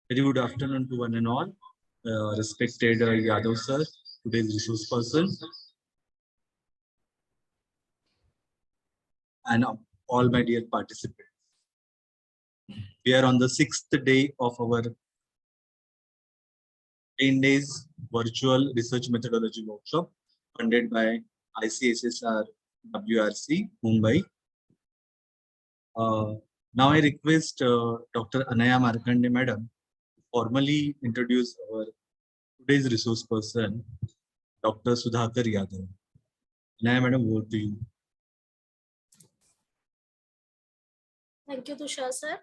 Very good afternoon to one and all. Respected Yadav sir, today's resource person, and all my dear participants. We are on the 6th day of our 10 days virtual research methodology workshop funded by ICSSR WRC Mumbai. Now I request Dr. Anaya Markande madam to formally introduce our today's resource person, Dr. Sudhakar Yadav. Anaya madam, over to you. Thank you, Tushar sir.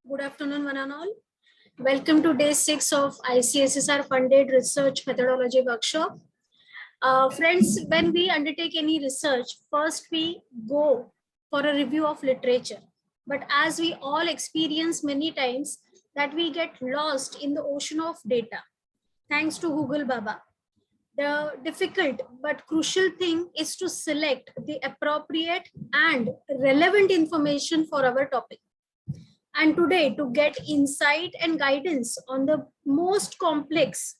Good afternoon, one and all. Welcome to day 6 of ICSSR funded research methodology workshop. Friends, when we undertake any research, first we go for a review of literature. But as we all experience many times that we get lost in the ocean of data, thanks to Google Baba. The difficult but crucial thing is to select the appropriate and relevant information for our topic. And today, to get insight and guidance on the most complex,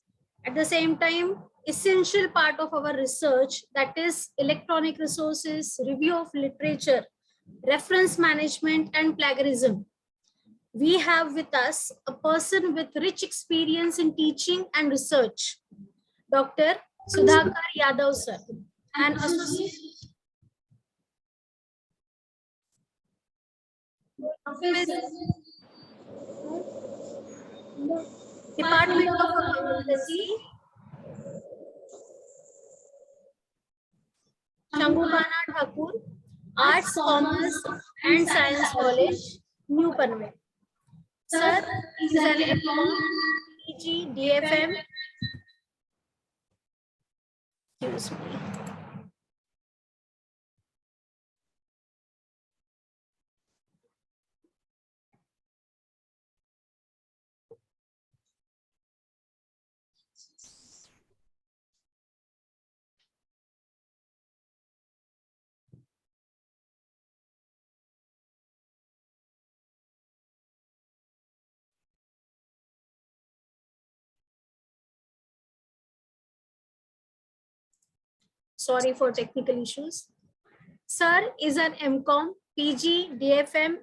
at the same time, essential part of our research, that is electronic resources, review of literature, reference management, and plagiarism, we have with us a person with rich experience in teaching and research, Dr. Sudhakar Yadav sir, an associate professor Department of Accountancy, Shambhupana Thakur, Arts, Commerce and Science College, New Panvel. Sir is an M.Com, PG, DFM. Excuse me. Sorry for technical issues. Sir is an M.Com, PG, DFM,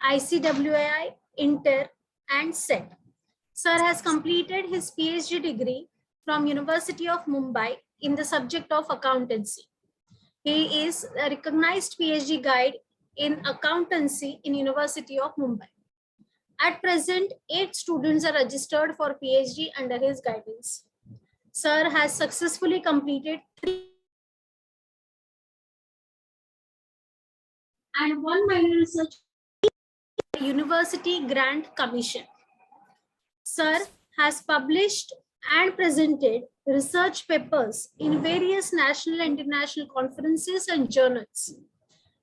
ICWAI, Inter, and SET. Sir has completed his PhD degree from University of Mumbai in the subject of accountancy. He is a recognized PhD guide in accountancy in University of Mumbai. At present, 8 students are registered for PhD under his guidance. Sir has successfully completed 3 and 1 minor research University Grant Commission. Sir has published and presented research papers in various national and international conferences and journals.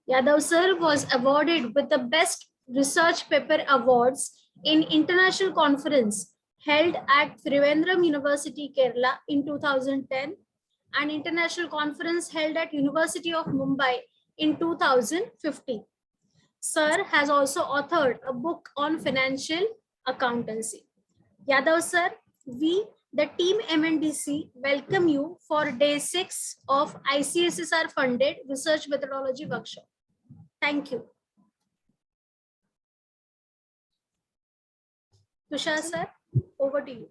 Yadav sir was awarded with the Best Research Paper Awards in International Conference held at Trivandrum University, Kerala in 2010 and International Conference held at University of Mumbai in 2015. Sir has also authored a book on financial accountancy. Yadav sir, we, the team MNDC, welcome you for day 6 of ICSSR funded research methodology workshop. Thank you. Tushar sir, over to you.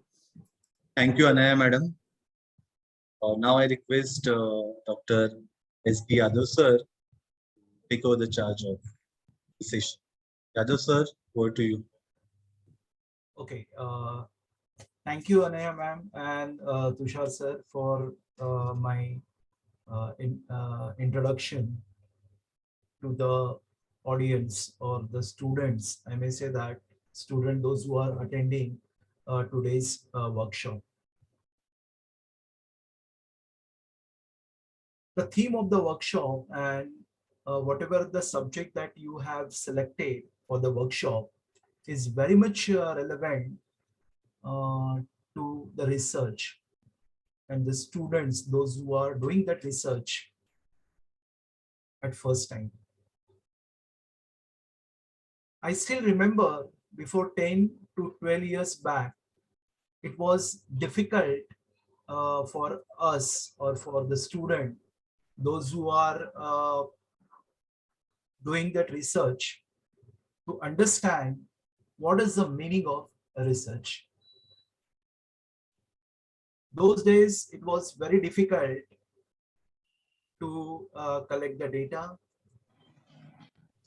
Thank you, Anaya madam. Now I request Dr. S.B. Yadav sir to take over the charge of the session. Yadav sir, over to you. Okay. Thank you, Anaya ma'am and Tushar sir for my introduction to the audience or the students. I may say that those who are attending today's workshop. The theme of the workshop and whatever the subject that you have selected for the workshop is very much relevant to the research and the students, those who are doing that research at first time. I still remember before 10 to 12 years back, it was difficult for us or for the student, those who are doing that research, to understand what is the meaning of research. Those days, it was very difficult to collect the data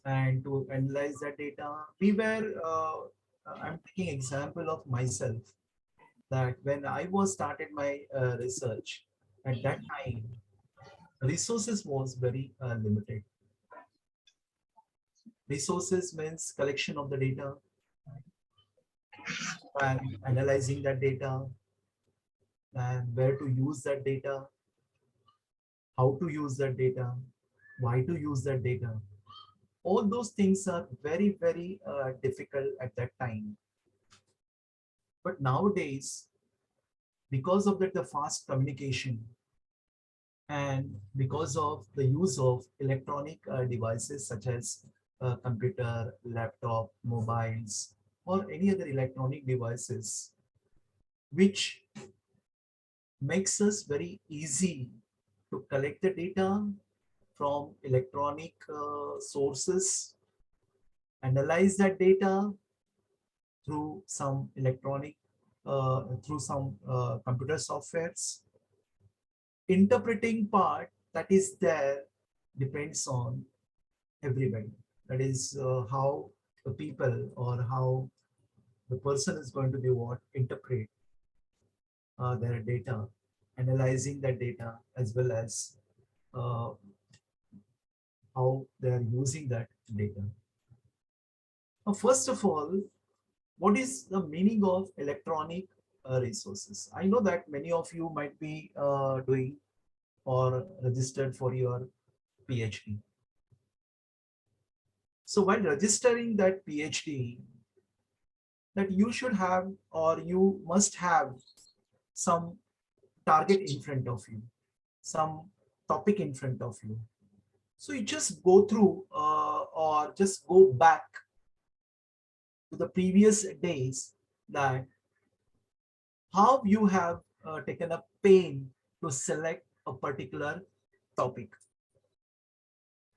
and to analyze that data. We were, I'm taking example of myself, that when I was started my research, at that time, resources was very limited. Resources means collection of the data and analyzing that data and where to use that data, how to use that data, why to use that data. All those things are very, very difficult at that time. But nowadays, because of that, the fast communication and because of the use of electronic devices such as computer, laptop, mobiles, or any other electronic devices, which makes us very easy to collect the data from electronic sources, analyze that data through some electronic, through some computer softwares. Interpreting part that is there depends on everybody. That is how the people or how the person is going to be what interpret their data, analyzing that data, as well as uh, how they are using that data. Now, first of all, what is the meaning of electronic resources? I know that many of you might be doing or registered for your PhD. So while registering that PhD, that you should have or you must have some target in front of you, some topic in front of you. So you just go through or just go back to the previous days, that how you have taken a pain to select a particular topic.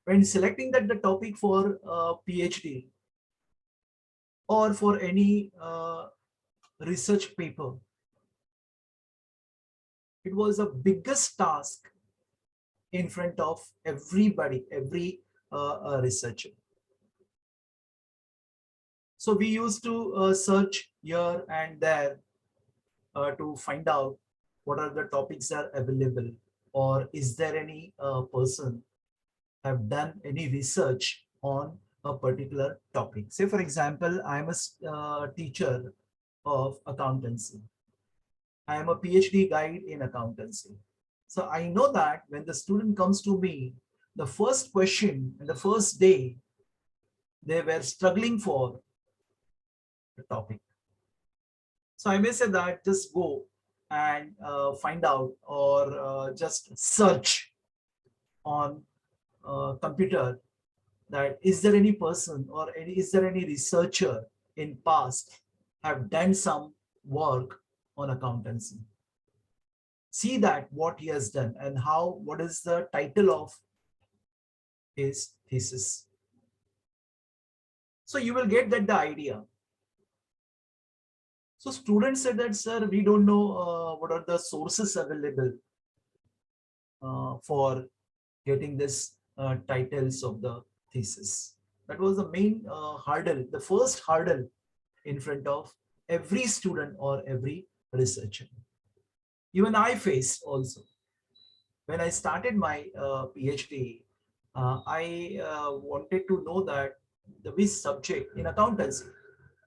When selecting that the topic for PhD or for any research paper, it was a biggest task in front of everybody, every researcher. So we used to search here and there to find out what are the topics are available, or is there any person have done any research on a particular topic. Say for example, I'm a teacher of accountancy. I am a PhD guide in accountancy. So I know that when the student comes to me, the first question and the first day, they were struggling for the topic. So I may say that just go and find out, or just search on computer, that is there any person or is there any researcher in past have done some work on accountancy. See that what he has done and how, what is the title of his thesis. So you will get that the idea. So students said that, sir, we don't know what are the sources available for getting this titles of the thesis. That was the main hurdle, the first hurdle in front of every student or every researcher. Even I faced also. When I started my PhD, I wanted to know that the which subject in accountancy.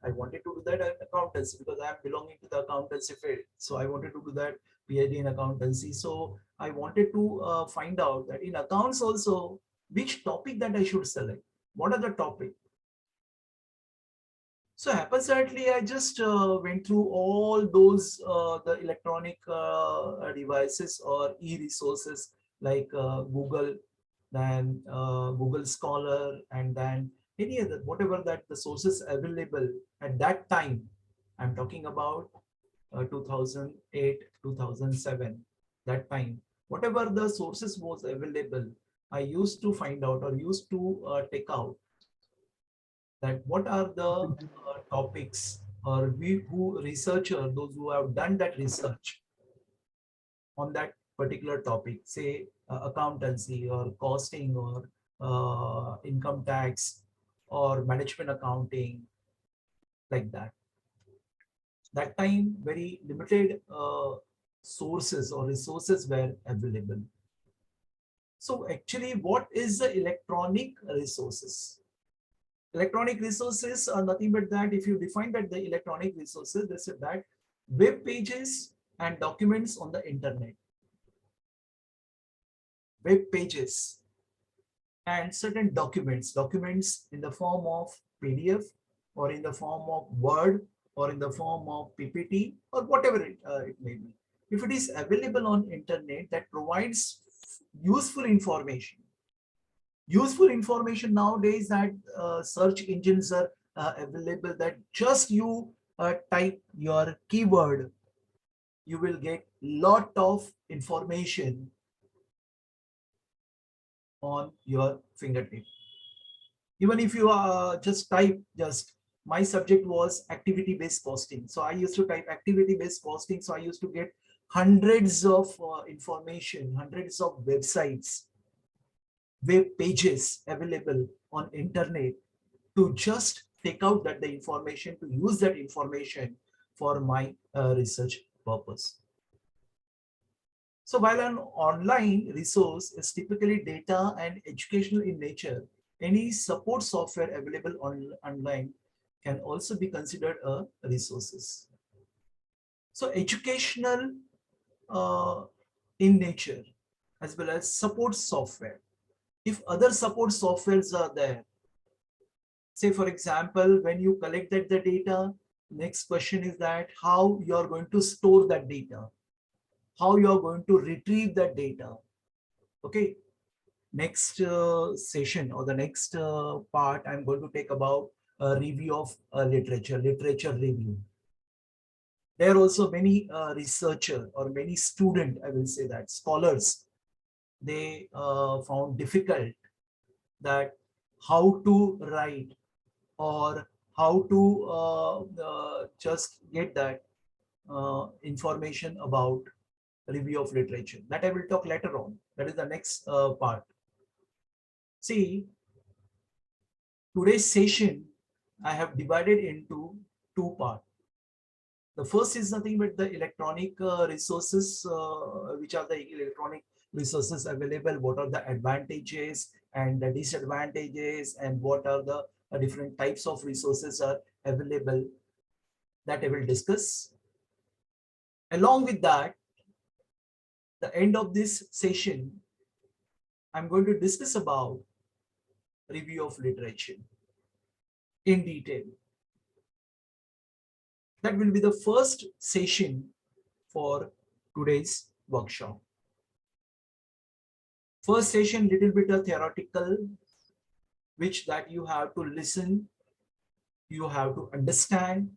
I wanted to do that in accountancy because I am belonging to the accountancy field. So I wanted to do that PhD in accountancy. So I wanted to find out that in accounts also, which topic that I should select. What are the topic? So haphazardly, I just went through all those the electronic devices or e-resources like Google, then Google Scholar, and then any other, whatever that the sources available at that time. I'm talking about 2008, 2007, that time. Whatever the sources was available, I used to find out or used to take out that what are the topics or we who researcher, those who have done that research on that particular topic, say accountancy or costing or income tax or management accounting, like that. That time, very limited sources or resources were available. So actually, what is the electronic resources? Electronic resources are nothing but that if you define that the electronic resources, they said that web pages and documents on the internet. Web pages and certain documents in the form of PDF or in the form of Word or in the form of PPT or whatever it may be. If it is available on internet, that provides useful information. Useful information nowadays that search engines are available, that just you type your keyword, you will get lot of information on your fingertip. Even if you just type, just my subject was activity based costing, so I used to type activity based costing, so I used to get hundreds of information, hundreds of websites, web pages available on internet to just take out that the information, to use that information for my research purpose. So while an online resource is typically data and educational in nature, any support software available online can also be considered a resources. So educational in nature as well as support software. If other support softwares are there, say for example, when you collected the data, next question is that how you are going to store that data, how you are going to retrieve that data. Okay, next session or the next part, I'm going to take about a review of literature review. There are also many researcher or many student, I will say that scholars, they found difficult that how to write or how to just get that information about review of literature. That I will talk later on. That is the next part. See, today's session I have divided into two parts. The first is nothing but the electronic resources, which are the electronic resources available, what are the advantages and the disadvantages, and what are the different types of resources are available, that I will discuss. Along with that, the end of this session, I'm going to discuss about review of literature in detail. That will be the first session for today's workshop. First session, little bit of theoretical, which that you have to listen, you have to understand.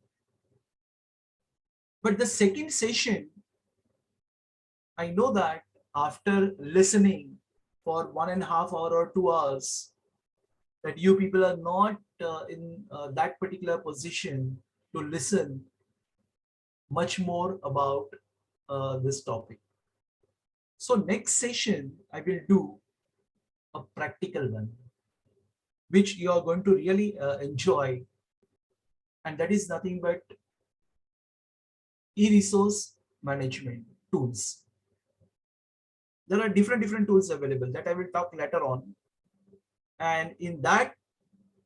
But the second session, I know that after listening for 1.5 hours or 2 hours, that you people are not in that particular position to listen much more about this topic. So next session, I will do a practical one, which you are going to really enjoy. And that is nothing but e-resource management tools. There are different tools available that I will talk later on. And in that,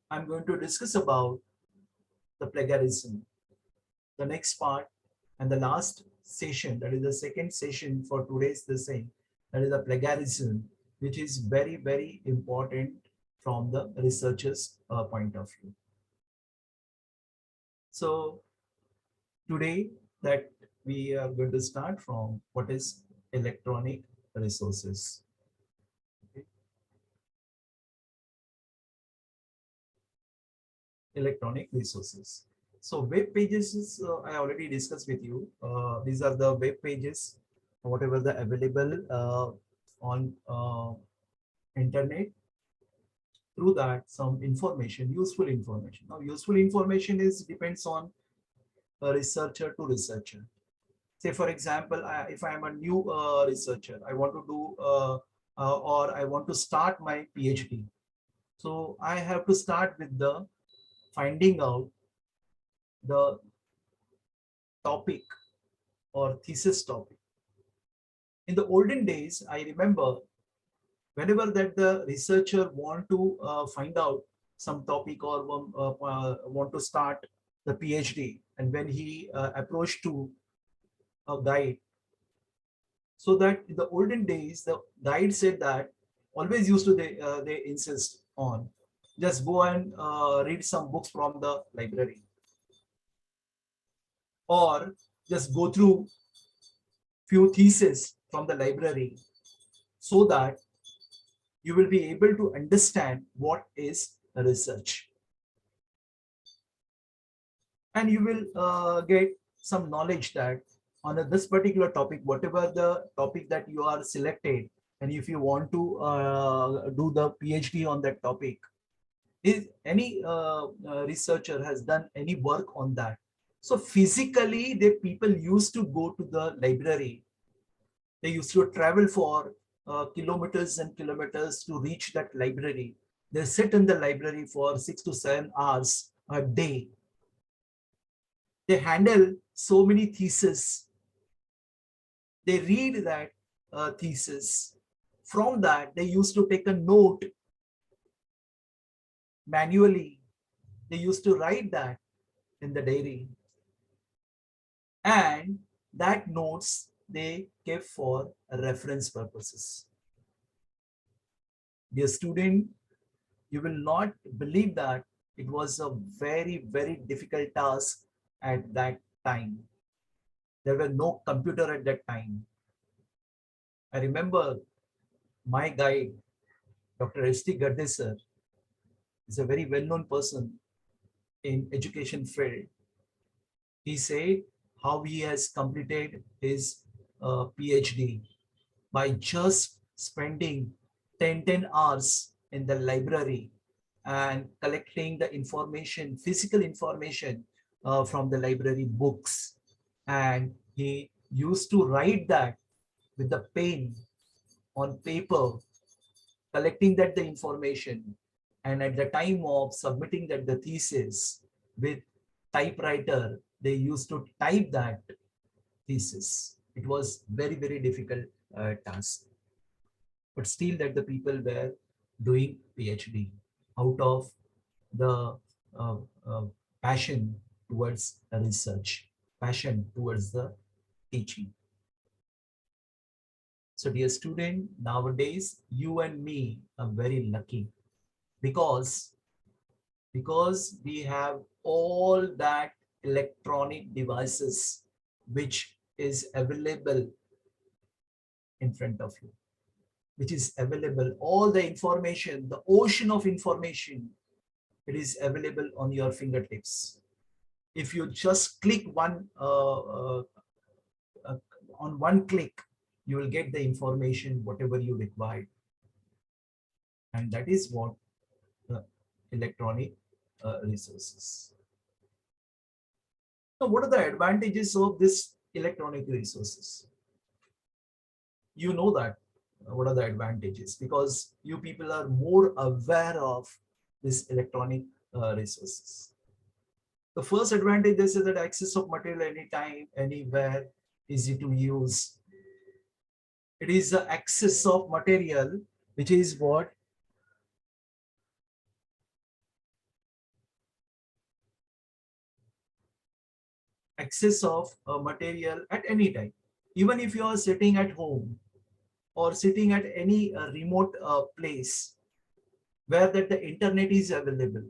I'm going to discuss about the plagiarism, the next part, and the last session, that is the second session for today's the same, that is the plagiarism, which is very important from the researcher's point of view. So today that we are going to start from what is electronic resources. Okay. Electronic resources. So web pages is, I already discussed with you. These are the web pages, whatever the available on internet. Through that, some information, useful information. Now, useful information is depends on a researcher to researcher. Say, for example, if I am a new researcher, I want to do or I want to start my PhD. So I have to start with the finding out the topic or thesis topic. In the olden days, I remember whenever that the researcher want to find out some topic or want to start the PhD, and when he approached to a guide, so that in the olden days, the guide said that always used to they insist on just go and read some books from the library, or just go through few theses from the library, so that you will be able to understand what is research, and you will get some knowledge that on this particular topic, whatever the topic that you are selected, and if you want to do the PhD on that topic, is any researcher has done any work on that. So physically, the people used to go to the library. They used to travel for kilometers and kilometers to reach that library. They sit in the library for 6 to 7 hours a day. They handle so many theses. They read that thesis. From that, they used to take a note manually. They used to write that in the diary. And that notes they kept for reference purposes. Dear student, you will not believe that it was a very, very difficult task at that time. There were no computer at that time. I remember my guide, Dr. S.T. Gadde sir, is a very well-known person in education field. He said how he has completed his PhD by just spending 10 hours in the library and collecting the information, physical information from the library books. And he used to write that with the pen on paper, collecting that the information. And at the time of submitting that the thesis with typewriter, they used to type that thesis. It was very, very difficult task. But still that the people were doing PhD out of the uh, uh, passion towards research, passion towards the teaching. So dear student, nowadays you and me are very lucky because we have all that electronic devices which is available in front of you, which is available, all the information, the ocean of information, it is available on your fingertips. If you just click on one click, you will get the information whatever you require. And that is what the electronic resources. Now, what are the advantages of this electronic resources? You know that what are the advantages, because you people are more aware of this electronic resources. The first advantage is that access of material anytime, anywhere, easy to use. It is the access of material, which is what? Access of material at any time. Even if you are sitting at home or sitting at any remote place where that the internet is available,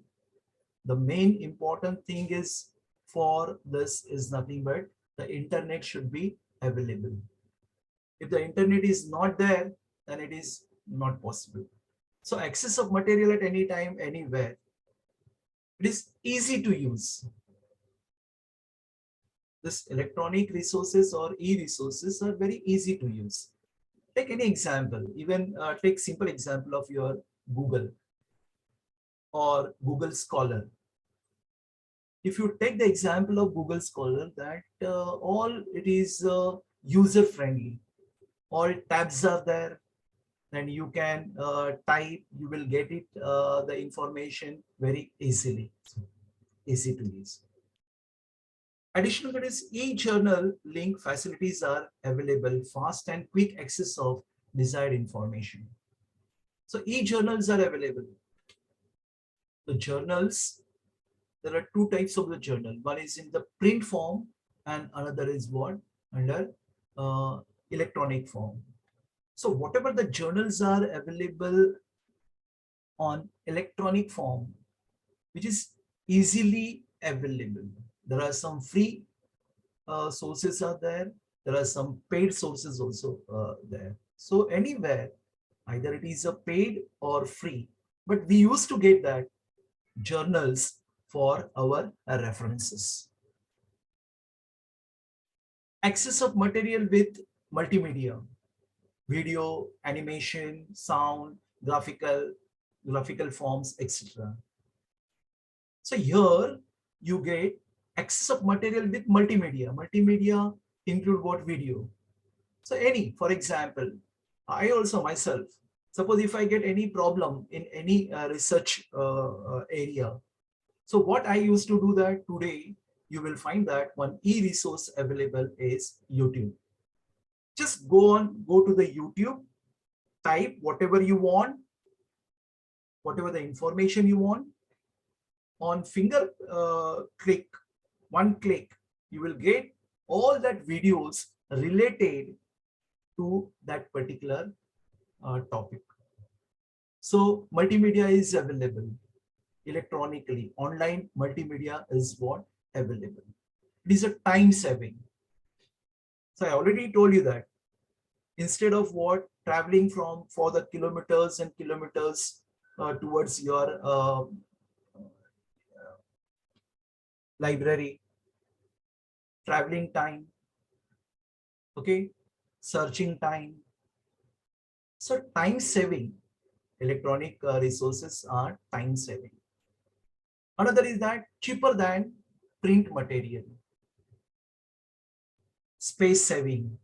the main important thing is for this is nothing but the internet should be available. If the internet is not there, then it is not possible. So access of material at any time, anywhere. It is easy to use. This electronic resources or e-resources are very easy to use. Take any example, even take simple example of your Google or Google Scholar. If you take the example of Google Scholar, that all it is user friendly. All tabs are there, and you can type, you will get it, the information very easily. So, easy to use. Additional to this, e-journal link facilities are available, fast and quick access of desired information. So e-journals are available. The journals, there are two types of the journal. One is in the print form and another is what? Under electronic form. So whatever the journals are available on electronic form, which is easily available. There are some free sources are there. There are some paid sources also there. So anywhere, either it is a paid or free, but we used to get that journals for our references. Access of material with multimedia, video, animation, sound, graphical forms, etc. So here you get access of material with multimedia. Multimedia include what? Video. So any, for example, I also myself, suppose if I get any problem in any research area. So what I used to do that today, you will find that one e-resource available is YouTube. Just go to the YouTube, type whatever you want, whatever the information you want. On finger click, one click, you will get all that videos related to that particular topic. So multimedia is available electronically. Online multimedia is what? Available. It is a time saving. So I already told you that instead of what? Traveling for the kilometers and kilometers towards your library, traveling time, okay, searching time. So time saving, electronic resources are time saving. Another is that cheaper than print material. Space saving.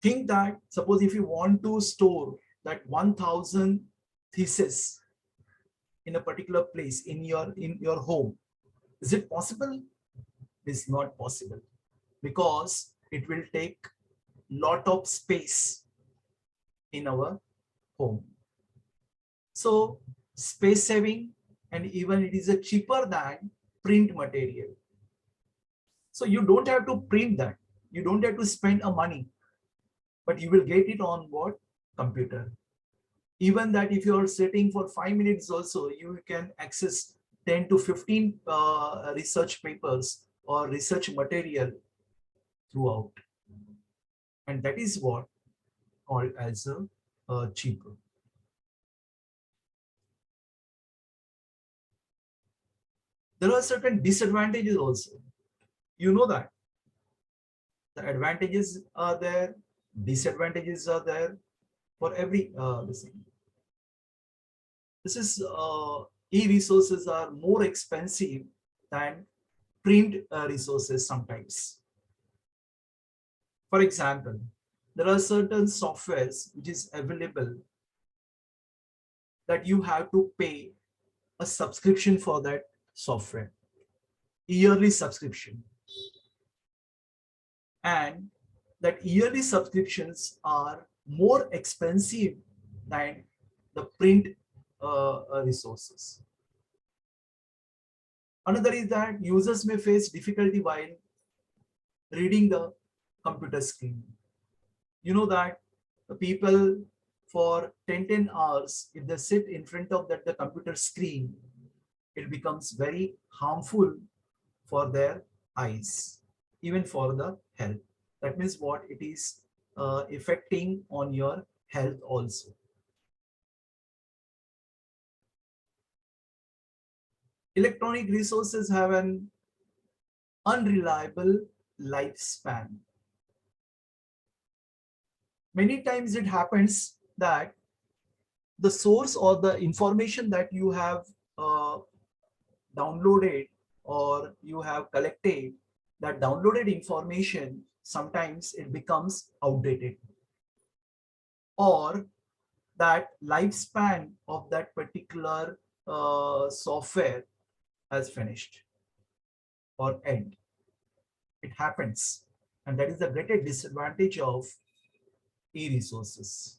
Think that suppose if you want to store that 1000 thesis in a particular place in your home, is it possible? It's not possible, because it will take lot of space in our home. So space saving, and even it is a cheaper than print material. So you don't have to print that. You don't have to spend a money, but you will get it on what? Computer. Even that if you are sitting for 5 minutes also, you can access 10 to 15 research papers or research material throughout. And that is what called as a cheaper. There are certain disadvantages also. You know that the advantages are there, disadvantages are there for every this is e-resources are more expensive than print resources sometimes. For example, there are certain softwares which is available that you have to pay a subscription for that software, yearly subscription. And that yearly subscriptions are more expensive than the print resources. Another is that users may face difficulty while reading the computer screen. You know that the people for 10 hours, if they sit in front of the computer screen, it becomes very harmful for their eyes, even for the health. That means what it is affecting on your health also. Electronic resources have an unreliable lifespan. Many times it happens that the source or the information that you have uh, downloaded or you have collected, that downloaded information, sometimes it becomes outdated, or that lifespan of that particular software has finished or end. It happens, and that is the greatest disadvantage of e-resources.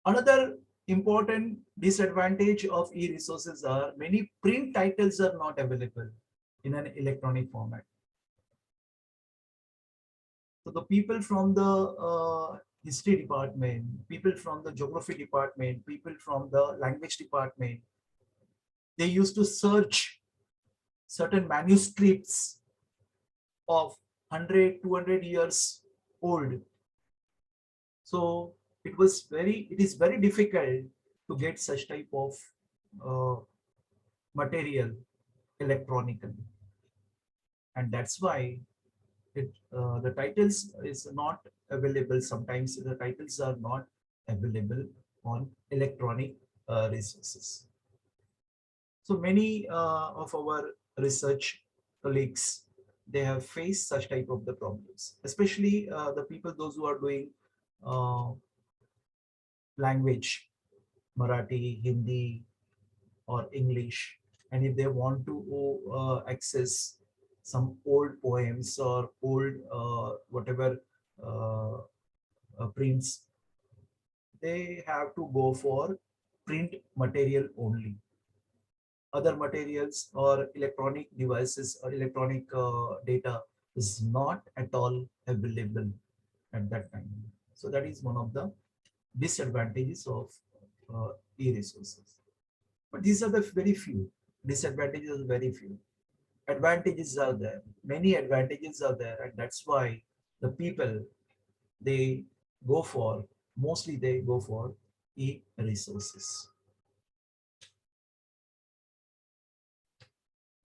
Another important disadvantage of e-resources are many print titles are not available in an electronic format. So the people from the history department, people from the geography department, people from the language department, they used to search certain manuscripts of 100, 200 years old. So it is very difficult to get such type of material electronically. And that's why the titles is not available. Sometimes the titles are not available on electronic resources. So many of our research colleagues, they have faced such type of the problems, especially the people, those who are doing language, Marathi, Hindi, or English, and if they want to access some old poems or old whatever uh, prints, they have to go for print material only. Other materials or electronic devices or electronic data is not at all available at that time. So that is one of the disadvantages of e-resources. But these are the very few. Disadvantages are very few. Advantages are there. Many advantages are there, and that's why the people, they go for, mostly they go for e-resources.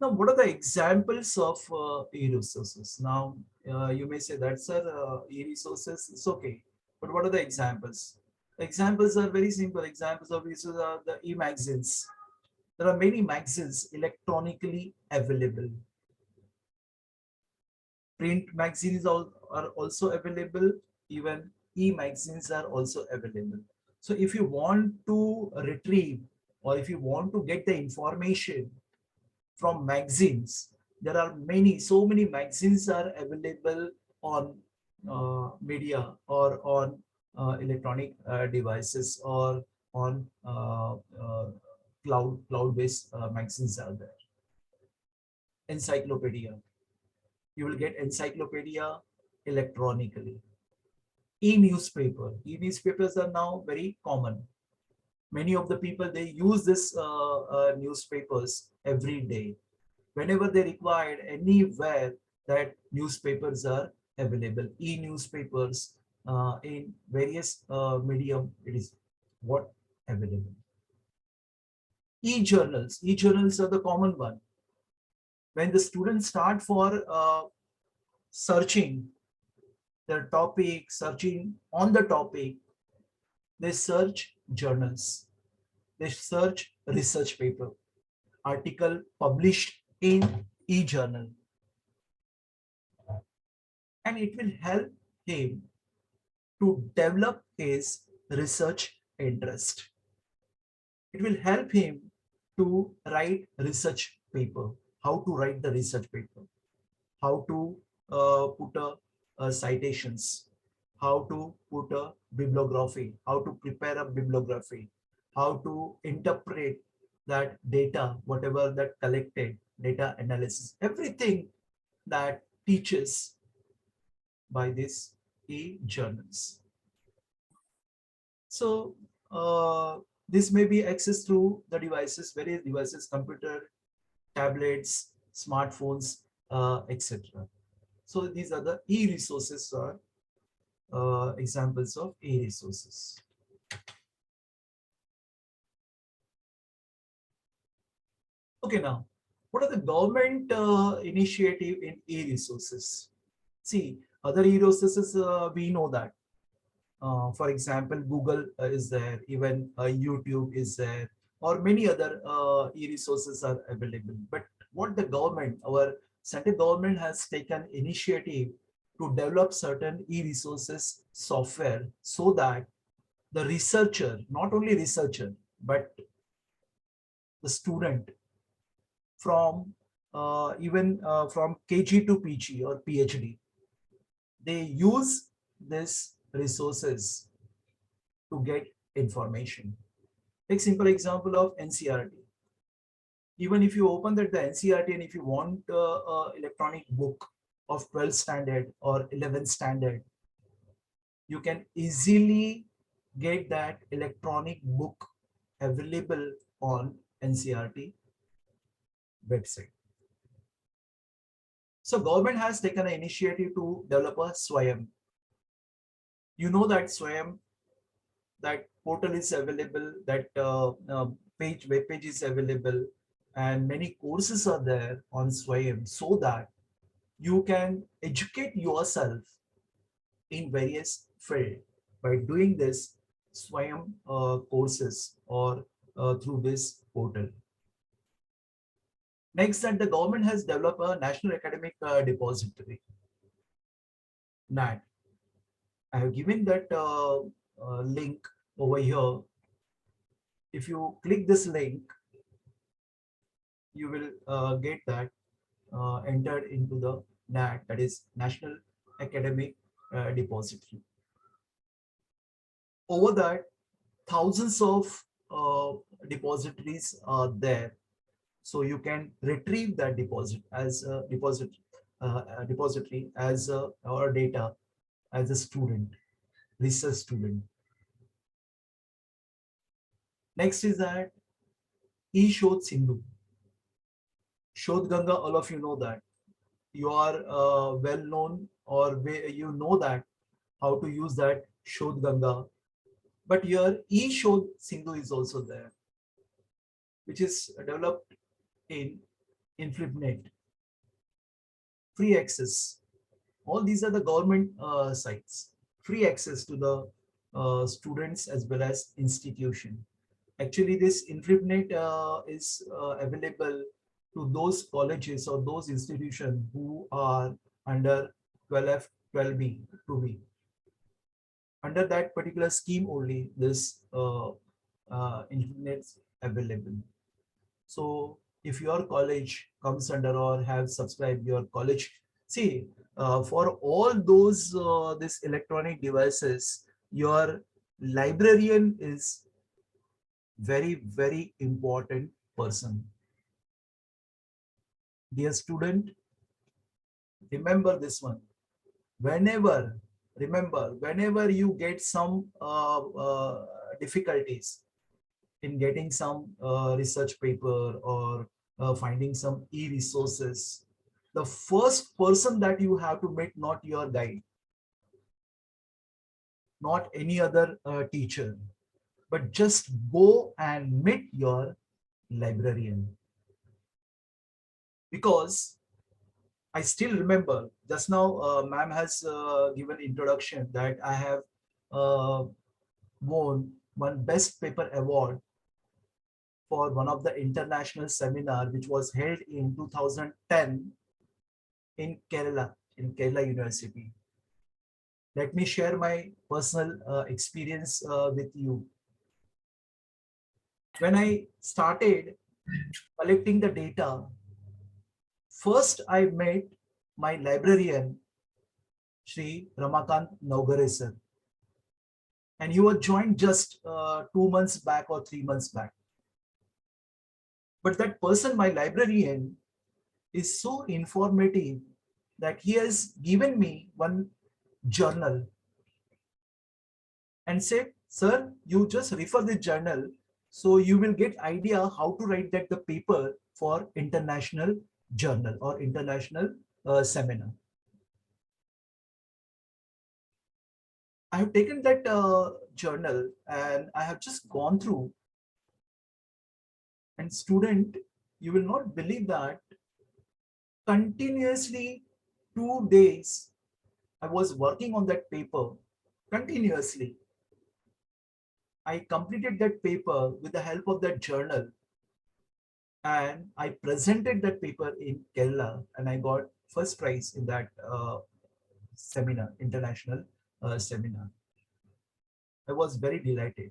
Now, what are the examples of e-resources? Now, you may say that, sir, e-resources is okay, but what are the examples? Examples are very simple. Examples of resources are the e-magazines. There are many magazines electronically available. Print magazines are also available. Even e-magazines are also available. So if you want to retrieve or if you want to get the information from magazines, there are so many magazines are available on media or on electronic devices or on cloud-based magazines are there. Encyclopedia, you will get encyclopedia electronically. E-newspapers are now very common. Many of the people, they use this newspapers every day. Whenever they required, anywhere that newspapers are available. E-newspapers in various medium, it is what available. E-journals are the common one. When the students start for searching their topic, searching on the topic, they search journals, they search research paper, article published in e-journal, and it will help him to develop his research interest. It will help him to write research paper, how to write the research paper, how to put citations, how to put a bibliography, how to prepare a bibliography, how to interpret that data, whatever that collected data analysis, everything that teaches by these e-journals. So This may be accessed through the devices, various devices, computer, tablets, smartphones, etc. So these are the e-resources, or examples of e-resources. Okay, now, what are the government initiative in e-resources? See, other e-resources, we know that. For example, Google is there, even YouTube is there, or many other e-resources are available. But what the government, our central government has taken initiative to develop certain e-resources software so that the researcher, not only researcher, but the student from even from KG to PG or PhD, they use these resources to get information. Take simple example of NCERT. Even if you open that the NCERT and if you want electronic book of 12th standard or 11th standard, you can easily get that electronic book available on NCERT website. So government has taken an initiative to develop a SWAYAM. You know that SWAYAM, that portal is available, that web page is available, and many courses are there on SWAYAM so that you can educate yourself in various fields by doing this SWAYAM courses or through this portal. Next, that the government has developed a National Academic Depository, NAD. I have given that link over here. If you click this link, you will get that entered into the NAD, that is National Academic Depository. Over that, thousands of depositories are there. So you can retrieve that deposit as a depository as or data as a student, research student. Next is that e-Shodh Sindhu. Shodh Ganga, all of you know that. You are well known, or you know that how to use that Shodh Ganga. But your e-Shodh Sindhu is also there, which is developed in InflipNet. Free access. All these are the government sites. Free access to the students as well as institution. Actually, this InflipNet is available to those colleges or those institutions who are under 12F, 12B, 2B. Under that particular scheme only, this InflipNet is available. So if your college comes under or have subscribed your college, see, for all those this electronic devices, your librarian is very important person. Dear student, remember this one. Whenever you get some difficulties in getting some research paper or finding some e-resources, the first person that you have to meet, not your guide, not any other teacher, but just go and meet your librarian. Because I still remember, just now ma'am has given introduction that I have won one best paper award for one of the international seminar which was held in 2010 in Kerala University. Let me share my personal experience with you. When I started collecting the data, first I met my librarian, Shri Ramakant Naugare sir, and he was joined just 2 months back or 3 months back. But that person, my librarian, is so informative that he has given me one journal and said, sir, you just refer the journal So you will get idea how to write that the paper for international journal or international seminar. I have taken that journal and I have just gone through, and student, you will not believe that continuously 2 days I was working on that paper continuously. I completed that paper with the help of that journal, and I presented that paper in Kerala, and I got first prize in that seminar, international seminar. I was very delighted,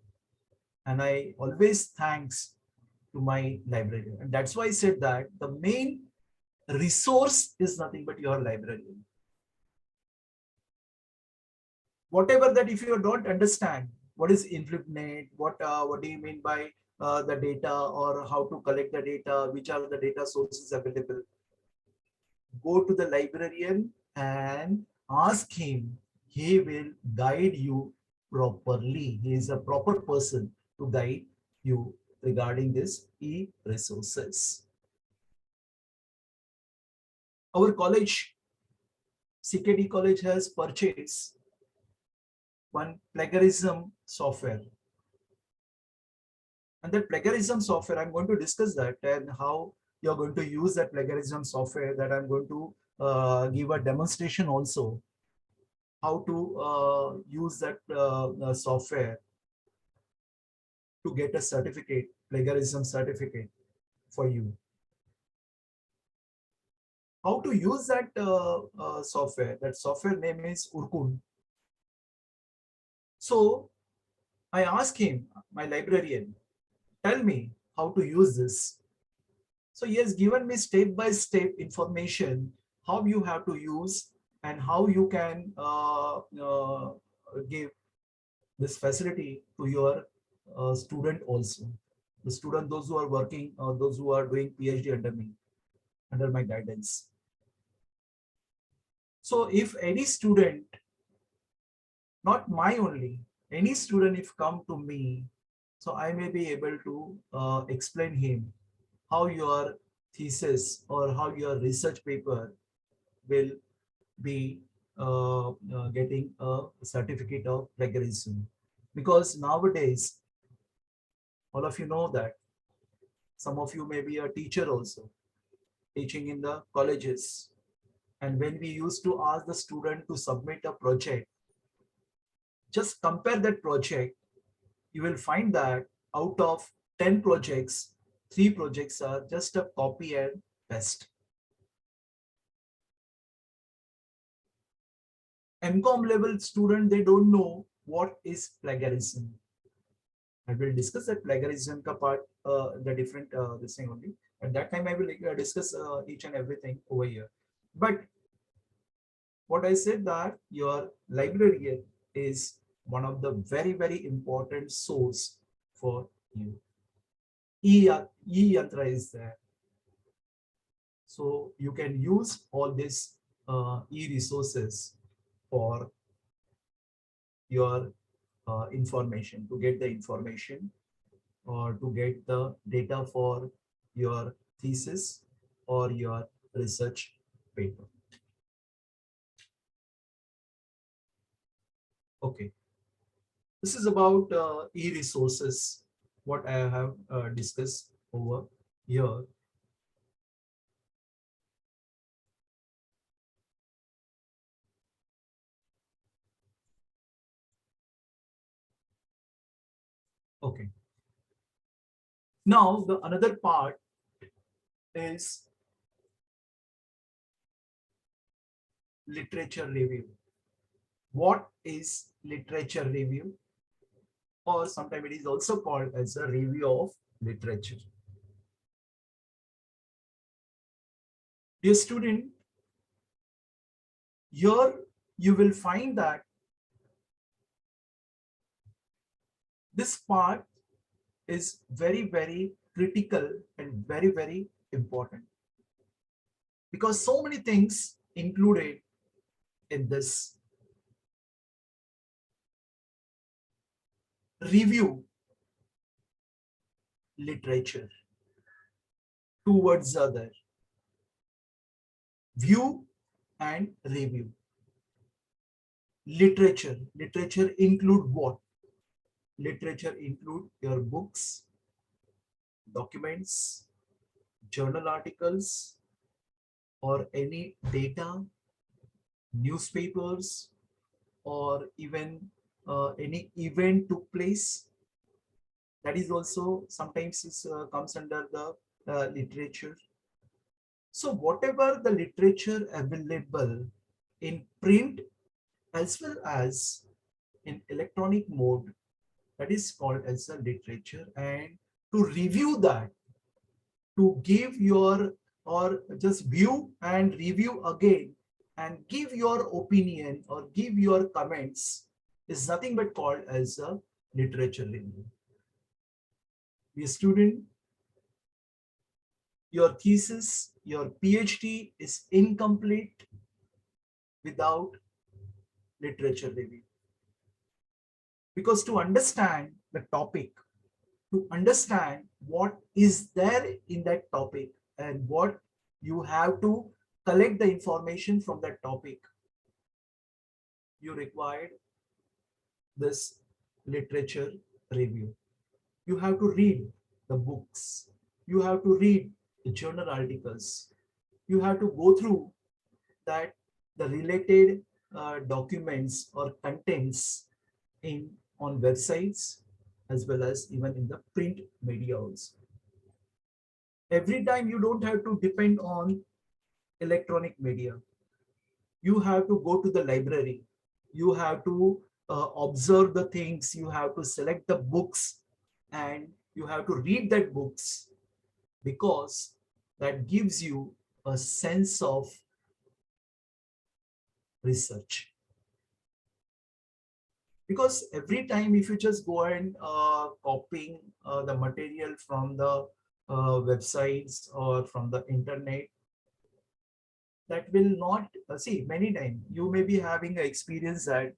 and I always thanks to my librarian, and that's why I said that the main resource is nothing but your librarian. Whatever that, if you don't understand what is InfluxNet, what do you mean by the data, or how to collect the data, which are the data sources available, go to the librarian and ask him. He will guide you properly. He is a proper person to guide you regarding this e-resources. Our college, CKD college, has purchased one plagiarism software. And that plagiarism software, I'm going to discuss that and how you're going to use that plagiarism software, that I'm going to give a demonstration also, how to use that software to get a certificate, plagiarism certificate for you. How to use that software? That software name is Urkun. So I asked him, my librarian, tell me how to use this. So he has given me step-by-step information how you have to use and how you can give this facility to your student also. The student, those who are working, those who are doing PhD under me, under my guidance. So if any student, not my only, any student if come to me, so I may be able to explain him how your thesis or how your research paper will be getting a certificate of plagiarism. Because nowadays, all of you know that some of you may be a teacher also, teaching in the colleges. And when we used to ask the student to submit a project, just compare that project, you will find that out of 10 projects, 3 projects are just a copy and paste. MCOM level student, they don't know what is plagiarism. I will discuss that plagiarism ka part, the different this thing only. At that time, I will discuss each and everything over here. But what I said, that your librarian is one of the very, very important source for you. E-Yantra is there. So you can use all these e-resources for your information, to get the information or to get the data for your thesis or your research paper. Okay, this is about e-resources, what I have discussed over here. Okay. Now the another part is literature review. What is literature review? Or sometimes it is also called as a review of literature. Dear student, here you will find that this part is very, very critical and very, very important, because so many things included in this review literature. Two words are there: view and review. Literature. Literature include what? Literature include your books, documents, journal articles, or any data, newspapers, or even any event took place. That is also sometimes comes under the literature. So whatever the literature available in print as well as in electronic mode, that is called as a literature. And to review that, to give your or just view and review again and give your opinion or give your comments is nothing but called as a literature review. Dear student, your thesis, your PhD is incomplete without literature review. Because to understand the topic, to understand what is there in that topic and what you have to collect the information from that topic, you required this literature review. You have to read the books. You have to read the journal articles. You have to go through that the related documents or contents on websites as well as even in the print media also. Every time you don't have to depend on electronic media. You have to go to the library. You have to observe the things. You have to select the books and you have to read that books, because that gives you a sense of research. Because every time if you just go and copying the material from the websites or from the internet, that will not see many times you may be having an experience that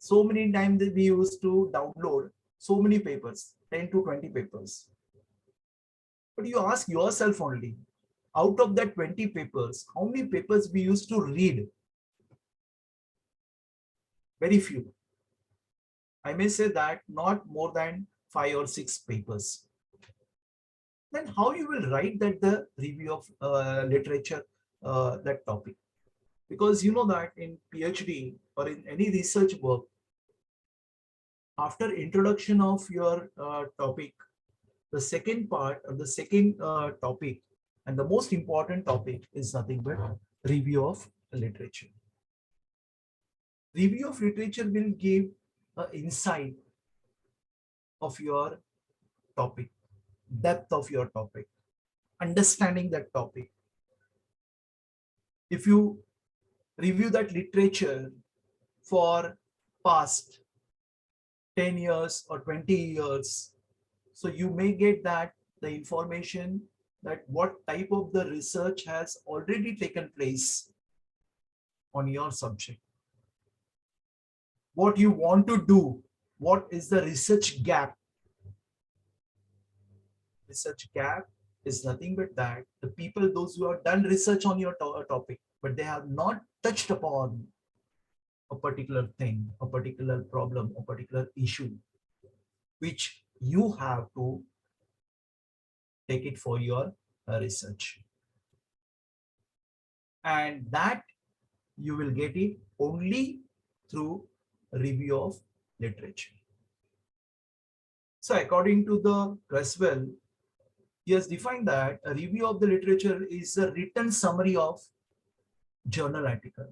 so many times that we used to download so many papers, 10 to 20 papers. But you ask yourself only, out of that 20 papers, how many papers we used to read? Very few. I may say that not more than 5 or 6 papers. Then how you will write that the review of literature, that topic? Because you know that in PhD or in any research work, after introduction of your topic, the second part or the second topic and the most important topic is nothing but review of literature. Review of literature will give an insight of your topic, depth of your topic, understanding that topic. If you review that literature for past 10 years or 20 years, so you may get that the information that what type of the research has already taken place on your subject. What you want to do, what is the research gap? Research gap is nothing but that the people, those who have done research on your topic, but they have not touched upon a particular thing, a particular problem, a particular issue, which you have to take it for your research. And that you will get it only through review of literature. So according to the Creswell, he has defined that a review of the literature is a written summary of journal article.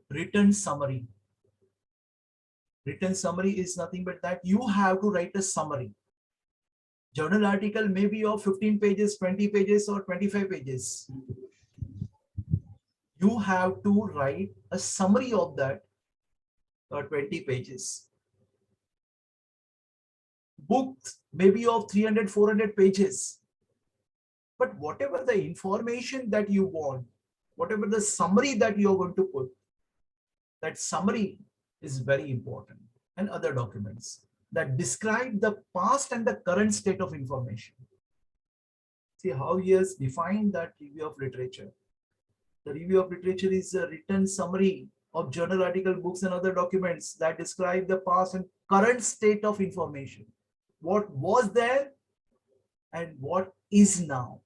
Written summary. Written summary is nothing but that you have to write a summary. Journal article may be of 15 pages, 20 pages, or 25 pages. You have to write a summary of that 20 pages. Books may be of 300, 400 pages. But whatever the information that you want, whatever the summary that you are going to put, that summary is very important. And other documents that describe the past and the current state of information. See how he has defined that review of literature. The review of literature is a written summary of journal article, books, and other documents that describe the past and current state of information. What was there and what is now.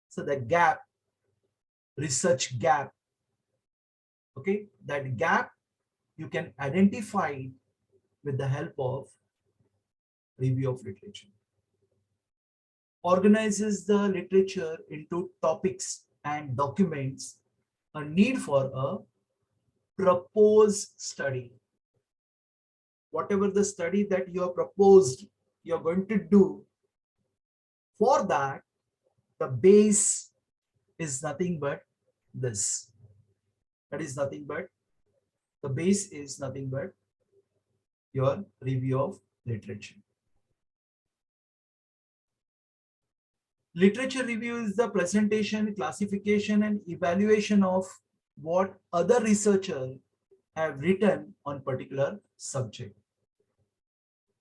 So the gap, research gap, okay, that gap you can identify with the help of review of literature. Organizes the literature into topics and documents a need for a proposed study. Whatever the study that you have proposed, you're going to do, for that, the base is nothing but this. That is nothing but, the base is nothing but your review of literature. Literature review is the presentation, classification, and evaluation of what other researchers have written on particular subject.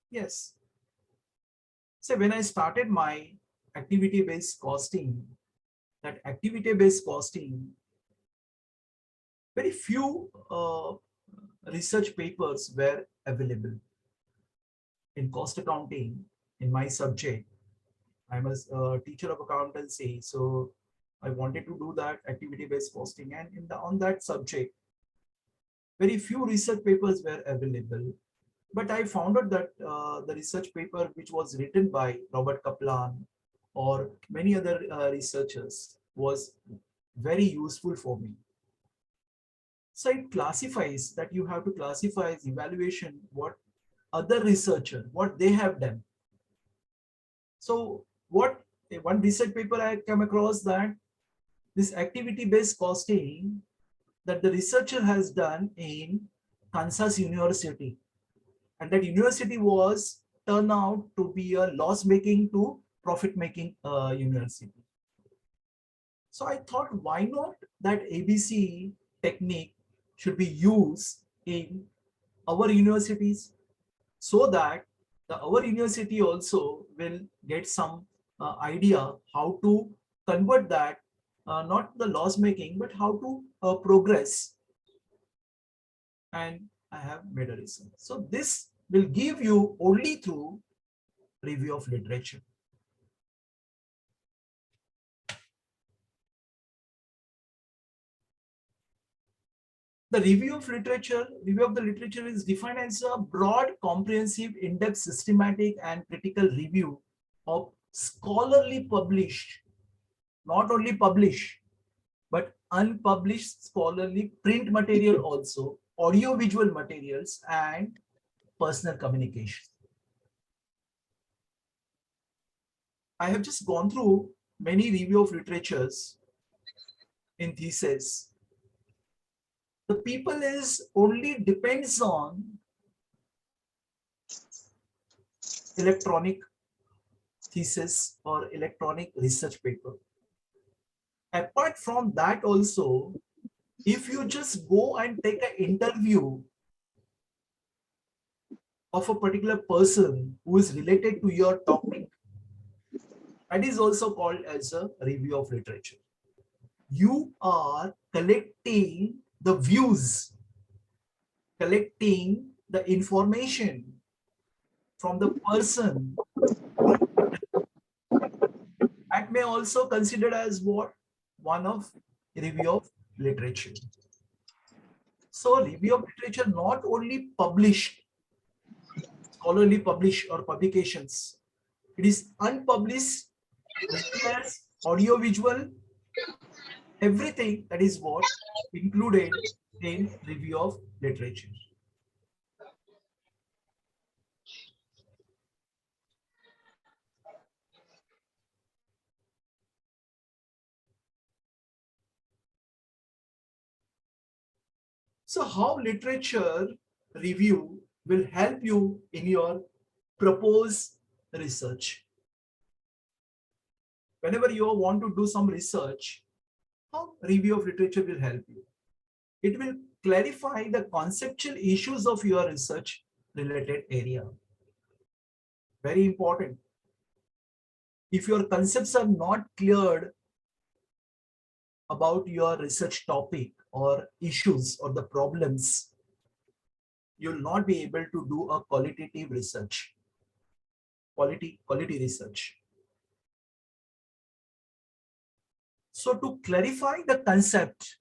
Yes. So when I started my activity-based costing, that activity-based costing, very few research papers were available in cost accounting. In my subject, I'm a teacher of accountancy, so I wanted to do that activity-based costing, and on that subject, very few research papers were available. But I found out that the research paper which was written by Robert Kaplan or many other researchers was very useful for me. So it classifies that you have to classify as evaluation what other researchers, what they have done. So what one research paper I come across, that this activity-based costing that the researcher has done in Kansas University, and that university was turned out to be a loss-making to profit-making university. So I thought, why not that ABC technique should be used in our universities, so that our university also will get some idea how to convert that, not the loss making, but how to progress. And I have made a research. So this will give you only through review of literature. The review of the literature is defined as a broad, comprehensive, in-depth, systematic, and critical review of scholarly published, not only published, but unpublished scholarly print material also, audio-visual materials, and personal communication. I have just gone through many review of literatures in thesis. The people is only depends on electronic thesis or electronic research paper. Apart from that also, if you just go and take an interview of a particular person who is related to your topic, that is also called as a review of literature. You are collecting the views, collecting the information from the person. That may also considered as what? One of review of literature. So review of literature not only published, scholarly published or publications, it is unpublished, as well as audio visual, everything that is what included in review of literature. So how literature review will help you in your proposed research? Whenever you want to do some research, how review of literature will help you? It will clarify the conceptual issues of your research related area. Very important. if your concepts are not cleared about your research topic or issues or the problems, you'll not be able to do a qualitative research, quality research. So to clarify the concept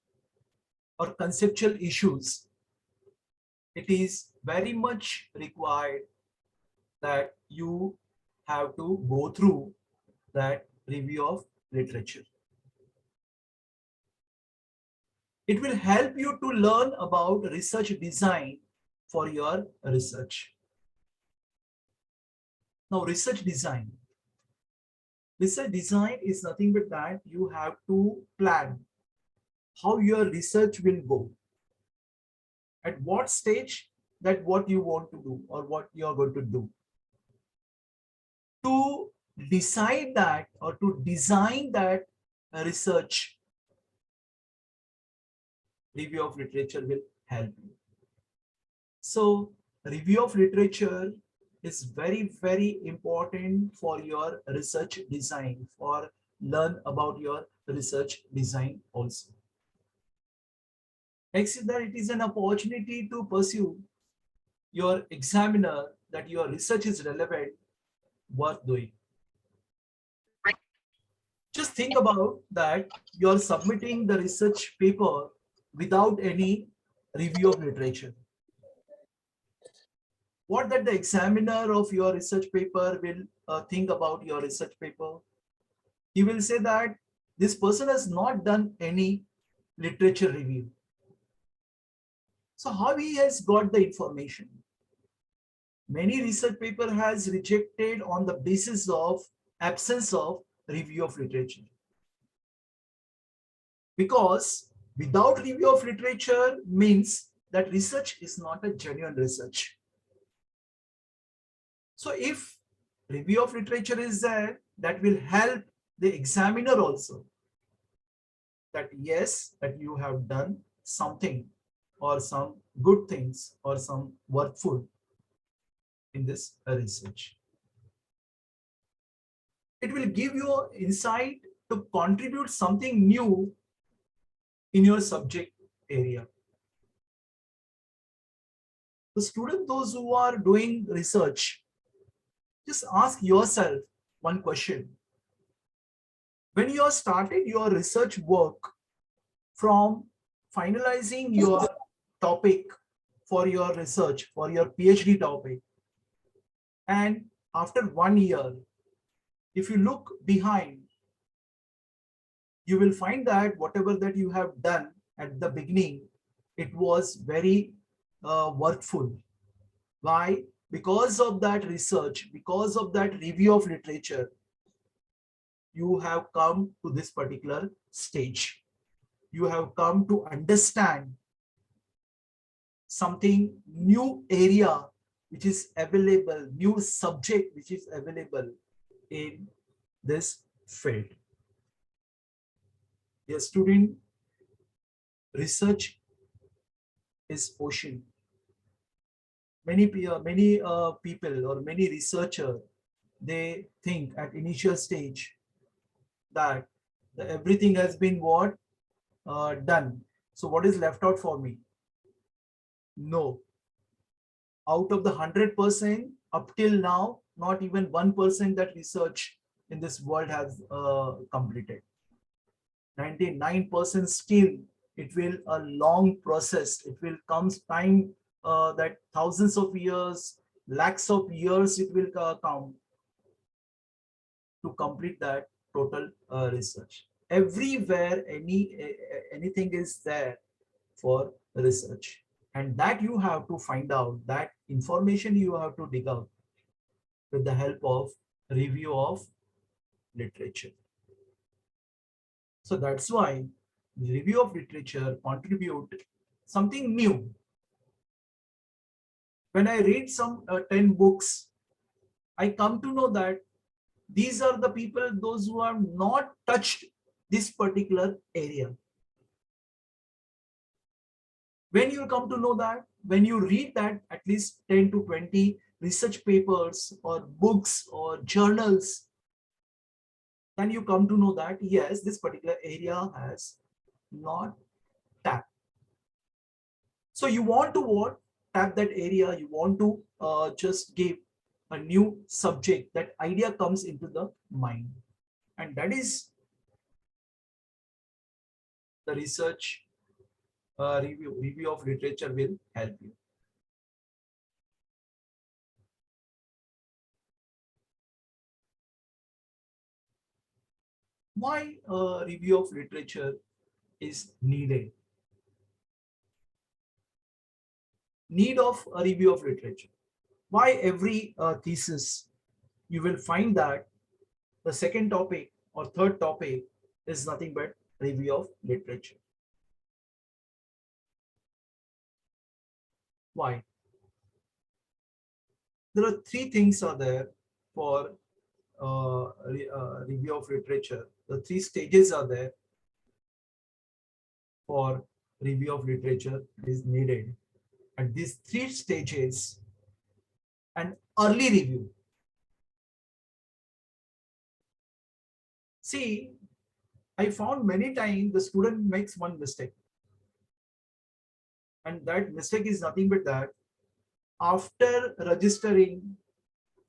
or conceptual issues, it is very much required that you have to go through that review of literature. It will help you to learn about research design for your research. Now, research design. Research design is nothing but that you have to plan how your research will go. At what stage that what you want to do or what you are going to do. To decide that or to design that research, review of literature will help you. So review of literature is very, very important for your research design, for learn about your research design also. Next is that it is an opportunity to pursue your examiner that your research is relevant, worth doing. Just think about that you're submitting the research paper without any review of literature. What that the examiner of your research paper will think about your research paper? He will say that this person has not done any literature review. So how he has got the information? Many research paper has rejected on the basis of absence of review of literature. Because without review of literature means that research is not a genuine research. So if review of literature is there, that will help the examiner also that yes, that you have done something or some good things or some worthful in this research. It will give you insight to contribute something new in your subject area. The student, those who are doing research, just ask yourself one question. When you have started your research work from finalizing your topic for your research, for your PhD topic, and after 1 year, if you look behind, you will find that whatever that you have done at the beginning, it was very worthful. Why? Because of that research, because of that review of literature, you have come to this particular stage. You have come to understand something new area which is available, new subject which is available in this field. Dear student, research is ocean. Many people or many researchers, they think at initial stage that everything has been done. So what is left out for me? No. Out of the 100%, up till now, not even 1% that research in this world has completed. 99% still, it will a long process. It will come time that thousands of years, lakhs of years it will come to complete that total research. Everywhere anything is there for research, and that you have to find out, that information you have to dig out with the help of review of literature. So that's why the review of literature contribute something new. When I read some 10 books, I come to know that these are the people, those who have not touched this particular area. When you come to know that, when you read that at least 10 to 20 research papers or books or journals, then you come to know that yes, this particular area has not tapped. So you want to what? Tap that area. You want to just give a new subject. That idea comes into the mind, and that is the research review of literature will help you. Why a review of literature is needed? Need of a review of literature. Why every thesis you will find that the second topic or third topic is nothing but review of literature. Why? There are three things are there for review of literature. The three stages are there for review of literature is needed. At these three stages, an early review. See, I found many times the student makes one mistake. And that mistake is nothing but that after registering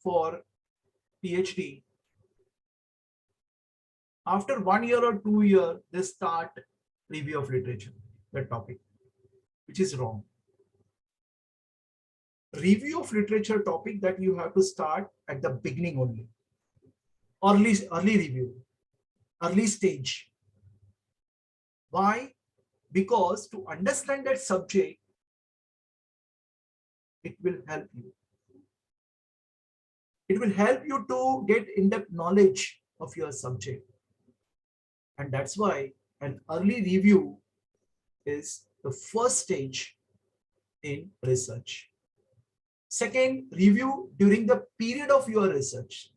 for PhD, after 1 year or 2 years, they start review of literature, that topic, which is wrong. Review of literature topic that you have to start at the beginning only. Early review, early stage. Why? Because to understand that subject, it will help you. It will help you to get in-depth knowledge of your subject. And that's why an early review is the first stage in research. Second, review during the period of your research.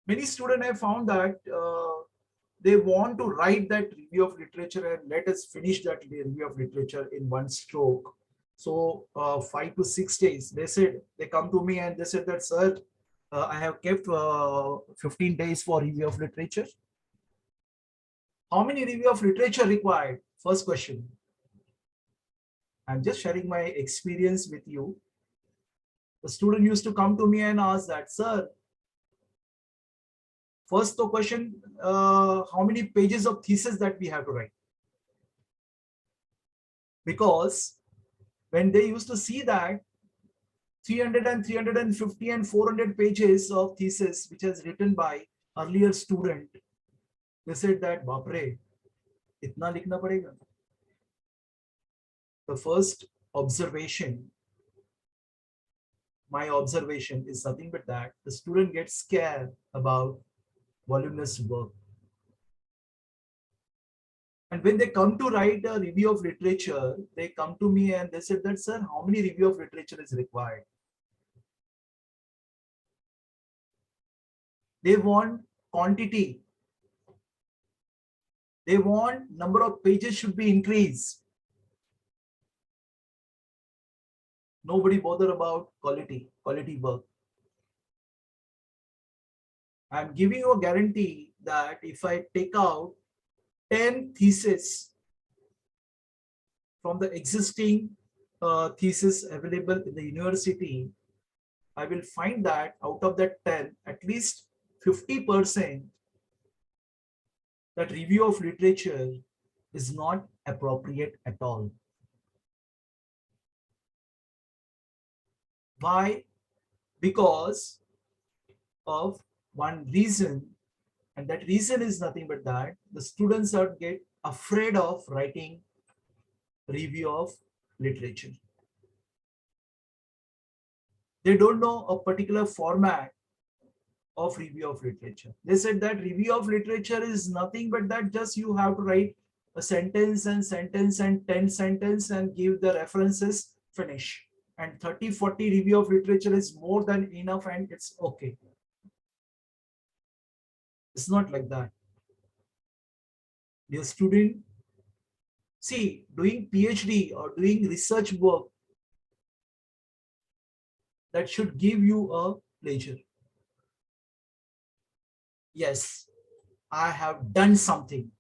Many students have found that they want to write that review of literature and let us finish that review of literature in one stroke. So 5 to 6 days, they come to me and they said that, sir, I have kept 15 days for review of literature. How many review of literature required? First question. I'm just sharing my experience with you. The student used to come to me and ask that, sir, first the question, how many pages of thesis that we have to write? Because when they used to see that 300 and 350 and 400 pages of thesis which is written by earlier student, they said that, Bapre, itna likhna padega. The first observation, my observation is nothing but that the student gets scared about voluminous work. And when they come to write a review of literature, they come to me and they said that, sir, how many review of literature is required? They want quantity. They want number of pages should be increased. Nobody bother about quality work. I'm giving you a guarantee that if I take out 10 theses from the existing thesis available in the university, I will find that out of that 10, at least 50% that review of literature is not appropriate at all. Why? Because of one reason, and that reason is nothing but that the students are get afraid of writing review of literature. They don't know a particular format of review of literature. They said that review of literature is nothing but that just you have to write a sentence and 10 sentences and give the references, finish. And 30-40 review of literature is more than enough and it's okay. It's not like that. Dear student, see, doing PhD or doing research work, that should give you a pleasure. yes, I have done something.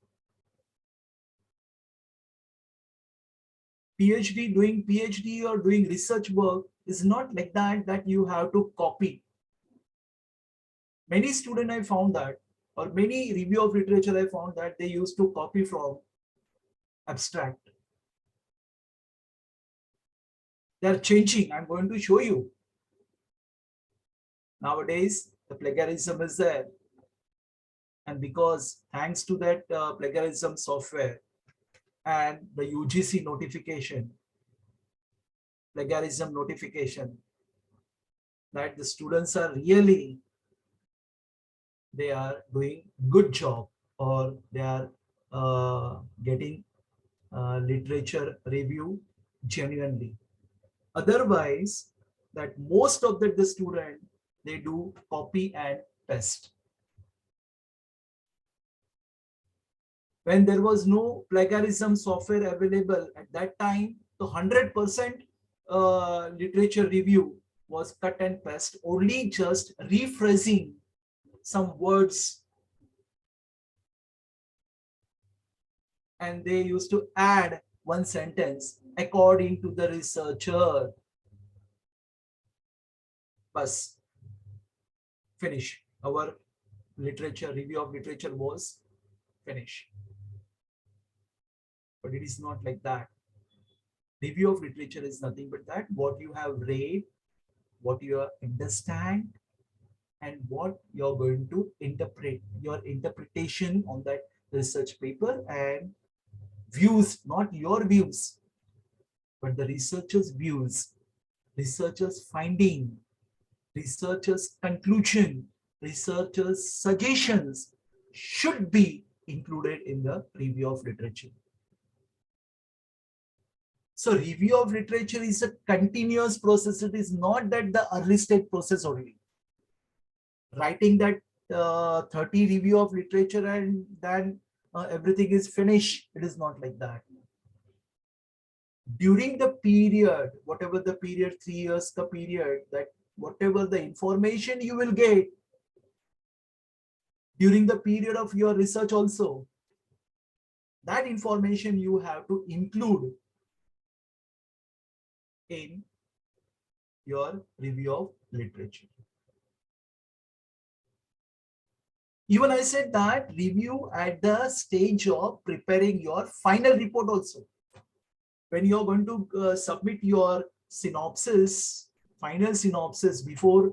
Doing PhD or doing research work is not like that you have to copy. Many students I found that, or many review of literature I found that they used to copy from abstract. They are changing. I'm going to show you. Nowadays, the plagiarism is there. And because thanks to that plagiarism software and the UGC notification, plagiarism notification, that the students are really, they are doing good job, or they are getting literature review genuinely. Otherwise, that most of the student, they do copy and paste. When there was no plagiarism software available at that time, the 100% literature review was cut and paste, only just rephrasing some words, and they used to add one sentence according to the researcher. Bas, finish. Our literature review of literature was finished. But it is not like that. Review of literature is nothing but that what you have read, what you understand, and what you're going to interpret, your interpretation on that research paper, and views, not your views, but the researcher's views, researcher's finding, researcher's conclusion, researcher's suggestions should be included in the review of literature. So review of literature is a continuous process. It is not that the early stage process only. Writing that 30 review of literature and then everything is finished. It is not like that. During the period, whatever the period, 3 years the period, that whatever the information you will get during the period of your research also, that information you have to include in your review of literature. Even I said that review at the stage of preparing your final report also. When you're going to submit your synopsis, final synopsis before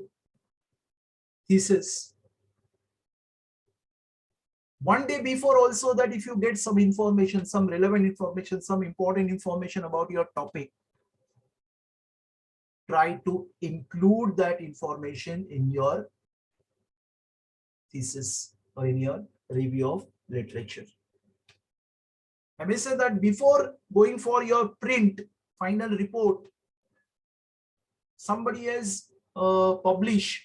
thesis, one day before also, that if you get some information, some relevant information, some important information about your topic, try to include that information in your thesis or in your review of literature. I may say that before going for your print final report, somebody has published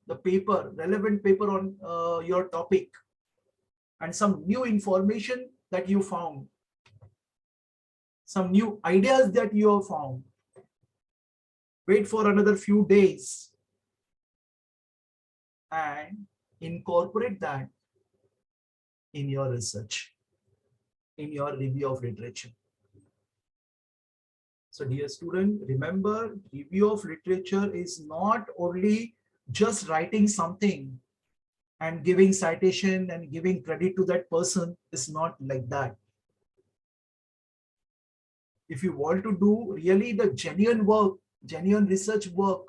the paper, relevant paper on your topic, and some new information that you found, some new ideas that you have found. Wait for another few days and incorporate that in your research, in your review of literature. So dear student, remember, review of literature is not only just writing something and giving citation and giving credit to that person. Is not like that. If you want to do really the genuine work, genuine research work,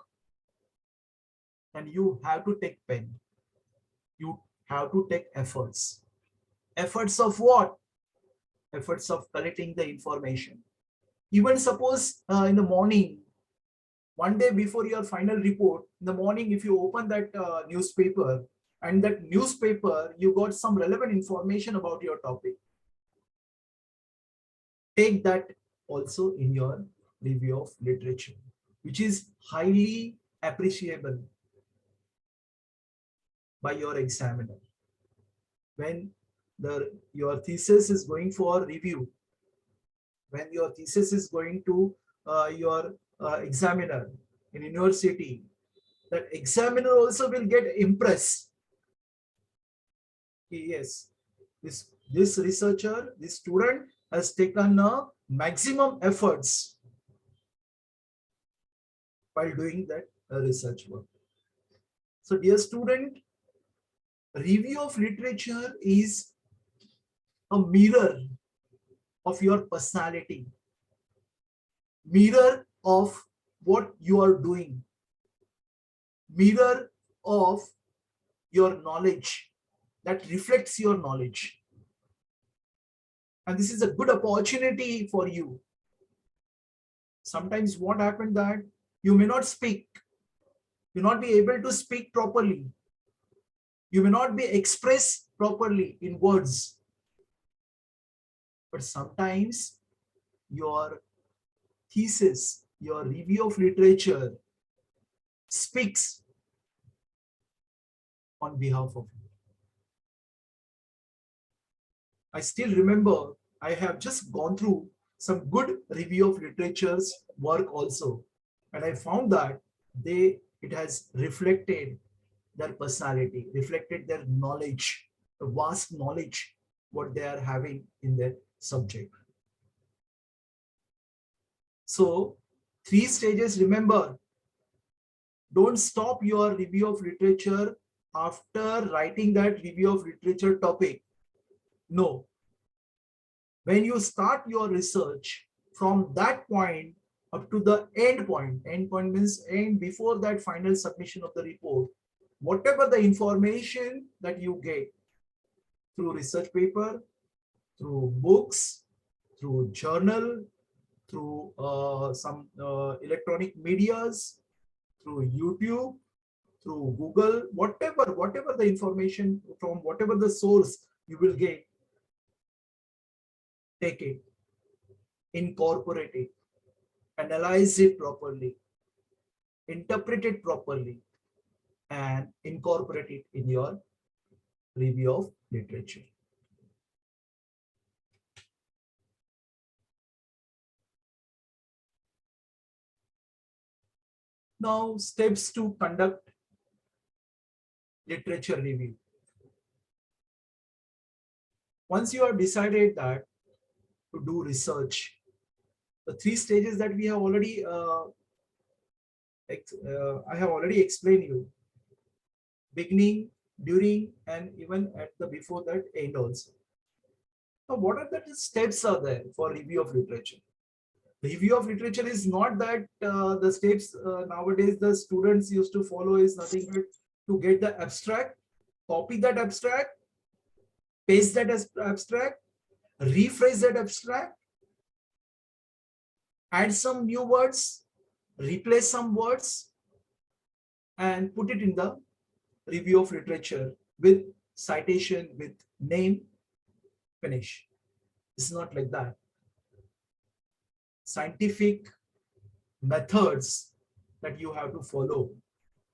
then you have to take pen. You have to take efforts. Efforts of what? Efforts of collecting the information. Even suppose in the morning, one day before your final report, in the morning, if you open that newspaper, and that newspaper, you got some relevant information about your topic, take that also in your review of literature, which is highly appreciable by your examiner. When your thesis is going for review, when your thesis is going to your examiner in university, that examiner also will get impressed Yes, this researcher, this student has taken maximum efforts while doing that research work. So dear student, review of literature is a mirror of your personality, mirror of what you are doing, mirror of your knowledge, that reflects your knowledge. And this is a good opportunity for you. Sometimes what happened that you may not speak, you not be able to speak properly, you may not be expressed properly in words, but sometimes your thesis, your review of literature speaks on behalf of you. I still remember I have just gone through some good review of literature's work also, and I found that it has reflected their personality, reflected their knowledge, the vast knowledge what they are having in their subject. So 3 stages, remember, don't stop your review of literature after writing that review of literature topic. No. When you start your research from that point up to the end point means end before that final submission of the report, whatever the information that you get through research paper, through books, through journal, through some electronic medias, through YouTube, through Google, whatever the information from whatever the source you will get, take it, incorporate it, analyze it properly, interpret it properly, and incorporate it in your review of literature. Now, steps to conduct literature review. Once you have decided that to do research, the 3 stages that we have already I have already explained you: beginning, during, and even at the before that end also. Now, what are the steps are there for review of literature? Review of literature is not that the steps nowadays the students used to follow is nothing but to get the abstract, copy that abstract, paste that abstract, rephrase that abstract, add some new words, replace some words, and put it in the review of literature with citation, with name, finish. It's not like that. Scientific methods that you have to follow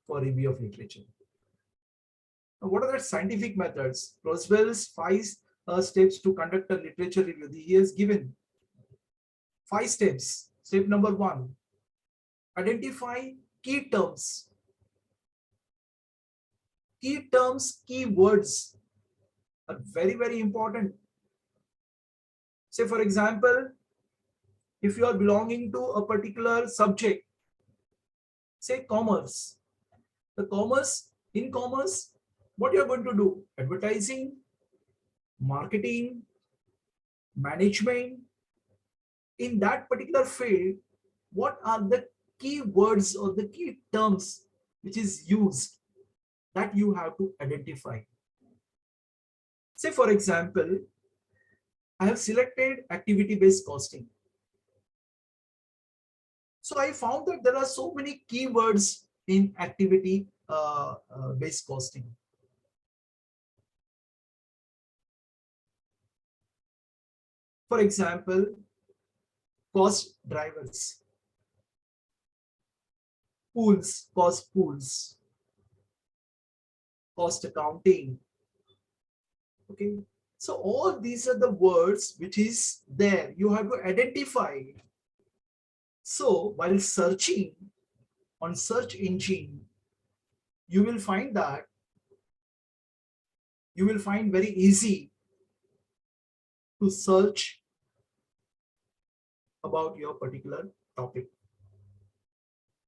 for review of literature. Now, what are the scientific methods? Roswell's 5 steps to conduct a literature review. He has given 5 steps. Step number 1, identify key terms. Key terms, key words are very, very important. Say, for example, if you are belonging to a particular subject, say commerce, in commerce, what you are going to do? Advertising, marketing, management. In that particular field, what are the key words or the key terms which is used that you have to identify? Say, for example, I have selected activity-based costing. So I found that there are so many keywords in activity-based costing. For example, cost drivers, pools, cost pools, cost accounting. Okay, so all these are the words which is there. You have to identify. So while searching on search engine, you will find that you will find very easy to search about your particular topic.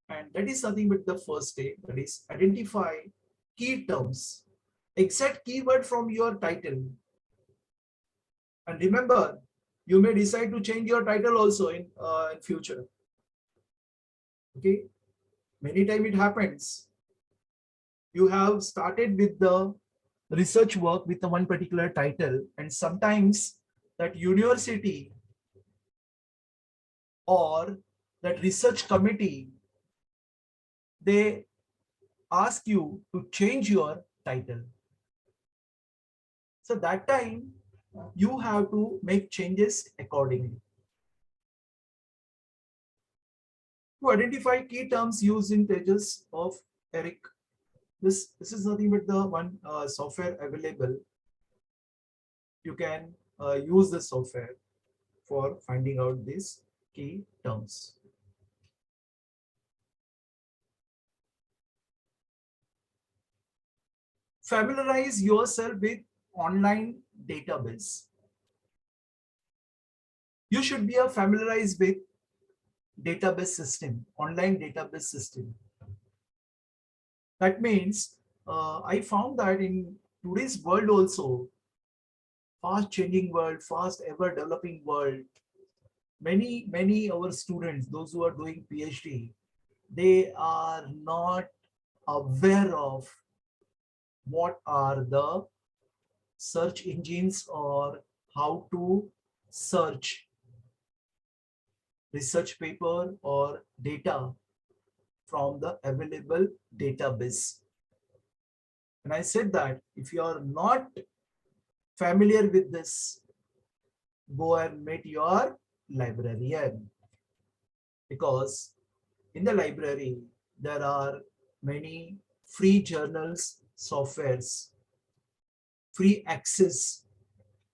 And that is nothing but the first step, that is identify key terms, exact keyword from your title. And remember, you may decide to change your title also in future. Okay, many times it happens. You have started with the research work with the one particular title, and sometimes that university or that research committee, they ask you to change your title. So that time you have to make changes accordingly. To identify key terms used in pages of Eric. This is nothing but the one software available. You can use the software for finding out these key terms. Familiarize yourself with online database. You should be familiarized with database system, online database system. That means I found that in today's world also, fast changing world, fast ever developing world, many our students, those who are doing PhD, they are not aware of what are the search engines or how to search research paper or data from the available database. And I said that if you are not familiar with this, go and meet your librarian, because in the library there are many free journals, softwares, free access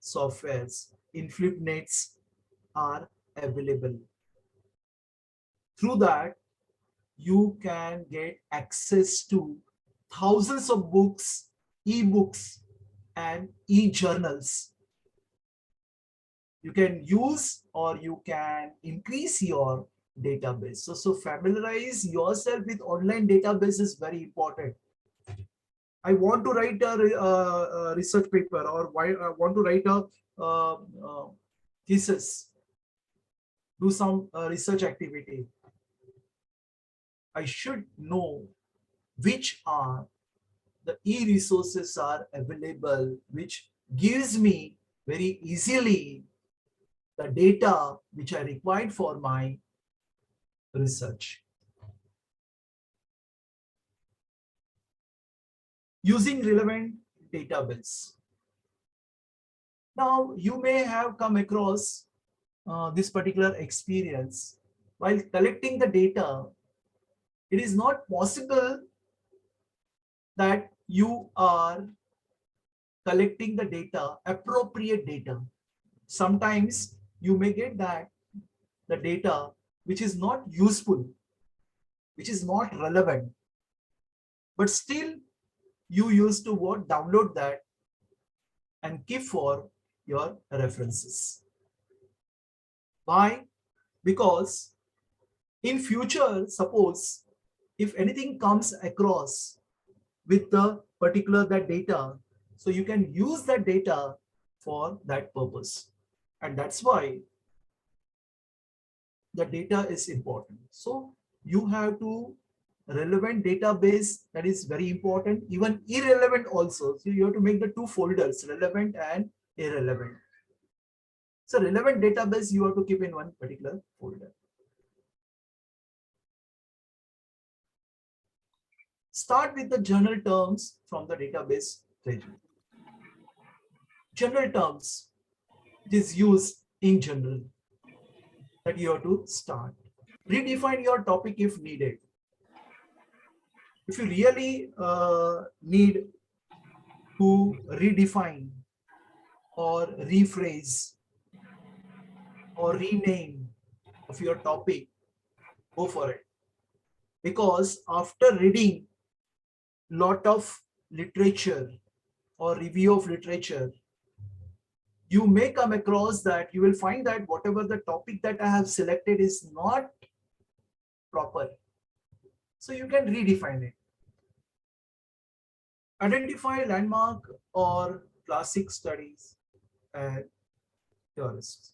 softwares, infinite nets are available. Through that, you can get access to thousands of books, e-books, and e-journals. You can use or you can increase your database. So familiarize yourself with online database is very important. I want to write a research paper, or I want to write a thesis, do some research activity. I should know which are the e-resources are available, which gives me very easily the data which I required for my research. Using relevant database. Now, you may have come across this particular experience. While collecting the data, it is not possible that you are collecting the data, appropriate data. Sometimes you may get that the data which is not useful, which is not relevant, but still you used to what, download that and keep for your references. Why? Because in future, suppose if anything comes across with the particular that data, so you can use that data for that purpose. And that's why the data is important. So you have to relevant database, that is very important, even irrelevant also. So you have to make the two folders, relevant and irrelevant. So relevant database you have to keep in one particular folder. Start with the general terms from the database treasury. General terms, it is used in general, that you have to start. Redefine your topic if needed. If you really need to redefine or rephrase or rename of your topic, go for it. Because after reading lot of literature, or review of literature, you may come across that you will find that whatever the topic that I have selected is not proper. So you can redefine it. Identify landmark or classic studies and theorists.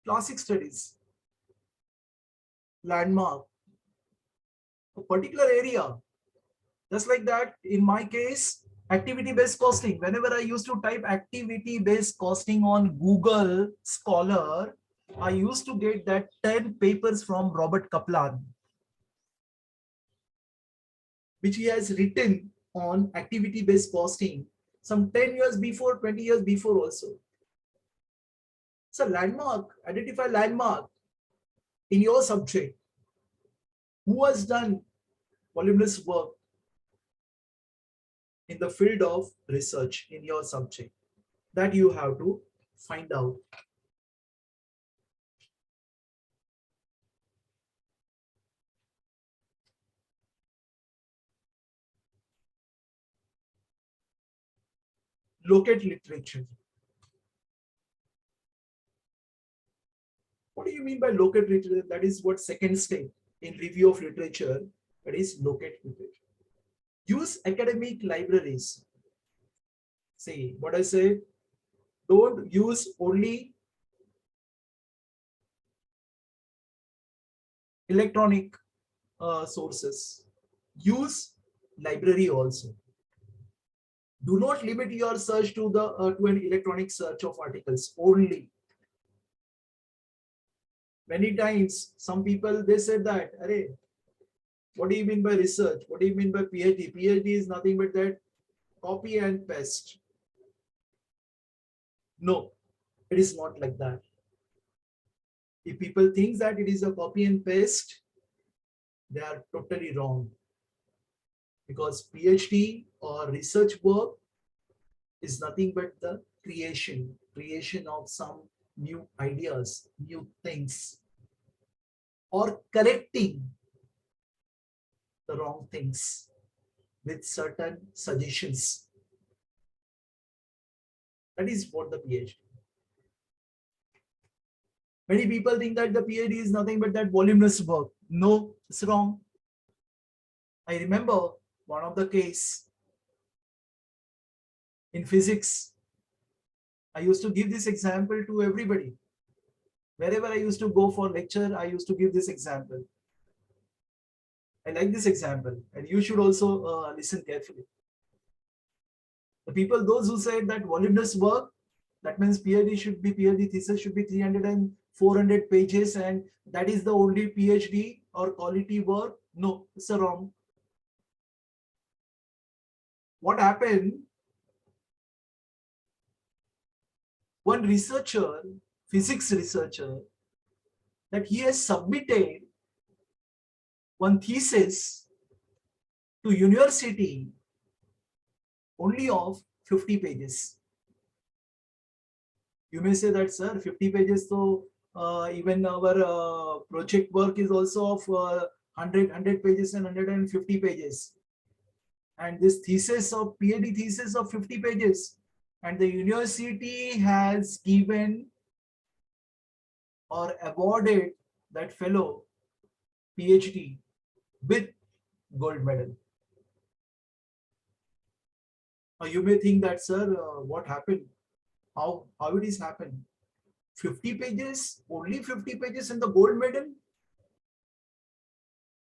Classic studies, landmark, a particular area. Just like that, in my case, activity-based costing. Whenever I used to type activity-based costing on Google Scholar, I used to get that 10 papers from Robert Kaplan, which he has written on activity-based costing some 10 years before, 20 years before also. So landmark, identify landmark in your subject. Who has done voluminous work in the field of research in your subject? That you have to find out. Locate literature. What do you mean by locate literature? That is what second step in review of literature, that is locate literature. Use academic libraries. See what I say, don't use only electronic sources. Use library also. Do not limit your search to to an electronic search of articles only. Many times, some people they said that, "Arey, what do you mean by research? What do you mean by PhD? PhD is nothing but that copy and paste." No, it is not like that. If people think that it is a copy and paste, they are totally wrong. Because PhD or research work is nothing but the creation of some new ideas, new things, or correcting the wrong things with certain suggestions. That is what the PhD. Many people think that the PhD is nothing but that voluminous work. No, it's wrong. I remember one of the case in physics. I used to give this example to everybody. Wherever I used to go for lecture, I used to give this example. I like this example, and you should also listen carefully. The people, those who said that voluminous work, that means PhD thesis should be 300 and 400 pages, and that is the only PhD or quality work. No, it's wrong. What happened? One researcher, physics researcher, that he has submitted one thesis to university only of 50 pages. You may say that, sir, 50 pages, so even our project work is also of 100 pages and 150 pages. And this thesis of PhD thesis of 50 pages. And the university has given or awarded that fellow PhD with gold medal. You may think that, sir, what happened? How it is happened? 50 pages, only 50 pages and the gold medal?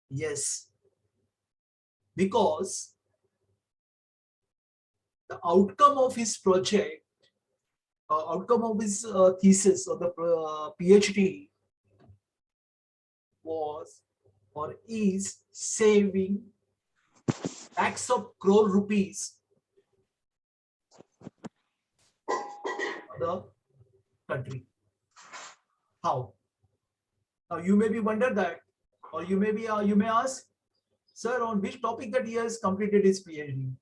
Yes, because the outcome of his project, outcome of his thesis or the PhD was or is saving lakhs of crore rupees for the country. How? Now you may be wonder that, or you may ask, sir, on which topic that he has completed his PhD?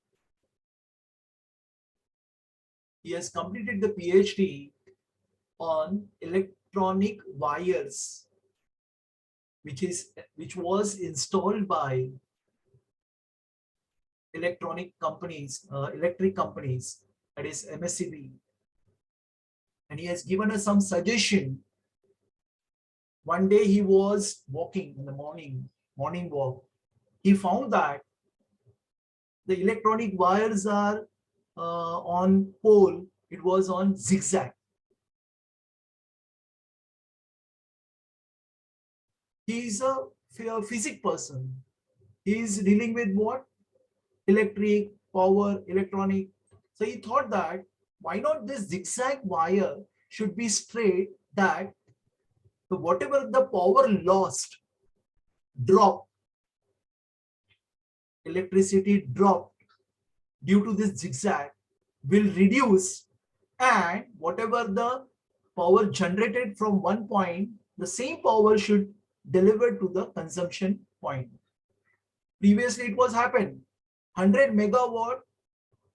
He has completed the PhD on electronic wires, which was installed by electric companies, that is MSCB, and he has given us some suggestion. One day he was walking in the morning walk. He found that the electronic wires are on pole. It was on zigzag. He is a physics person. He is dealing with what? Electric, power, electronic. So he thought that why not this zigzag wire should be straight, that whatever the power lost, drop, electricity dropped due to this zigzag will reduce, and whatever the power generated from one point, the same power should deliver to the consumption point. Previously it was happened, 100 megawatt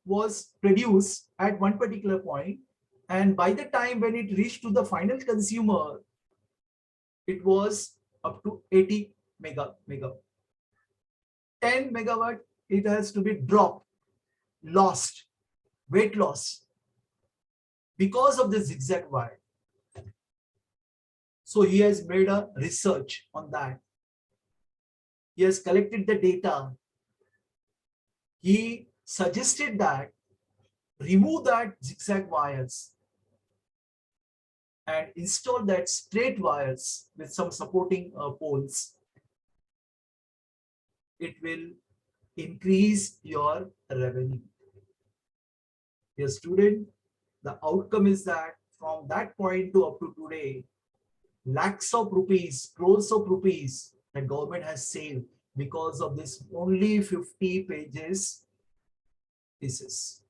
was produced at one particular point, and by the time when it reached to the final consumer, it was up to 80 megawatt. 10 megawatt, it has to be dropped, lost, weight loss, because of the zigzag wire. So he has made a research on that. He has collected the data. He suggested that remove that zigzag wires and install that straight wires with some supporting poles. It will increase your revenue. Dear student, the outcome is that from that point to up to today, lakhs of rupees, crores of rupees that government has saved because of this only 50 pages thesis.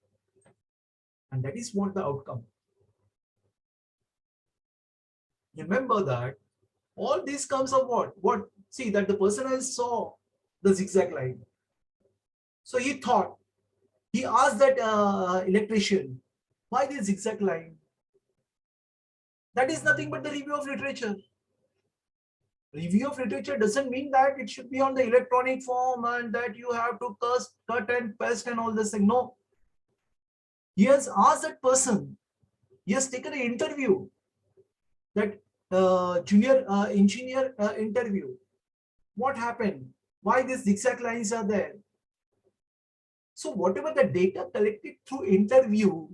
And that is what the outcome. Remember that all this comes of what? See, that the person has saw the zigzag line. So he thought, he asked that electrician, why this zigzag line? That is nothing but the review of literature. Review of literature doesn't mean that it should be on the electronic form and that you have to cut and paste and all this thing. No. He has asked that person, he has taken an interview, that junior engineer interview. What happened? Why these zigzag lines are there? So whatever the data collected through interview,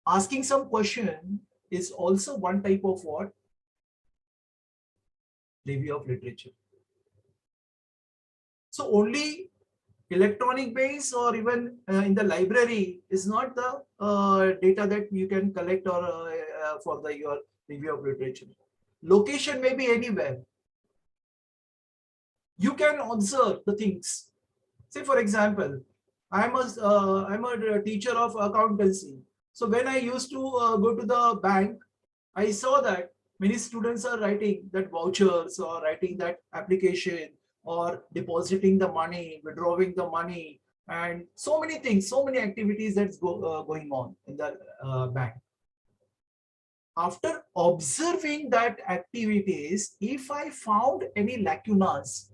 asking some question is also one type of what? Review of literature. So only electronic base or even in the library is not the data that you can collect or for your review of literature. Location may be anywhere. You can observe the things. Say for example, I'm a teacher of accountancy. So when I used to go to the bank, I saw that many students are writing that vouchers or writing that application or depositing the money, withdrawing the money, and so many things, so many activities that's going on in the bank. After observing that activities, if I found any lacunas,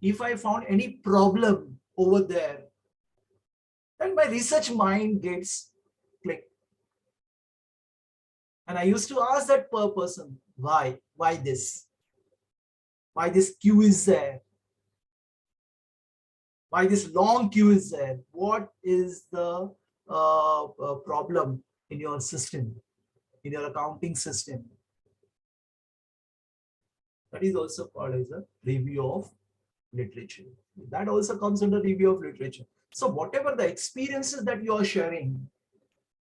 if I found any problem over there, then my research mind gets clicked. And I used to ask that person, why this? Why this queue is there? Why this long queue is there? What is the problem in your system, in your accounting system? That is also called as a review of literature. That also comes under review of literature. So whatever the experiences that you are sharing,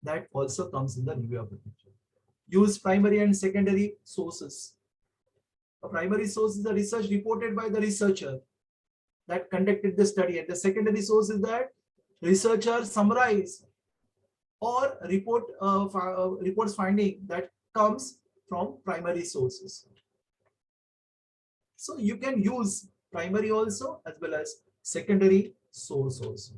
that also comes in the review of literature. Use primary and secondary sources. A primary source is the research reported by the researcher that conducted the study, and the secondary source is that researcher summarized or reports finding that comes from primary sources. So you can use primary also as well as secondary source also.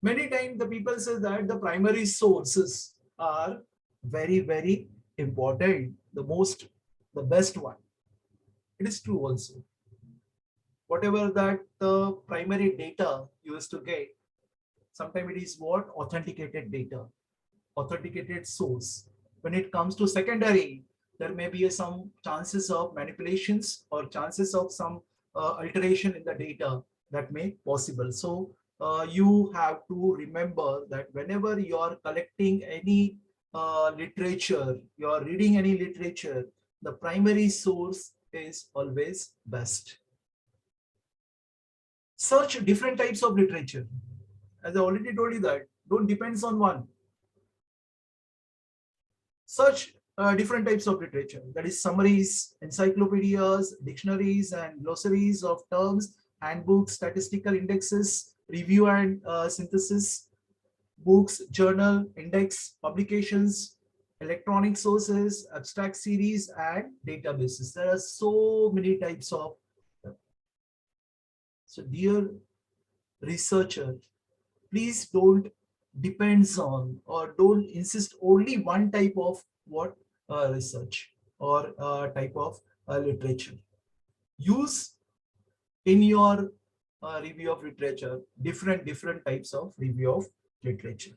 Many times the people say that the primary sources are very, very important, the most the best one. It is true also. Whatever that the primary data you used to get, sometimes it is what? Authenticated data, authenticated source. When it comes to secondary, there may be some chances of manipulations or chances of some alteration in the data that may possible. So you have to remember that whenever you are collecting any literature, you are reading any literature, the primary source is always best. Search different types of literature. As I already told you that, don't depends on one. Search different types of literature, that is summaries, encyclopedias, dictionaries and glossaries of terms, handbooks, statistical indexes, review and synthesis, books, journal, index, publications, electronic sources, abstract series and databases. There are so many types of them. So dear researcher, please don't depends on or don't insist only one type of what research or type of literature. Use in your review of literature different types of review of literature.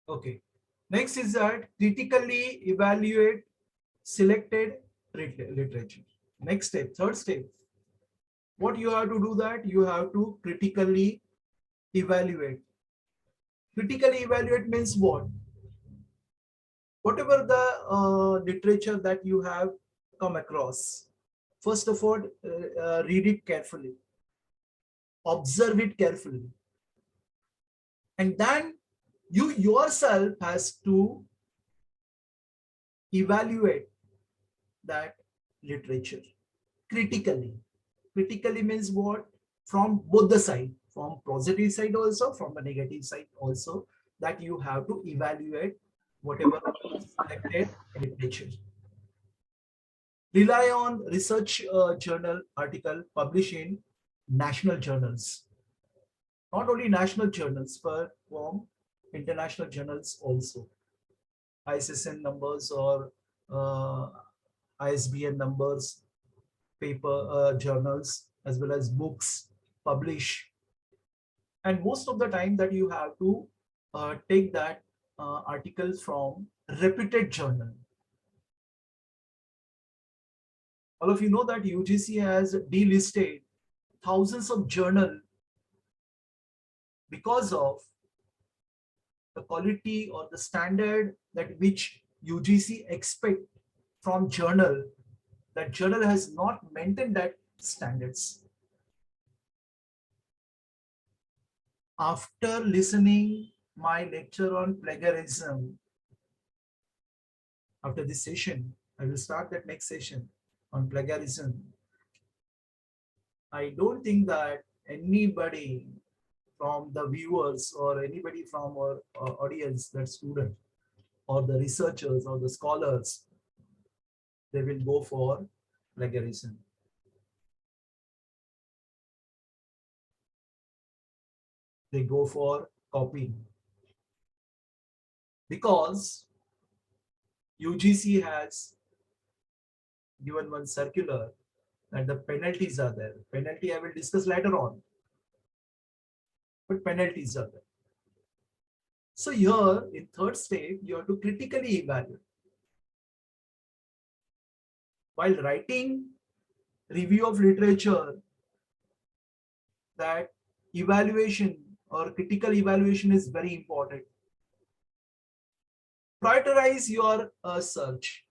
Okay. Next is that critically evaluate selected literature. Next step, third step. What you have to do that you have to critically evaluate. Critically evaluate means what? Whatever the literature that you have come across, first of all, read it carefully, observe it carefully, and then you yourself has to evaluate that literature critically. Critically means what? From both the side, from positive side also, from the negative side also, that you have to evaluate whatever selected literature. Rely on research journal article published in national journals. Not only national journals, but from international journals also. ISSN numbers or ISBN numbers, paper journals, as well as books publish. And most of the time that you have to take that articles from reputed journal. All of you know that UGC has delisted thousands of journal because of the quality or the standard that which UGC expect from journal. That journal has not maintained that standards. After listening my lecture on plagiarism, after this session, I will start that next session on plagiarism. I don't think that anybody from the viewers or anybody from our audience, that student or the researchers or the scholars, they will go for plagiarism. They go for copying because UGC has given one circular that the penalties are there. Penalty I will discuss later on, but penalties are there. So here in third step, you have to critically evaluate. While writing review of literature, that evaluation or critical evaluation is very important. Prioritize your search.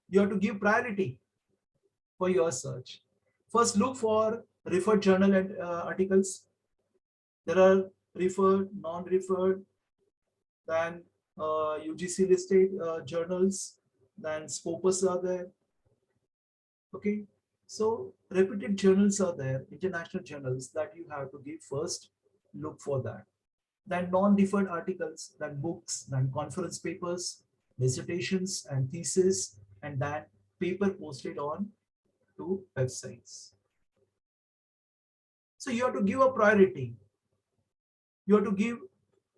You have to give priority for your search. First, look for referred journal and articles. There are referred, non-referred, then UGC listed journals, then Scopus are there. Okay, so reputed journals are there, international journals that you have to give first, look for that. Then non-referred articles, then books, then conference papers, dissertations and thesis, and then paper posted on to websites. So you have to give a priority. You have to give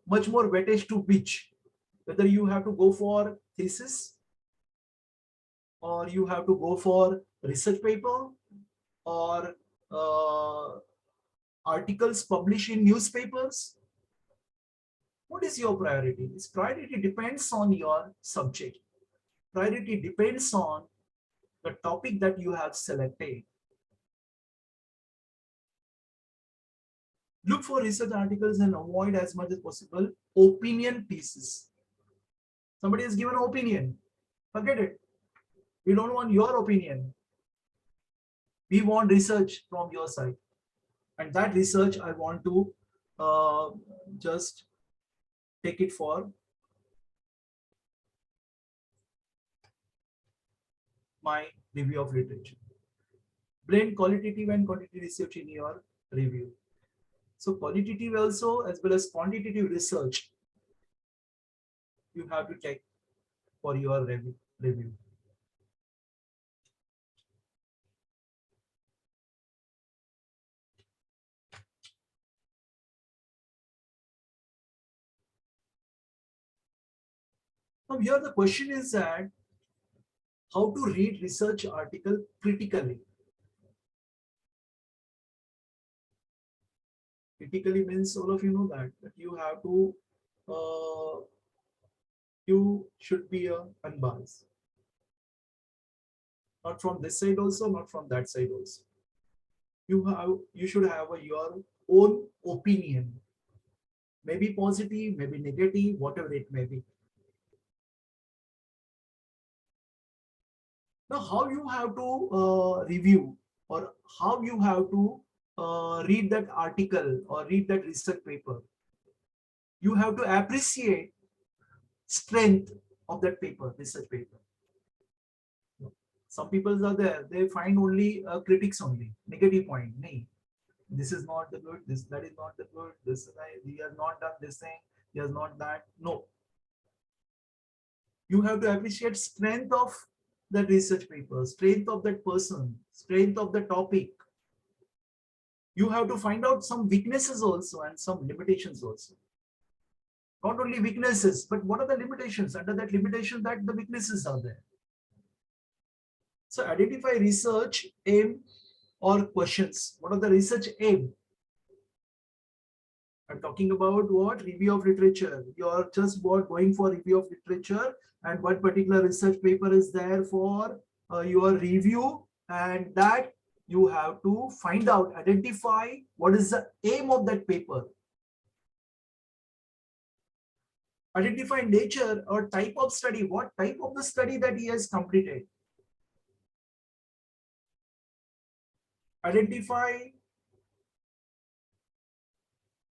much more weightage to which, whether you have to go for thesis or you have to go for research paper or uh, articles published in newspapers. What is your priority? This priority depends on your subject. Priority depends on the topic that you have selected. Look for research articles and avoid as much as possible opinion pieces. Somebody has given an opinion. Forget it. We don't want your opinion. We want research from your side. And that research, I want to just take it for my review of literature. Blend qualitative and quantitative research in your review. So qualitative also as well as quantitative research you have to take for your review. Now here the question is that how to read research article critically. Critically means all of you know that you have to you should be unbiased. Not from this side also, not from that side also. You should have your own opinion. Maybe positive, maybe negative, whatever it may be. Now, how you have to review or how you have to read that article or read that research paper. You have to appreciate strength of that paper, research paper. Some people are there, they find only critics only, negative point. Nay, this is not the good, that is not the good, this he has not done this thing, he has not that. No. You have to appreciate strength of that research paper, strength of that person, strength of the topic. You have to find out some weaknesses also and some limitations also. Not only weaknesses, but what are the limitations? Under that limitation, that the weaknesses are there. So identify research aim or questions. What are the research aim? I'm talking about what? Review of literature. You're just going for review of literature and what particular research paper is there for your review, and that you have to find out, identify what is the aim of that paper. Identify nature or type of study, what type of the study that he has completed. Identify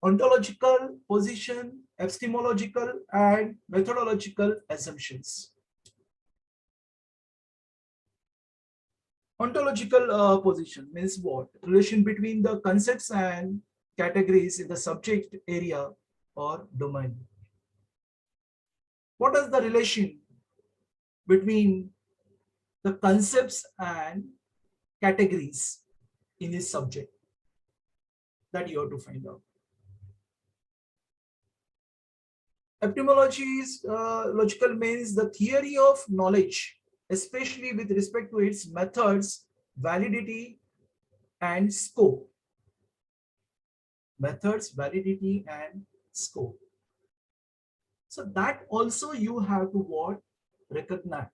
ontological position, epistemological and methodological assumptions. Ontological position means what? Relation between the concepts and categories in the subject area or domain. What is the relation between the concepts and categories in this subject? That you have to find out. Epistemology is logical means the theory of knowledge, especially with respect to its methods, validity, and scope. Methods, validity, and scope. So that also you have to what? Recognize,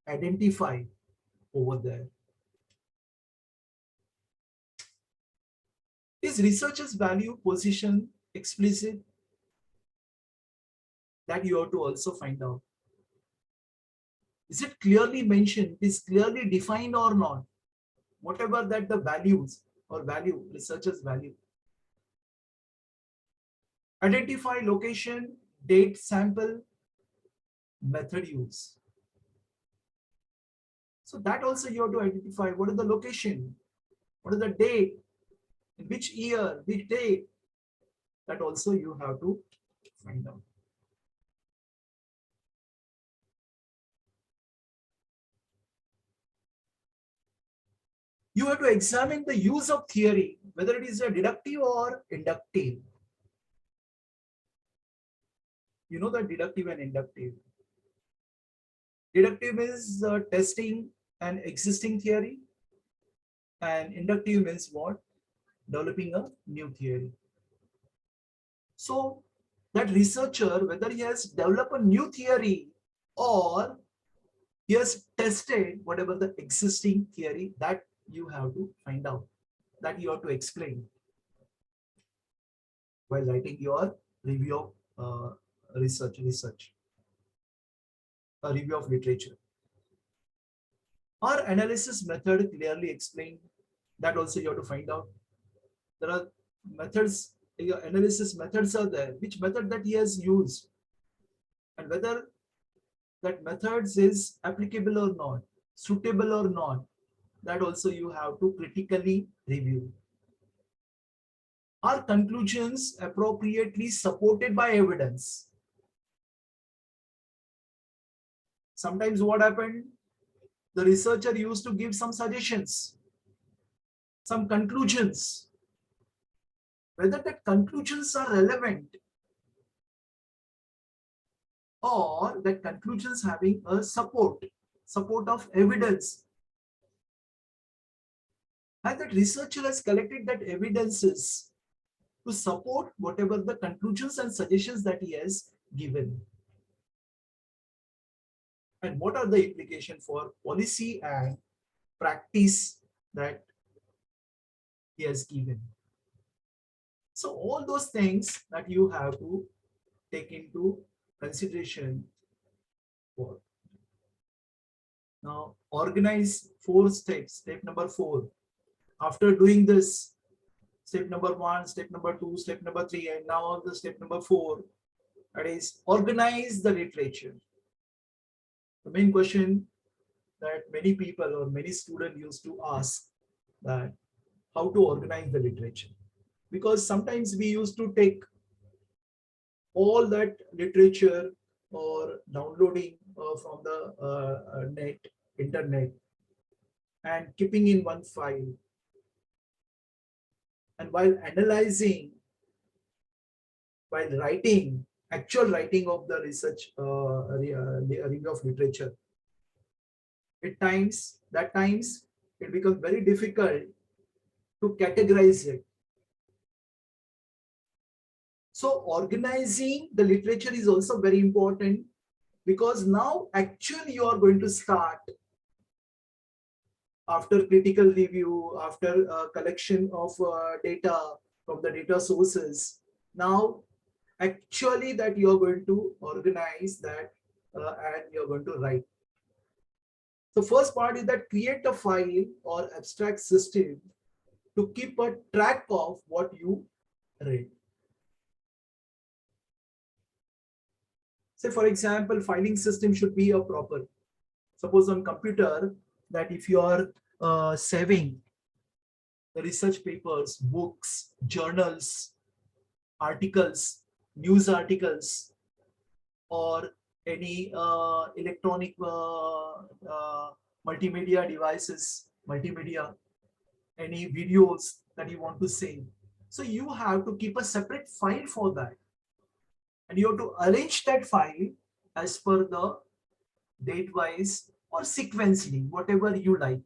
identify over there. Is researcher's value position explicit? That you have to also find out. Is it clearly mentioned? Is clearly defined or not? Whatever that the values or value, researcher's value. Identify location, date, sample, method use. So that also you have to identify what is the location, what is the date, in which year, which day. That also you have to find out. You have to examine the use of theory whether it is a deductive or inductive. You know that deductive and inductive. Deductive is testing an existing theory, and inductive means what? Developing a new theory. So that researcher, whether he has developed a new theory or he has tested whatever the existing theory, that you have to find out, that you have to explain while writing your review of research, a review of literature. Our analysis method clearly explained, that also you have to find out. There are methods, your analysis methods are there, which method that he has used, and whether that methods is applicable or not, suitable or not, that also you have to critically review. Are conclusions appropriately supported by evidence? Sometimes what happened, the researcher used to give some suggestions, some conclusions. Whether the conclusions are relevant or that conclusions having a support of evidence. And that researcher has collected that evidences to support whatever the conclusions and suggestions that he has given. And what are the implications for policy and practice that he has given. So all those things that you have to take into consideration for. Now organize 4 steps. Step number 4. After doing this, step number 1, step number 2, step number 3, and now the step number 4, that is organize the literature. The main question that many people or many students used to ask, that how to organize the literature, because sometimes we used to take all that literature or downloading from the internet and keeping in one file, and while analyzing, while writing, actual writing of the research review of literature, at times it becomes very difficult to categorize it. So organizing the literature is also very important, because now actually you are going to start, after critical review, after collection of data from the data sources, now actually that you are going to organize that and you are going to write. So first part is that create a file or abstract system to keep a track of what you read. Say for example, filing system should be a proper. Suppose on computer, that if you are saving the research papers, books, journals, articles, news articles, or any electronic multimedia devices, any videos that you want to save. So you have to keep a separate file for that. And you have to arrange that file as per the date-wise or sequentially, whatever you like,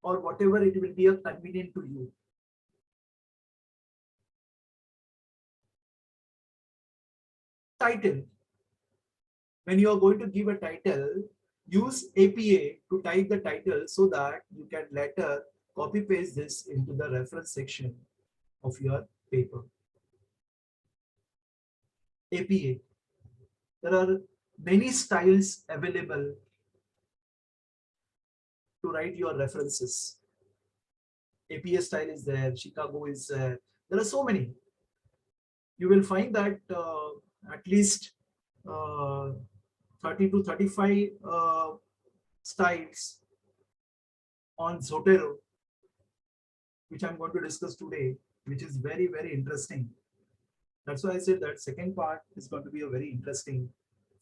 or whatever it will be convenient to you. Title. When you are going to give a title, use APA to type the title so that you can later copy paste this into the reference section of your paper. APA. There are many styles available to write your references. APA style is there, Chicago is there. There are so many. You will find that at least 30 to 35 styles on Zotero, which I'm going to discuss today, which is very, very interesting. That's why I said that second part is going to be a very interesting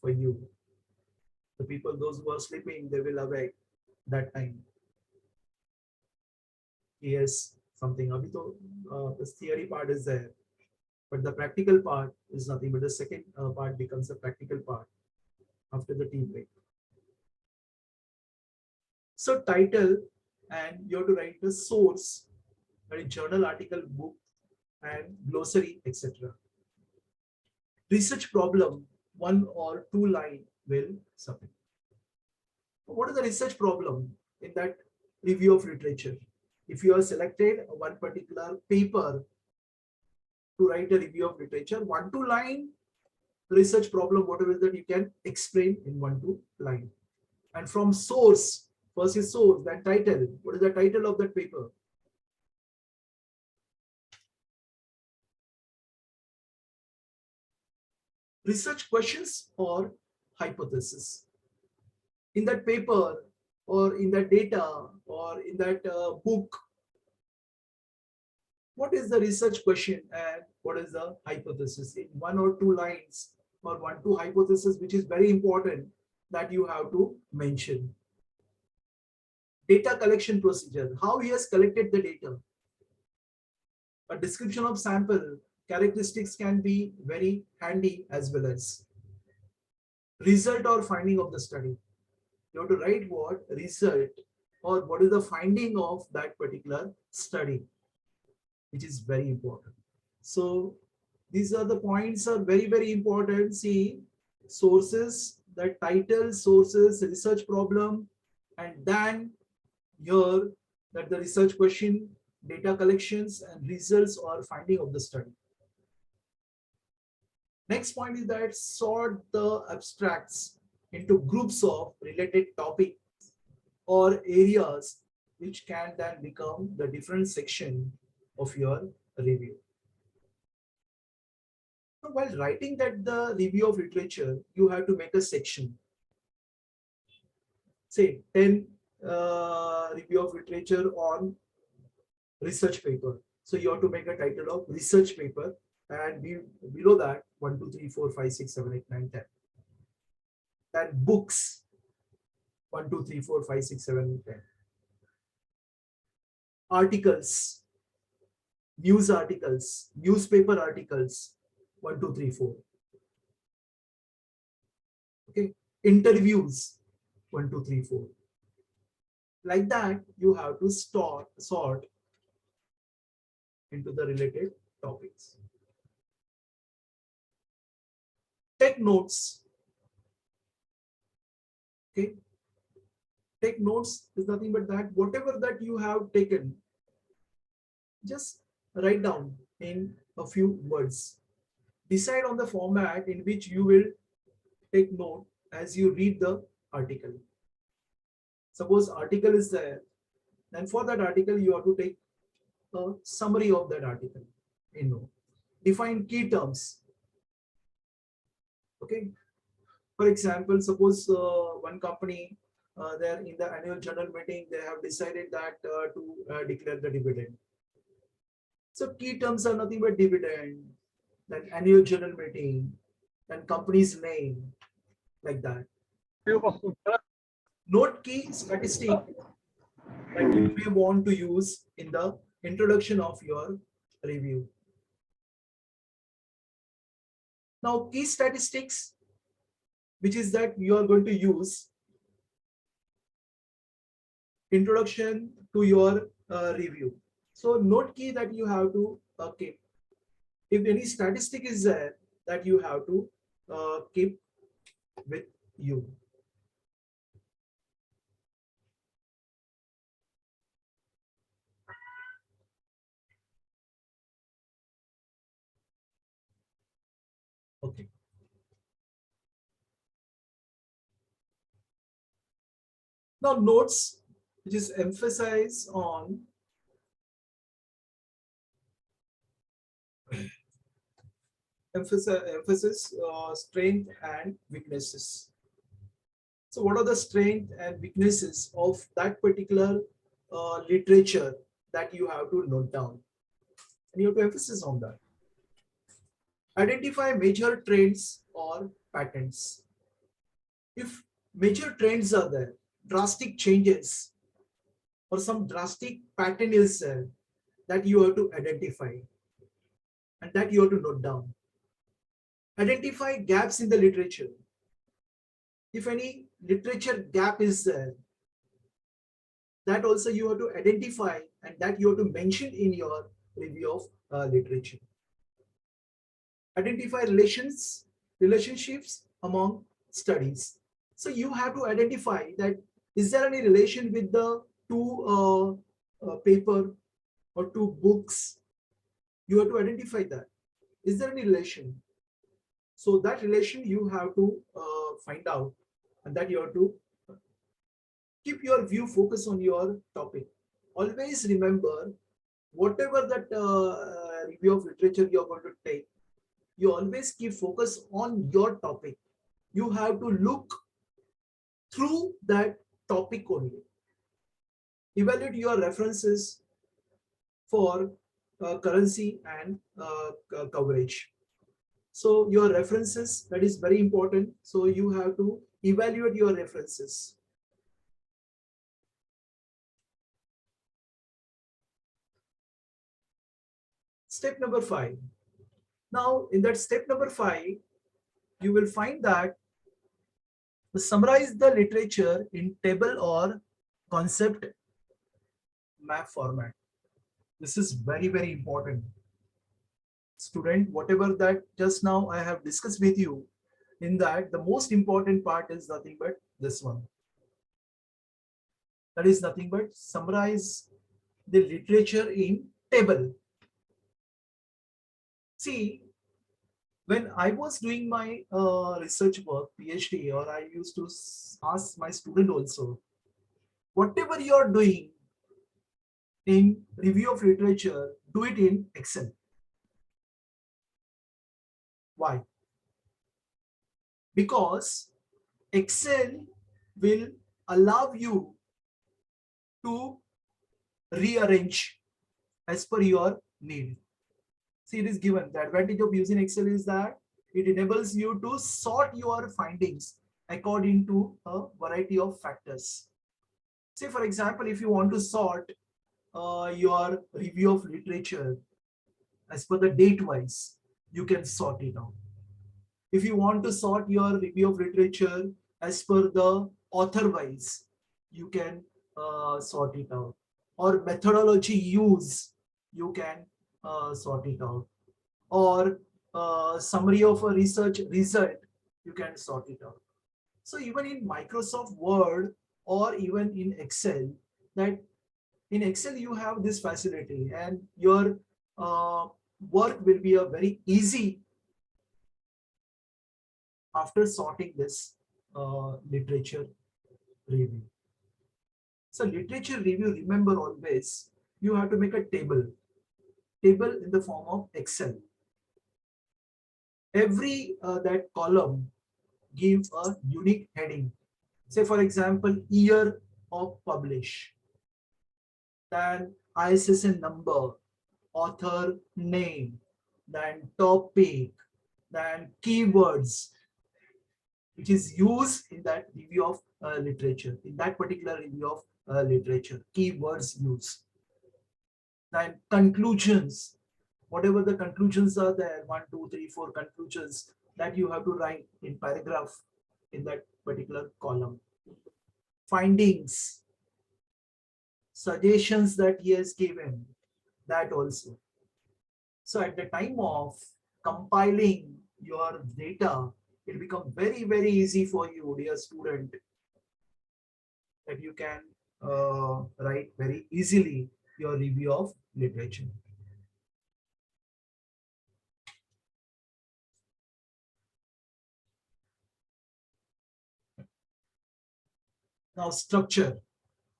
for you. The people, those who are sleeping, they will awake that time. Yes, something. Abhi to, this theory part is there, but the practical part is nothing but the second part becomes the practical part after the tea break. So title, and you have to write the source, that is journal, article, book, and glossary, etc. Research problem, 1 or 2 line will submit. What is the research problem in that review of literature? If you are selected one particular paper to write a review of literature, 1 2 line research problem, whatever that you can explain in 1 2 line. And from source, first is source, then title. What is the title of that paper? Research questions or hypothesis. In that paper or in that data or in that book, what is the research question and what is the hypothesis in 1 or 2 lines or 1 2 hypothesis, which is very important that you have to mention. Data collection procedure, how he has collected the data. A description of sample characteristics can be very handy, as well as result or finding of the study. You have to write what result or what is the finding of that particular study, which is very important. So these are the points are very, very important. See, sources, the title, sources, research problem, and then here that the research question, data collections, and results or finding of the study. Next point is that sort the abstracts into groups of related topics or areas, which can then become the different section of your review. Now, while writing that the review of literature, you have to make a section. Say 10 review of literature on research paper. So you have to make a title of research paper, and below that 1 2 3 4 5 6 7 8 9 10. Then books 1 2 3 4 5 6 7 10. Articles, news articles, newspaper articles 1 2 3 4. Okay, interviews 1 2 3 4. Like that, you have to sort into the related topics. Take notes. Okay, take notes is nothing but that whatever that you have taken, just write down in a few words. Decide on the format in which you will take note as you read the article. Suppose article is there, then for that article you have to take a summary of that article in note. Define key terms. Okay, for example, suppose one company, they're in the annual general meeting, they have decided that to declare the dividend. So key terms are nothing but dividend, then annual general meeting, then company's name, like that. Note key statistic that you may want to use in the introduction of your review. Now, key statistics, which is that you are going to use introduction to your review. So note key that you have to keep. If any statistic is there, that you have to keep with you. Okay. Now notes, which is emphasis on strength and weaknesses. So what are the strength and weaknesses of that particular literature that you have to note down? And you have to emphasize on that. Identify major trends or patterns. If major trends are there, drastic changes, or some drastic pattern is there, that you have to identify and that you have to note down. Identify gaps in the literature. If any literature gap is there, that also you have to identify and that you have to mention in your review of literature. Identify relationships among studies. So you have to identify that is there any relation with the two paper or two books. You have to identify that. Is there any relation? So that relation you have to find out, and that you have to keep your view focus on your topic. Always remember, whatever that review of literature you're going to take, you always keep focus on your topic. You have to look through that topic only. Evaluate your references for currency and coverage. So your references, that is very important. So you have to evaluate your references. Step number 5. Now, in that step number 5, you will find that summarize the literature in table or concept map format. This is very, very important. Student, whatever that just now I have discussed with you, in that the most important part is nothing but this one. That is nothing but summarize the literature in table. See, when I was doing my research work, PhD, or I used to ask my student also, whatever you are doing in review of literature, do it in Excel. Why? Because Excel will allow you to rearrange as per your need. See, it is given. The advantage of using Excel is that it enables you to sort your findings according to a variety of factors. Say, for example, if you want to sort your review of literature as per the date wise, you can sort it out. If you want to sort your review of literature as per the author wise, you can sort it out. Or methodology use, you can sort it out. Or summary of a research result, you can sort it out. So even in Microsoft Word or even in Excel, that in Excel you have this facility, and your work will be a very easy after sorting this literature review. So literature review, remember always, you have to make a table in the form of Excel. Every that column give a unique heading. Say, for example, year of publish, then ISSN number, author name, then topic, then keywords, which is used in that review of literature, in that particular review of literature, keywords used. Then conclusions, whatever the conclusions are there, 1, 2, 3, 4 conclusions that you have to write in paragraph in that particular column. Findings, suggestions that he has given, that also. So at the time of compiling your data, it becomes very, very easy for you, dear student, that you can write very easily your review of literature. Now, structure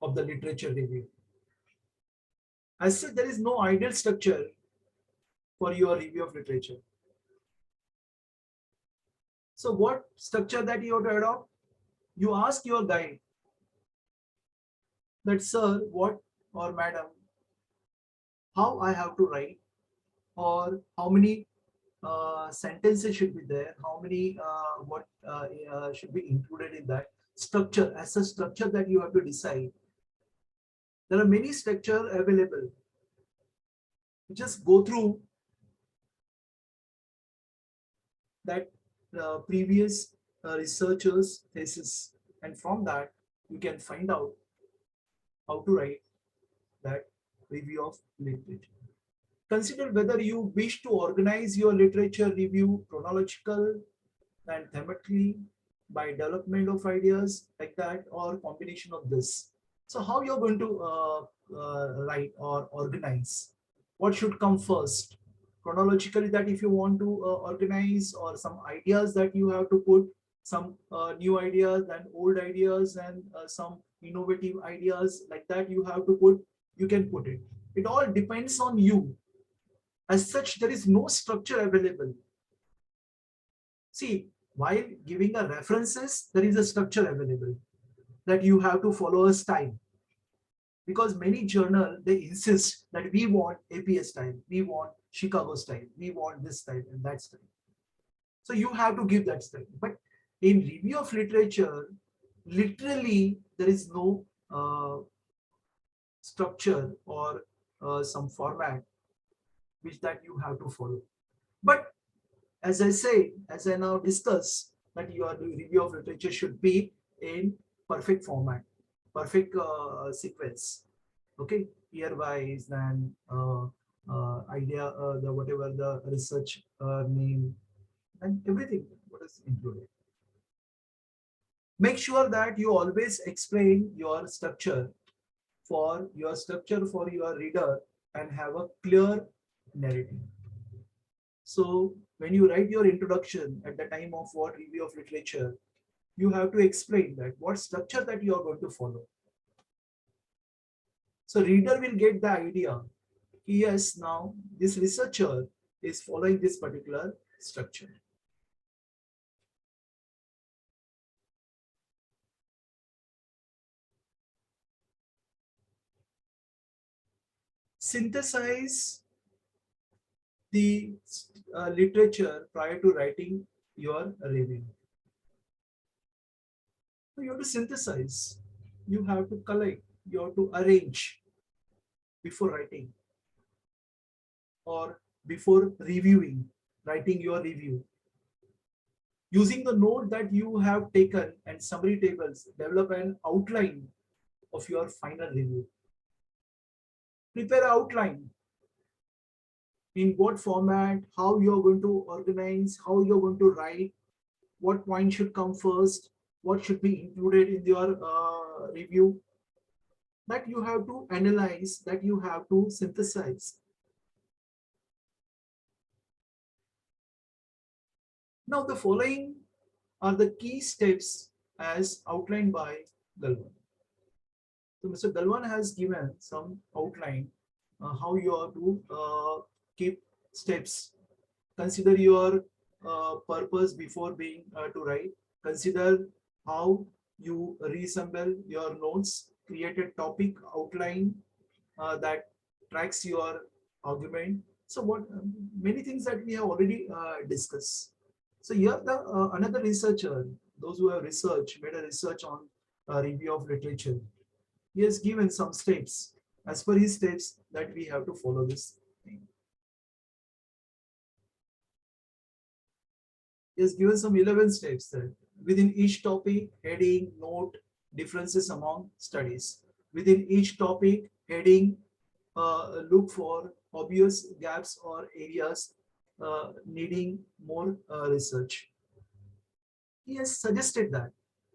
of the literature review. I said there is no ideal structure for your review of literature. So what structure that you have to adopt? You ask your guide that, sir, what, or madam, how I have to write, or how many sentences should be there, how many what should be included in that structure. As a structure that you have to decide. There are many structures available. just go through that previous researchers' thesis, and from that you can find out how to write that review of literature. Consider whether you wish to organize your literature review chronological and thematically by development of ideas like that, or combination of this. So how you're going to write or organize? What should come first? Chronologically, that if you want to organize, or some ideas that you have to put, some new ideas and old ideas, and some innovative ideas like that you have to put, you can put it. It all depends on you. As such, there is no structure available. See, while giving a references, there is a structure available that you have to follow a style. Because many journal, they insist that we want APA style, we want Chicago style, we want this style and that style. So you have to give that style. But in review of literature, literally there is no structure or some format which that you have to follow. But as I say, as I now discuss, that your review of literature should be in perfect format, perfect sequence. Okay, year wise and idea, the whatever the research name and everything what is included. Make sure that you always explain your structure for your reader and have a clear narrative. So when you write your introduction at the time of what review of literature, you have to explain that what structure that you are going to follow. So reader will get the idea. Yes, now this researcher is following this particular structure. Synthesize the literature prior to writing your review. So you have to synthesize, you have to collect, you have to arrange before writing or before reviewing, writing your review. Using the note that you have taken and summary tables, develop an outline of your final review. Prepare an outline. In what format, how you're going to organize, how you're going to write, what point should come first, what should be included in your review. That you have to analyze, that you have to synthesize. Now the following are the key steps as outlined by Galwan. So Mr. Galwan has given some outline how you have to keep steps. Consider your purpose before being to write. Consider how you reassemble your notes, create a topic outline that tracks your argument. So what many things that we have already discussed. So here the another researcher, those who have made a research on review of literature. He has given some steps. As per his steps that we have to follow this thing. He has given some 11 steps there. Within each topic, heading, note, differences among studies. Within each topic, heading, look for obvious gaps or areas needing more research. He has suggested that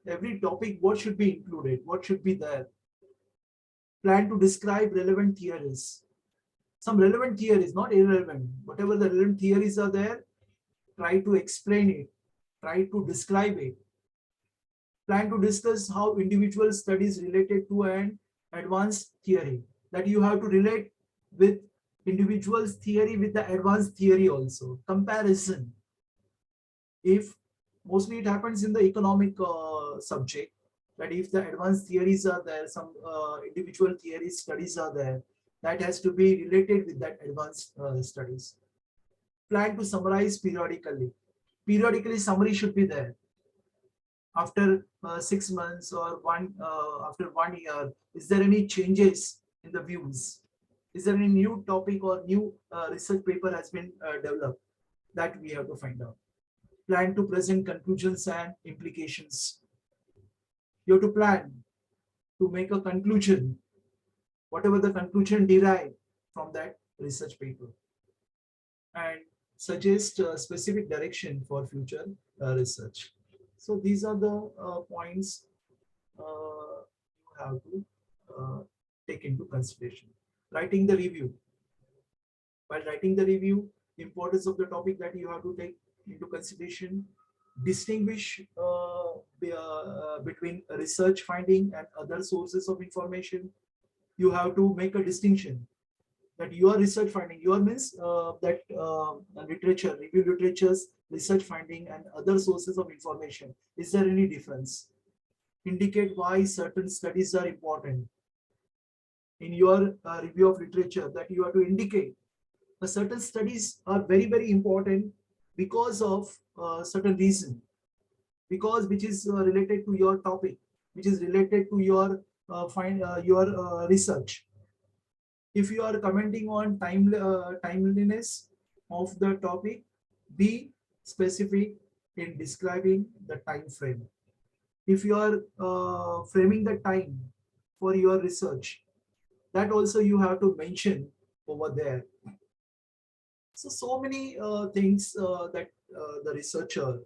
every topic, what should be included, what should be there. Plan to describe relevant theories. Some relevant theories, not irrelevant. Whatever the relevant theories are there, try to explain it, try to describe it. Plan to discuss how individual studies related to an advanced theory. That you have to relate with individual's theory with the advanced theory also. Comparison. If mostly it happens in the economic subject, that if the advanced theories are there, some individual theory studies are there, that has to be related with that advanced studies. Plan to summarize periodically. Periodically, summary should be there. After 6 months or after 1 year, is there any changes in the views? Is there any new topic or new research paper has been developed? That we have to find out. Plan to present conclusions and implications. You have to plan to make a conclusion, whatever the conclusion derived from that research paper, and suggest a specific direction for future research. So these are the points you have to take into consideration. Writing the review. While writing the review, importance of the topic that you have to take into consideration, distinguish between research finding and other sources of information. You have to make a distinction that your research finding, your means that literature, review literatures, research finding and other sources of information. Is there any difference? Indicate why certain studies are important. In your review of literature, that you have to indicate certain studies are very, very important because of certain reason, because which is related to your topic, which is related to your research. If you are commenting on timeliness of the topic, be specific in describing the time frame. If you are framing the time for your research, that also you have to mention over there. So many things that the researcher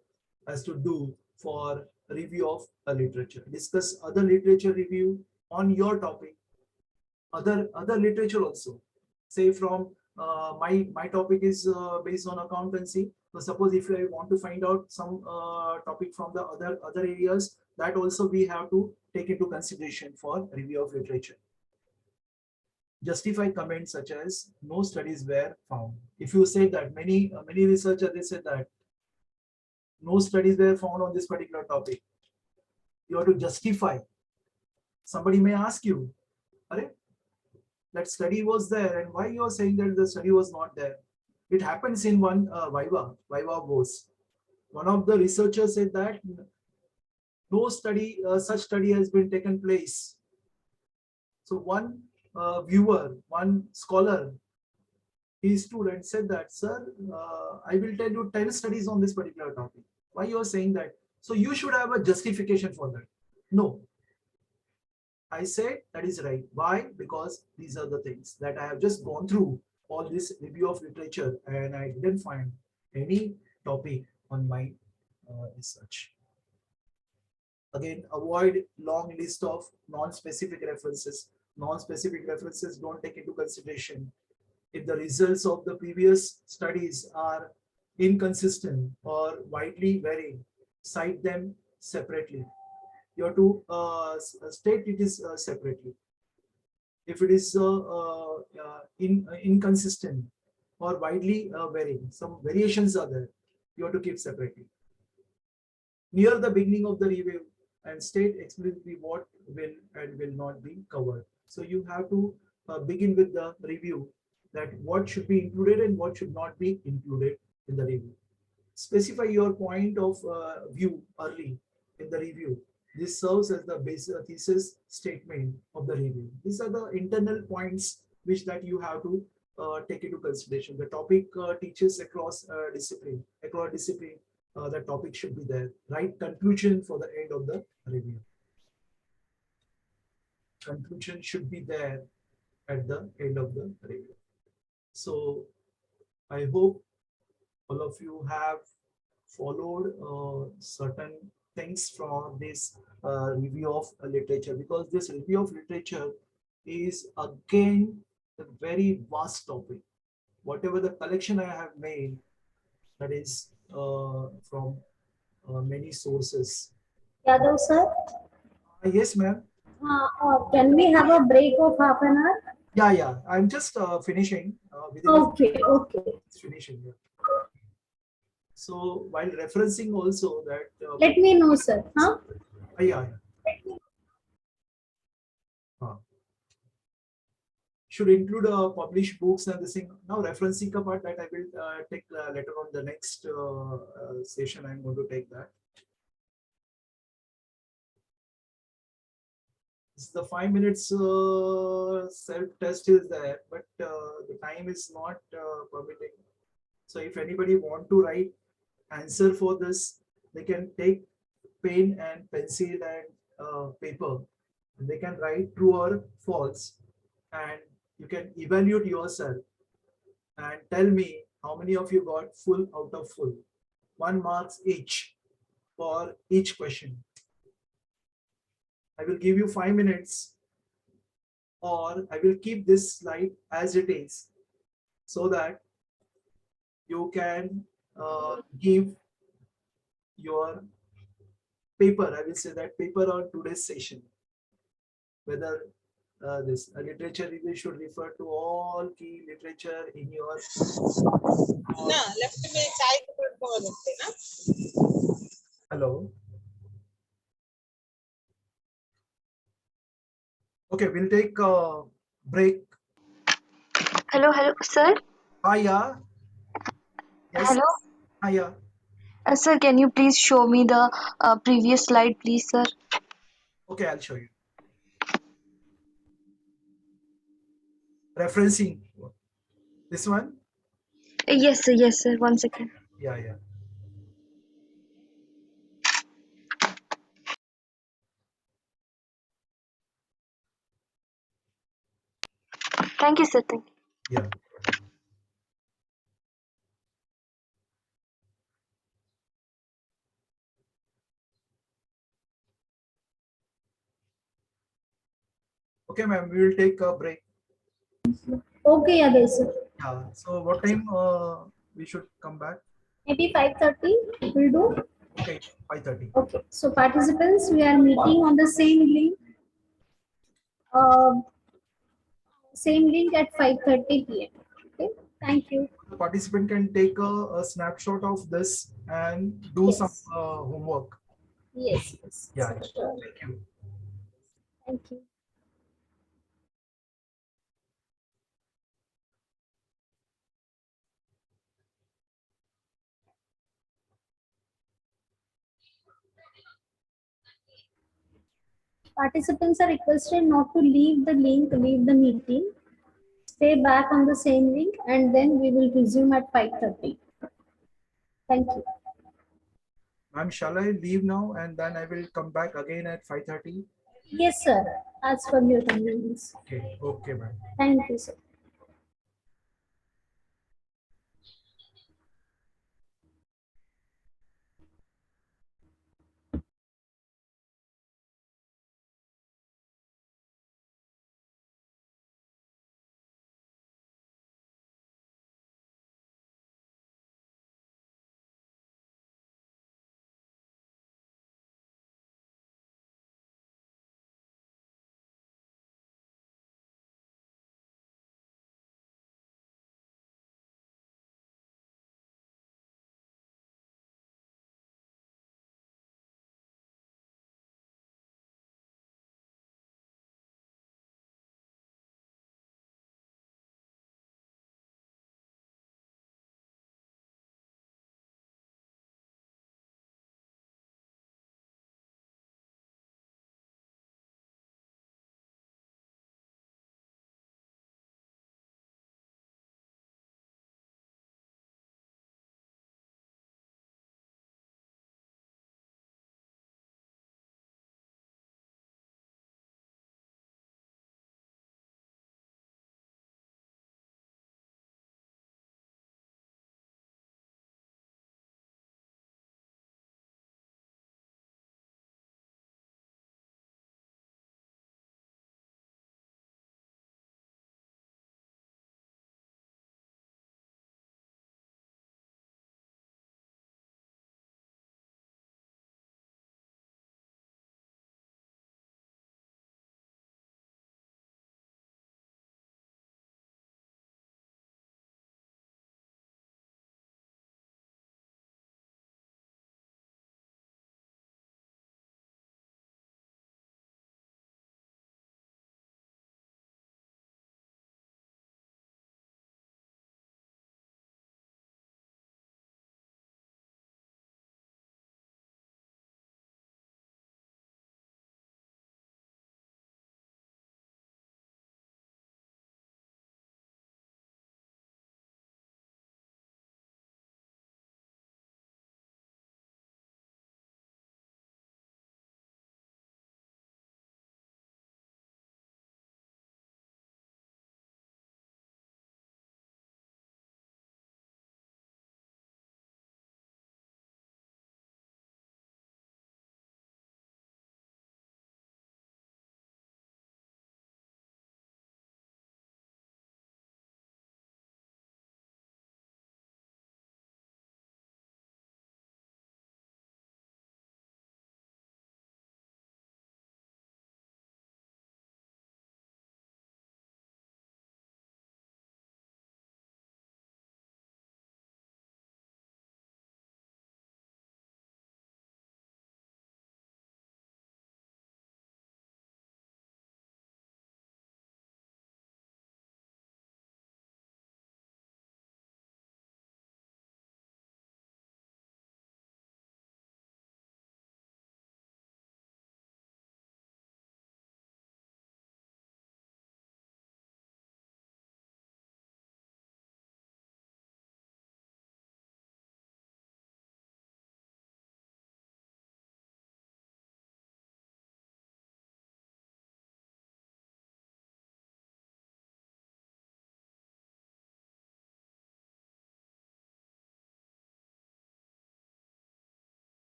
has to do for review of a literature. Discuss other literature review on your topic, other literature also. Say from my topic is based on accountancy. So suppose if I want to find out some topic from the other areas, that also we have to take into consideration for review of literature. Justify comments such as no studies were found. If you say that many researchers, they said that no studies were found on this particular topic, you have to justify. Somebody may ask you, that study was there, and why you are saying that the study was not there? It happens in one Viva was. One of the researchers said that no study, such study has been taken place. So one viewer, one scholar, he stood and said that, sir, I will tell you 10 studies on this particular topic. Why you are saying that? So you should have a justification for that. No. I said that is right. Why? Because these are the things that I have just gone through all this review of literature and I didn't find any topic on my research. Again, avoid long list of non-specific references. Non-specific references don't take into consideration. If the results of the previous studies are inconsistent or widely varying, cite them separately. You have to state it is separately. If it is inconsistent or widely varying, some variations are there, you have to keep separately. Near the beginning of the review, and state explicitly what will and will not be covered. So you have to begin with the review, that what should be included and what should not be included in the review. Specify your point of view early in the review. This serves as the basic thesis statement of the review. These are the internal points which that you have to take into consideration. The topic teaches across discipline. Across discipline, the topic should be there. Right conclusion for the end of the review. Conclusion should be there at the end of the review. So I hope all of you have followed certain things from this review of literature, because this review of literature is again a very vast topic. Whatever the collection I have made, that is from many sources. Yadav sir, Yes, ma'am. can we have a break of half an hour? Yeah. I'm just finishing. Okay. Finishing. Yeah. So while referencing also that. Let me know, sir. Huh? Yeah. Should include published books and this thing. Now referencing ka part that I will take later on the next session. I'm going to take that. The 5 minutes self-test is there, but the time is not permitting. So if anybody want to write answer for this, they can take pen and pencil and paper. They can write true or false, and you can evaluate yourself and tell me how many of you got full out of full. 1 marks each for each question. I will give you 5 minutes, or I will keep this slide as it is so that you can give your paper. I will say that paper on today's session, whether this literature review should refer to all key literature in your ना left में चाय के platform लगते हैं ना hello. Okay, we'll take a break. Hello, hello, sir. Hiya. Yes. Hello. Hiya. Sir, can you please show me the previous slide, please, sir? Okay, I'll show you. Referencing this one. Yes, sir. Yes, sir. One second. Yeah, yeah. Thank you, sir. Thank you. Yeah. Okay, ma'am, we will take a break. Okay, Yadev sir. Yeah. So what time we should come back? Maybe 5:30 will do. Okay, 5:30. Okay. So participants, we are meeting on the uh, same link at 5:30 p.m. Okay. Thank you. The participant can take a snapshot of this and do some Yes. homework. Yes. Yes. Yeah. Sure. Thank you. Thank you. Participants are requested not to leave the link, leave the meeting. Stay back on the same link, and then we will resume at 5:30. Thank you. Ma'am, shall I leave now and then I will come back again at 5:30? Yes, sir. As per your convenience. Okay. Okay, ma'am. Thank you, sir.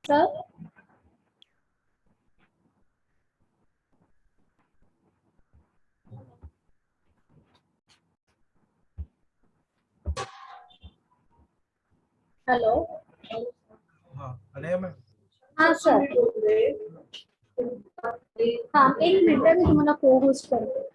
Sir? Hello? अनया ma'am. हाँ sir. हाँ एक minute मी तुम्हाला co-host करते.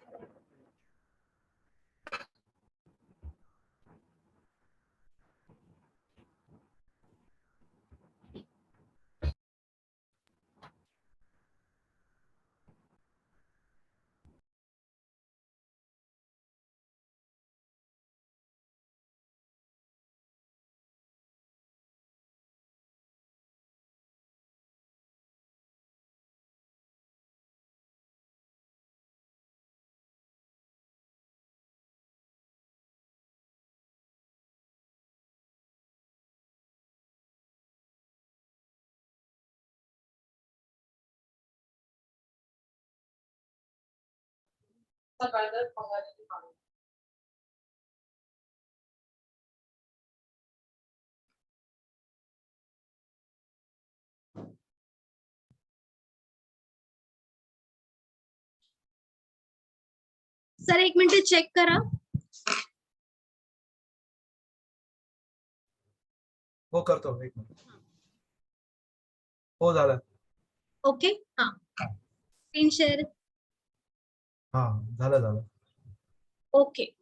Sir एक minute check करा. हो करतो एक मिनिट. हो झालं. ओके. हाँ स्क्रीन शेअर. हा झालं. Okay.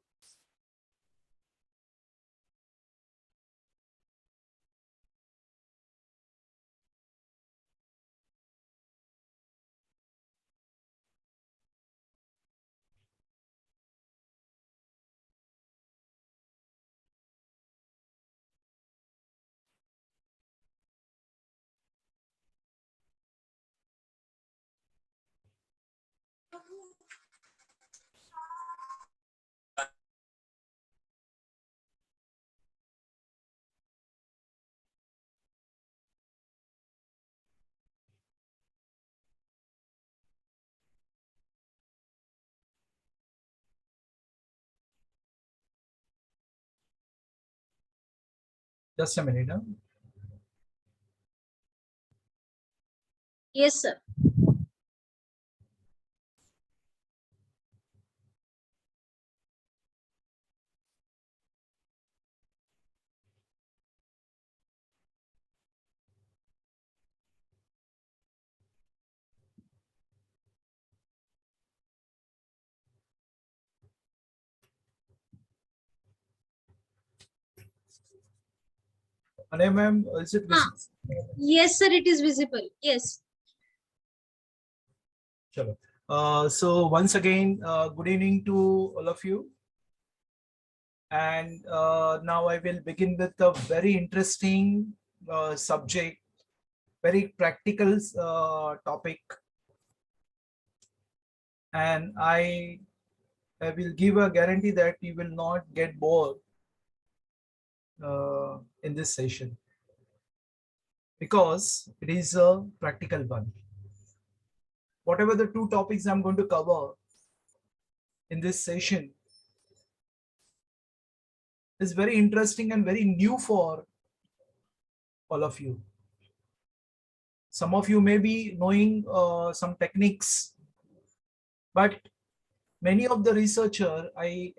Just a minute. Huh? Yes sir. Anaya ma'am, is it हाँ. visible? Yes sir, it is visible. Yes. Chalo. So once again, good evening to all of you. And now I will begin with a very interesting subject, very practical topic. And I will give a guarantee that you will not get bored in this session, because it is a practical one. Whatever the two topics I'm going to cover in this session is very interesting and very new for all of you. Some of you may be knowing some techniques, but many of the researcher I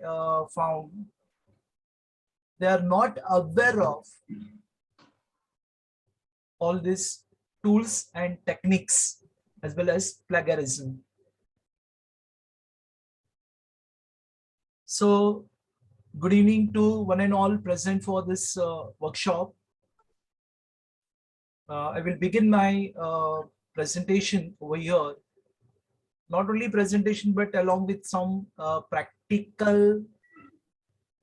found, they are not aware of all these tools and techniques, as well as plagiarism. So good evening to one and all present for this workshop. I will begin my presentation over here. Not only presentation, but along with some practical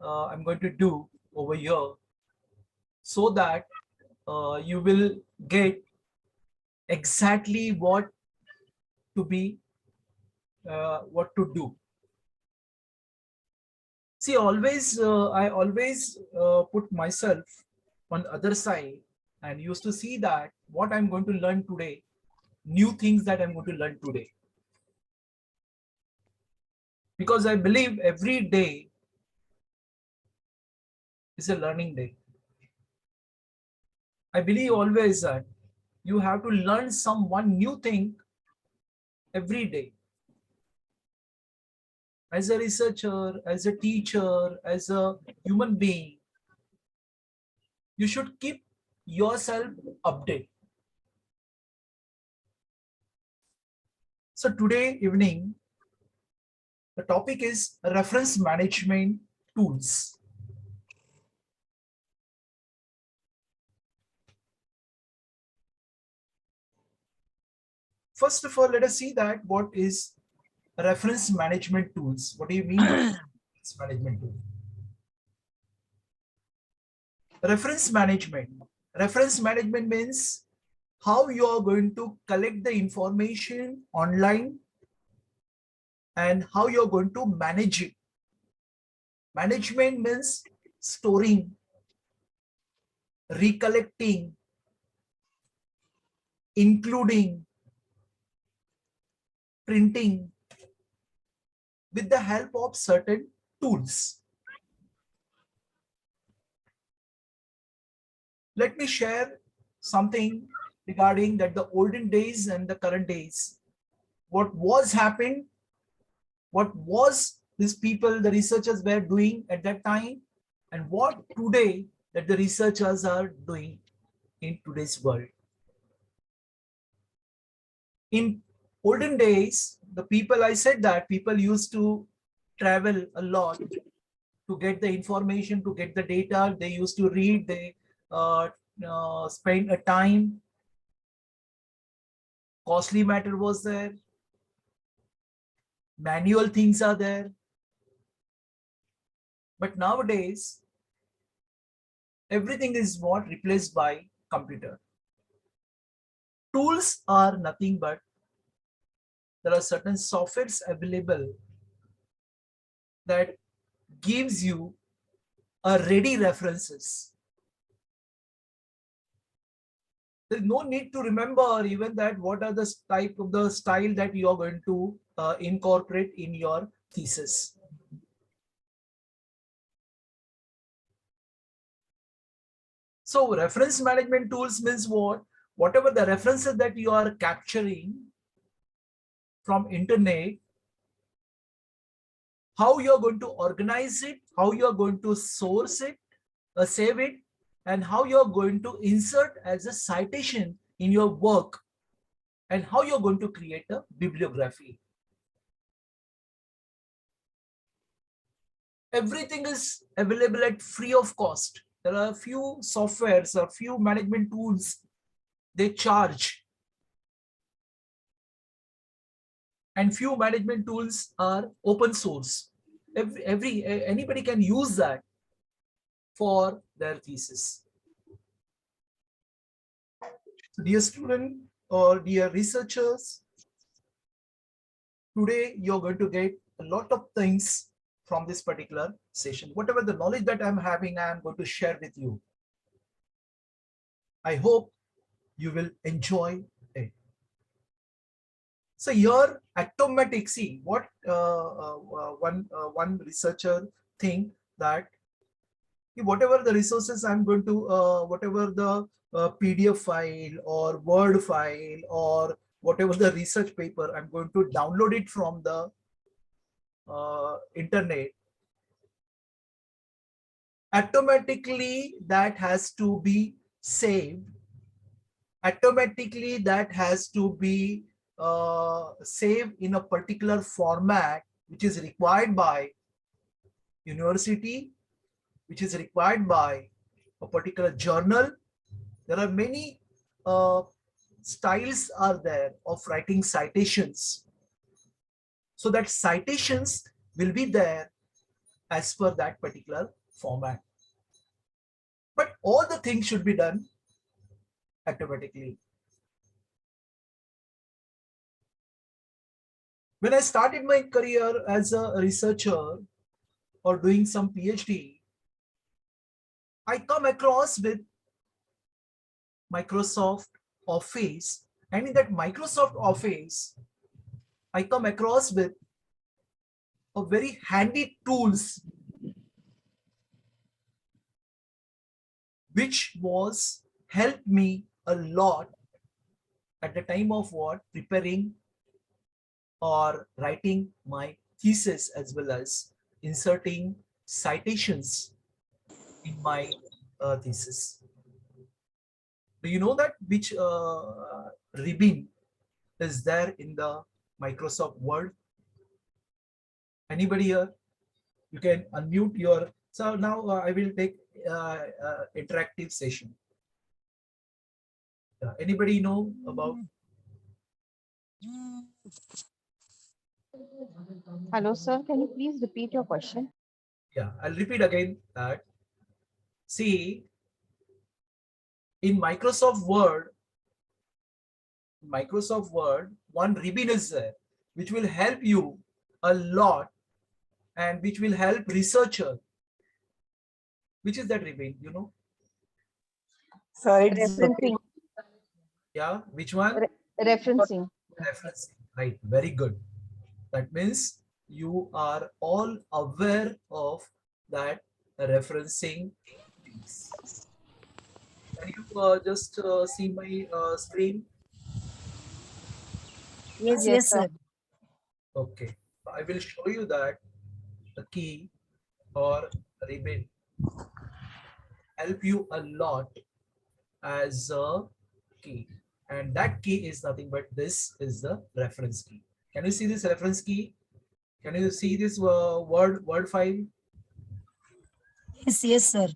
I'm going to do over here, so that you will get exactly what to be, what to do. See, I always put myself on the other side and used to see that what I'm going to learn today, new things that I'm going to learn today. Because I believe every day is a learning day. I believe always that You have to learn one new thing every day. As a researcher, as a teacher, as a human being, you should keep yourself updated. So today evening, the topic is reference management tools. First of all, let us see that what is reference management tools. What do you mean by reference management tool? Reference management. Reference management means how you are going to collect the information online and how you're going to manage it. Management means storing, recollecting, including, printing with the help of certain tools. Let me share something regarding that the olden days and the current days. What was happened, what was these people, the researchers were doing at that time, and what today that the researchers are doing in today's world. In olden days, the people, I said that people used to travel a lot to get the information, to get the data. They used to read, they spend a time. Costly matter was there. Manual things are there. But nowadays, everything is what replaced by computer. Tools are nothing but there are certain softwares available that gives you a ready references. There's no need to remember even that what are the type of the style that you are going to incorporate in your thesis. So reference management tools means what? Whatever the references that you are capturing from internet, how you're going to organize it, how you're going to source it, save it, and how you're going to insert as a citation in your work, and how you're going to create a bibliography. Everything is available at free of cost. There are a few softwares, a few management tools, they charge. And few management tools are open source. Anybody can use that for their thesis. So dear student or dear researchers, today you're going to get a lot of things from this particular session. Whatever the knowledge that I'm having, I'm going to share with you. I hope you will enjoy it. So here, automatic, see what one researcher think that whatever the resources I'm going to, whatever the PDF file or Word file or whatever the research paper, I'm going to download it from the internet. Automatically that has to be saved. Automatically that has to be saved in a particular format which is required by university, which is required by a particular journal. There are many styles are there of writing citations. So that citations will be there as per that particular format. But all the things should be done automatically. When I started my career as a researcher or doing some PhD, I come across with Microsoft Office, and in that Microsoft Office, I come across with a very handy tools which was helped me a lot at the time of what? Preparing or writing my thesis, as well as inserting citations in my thesis. Do you know that which ribbon is there in the Microsoft Word? Anybody here? You can unmute your. So now I will take interactive session. Anybody know about? Hello, sir. Can you please repeat your question? Yeah, I'll repeat again that. See, in Microsoft Word, one ribbon is there, which will help you a lot and which will help researcher. Which is that ribbon? You know? Referencing. Yeah, which one? Referencing. Referencing. Right, very good. That means you are all aware of that referencing piece. Can you just see my screen? Yes, sir. Okay, I will show you that the key or ribbon help you a lot as a key, and that key is nothing but this is the reference key. Can you see this reference key? Can you see this word file? Yes, sir.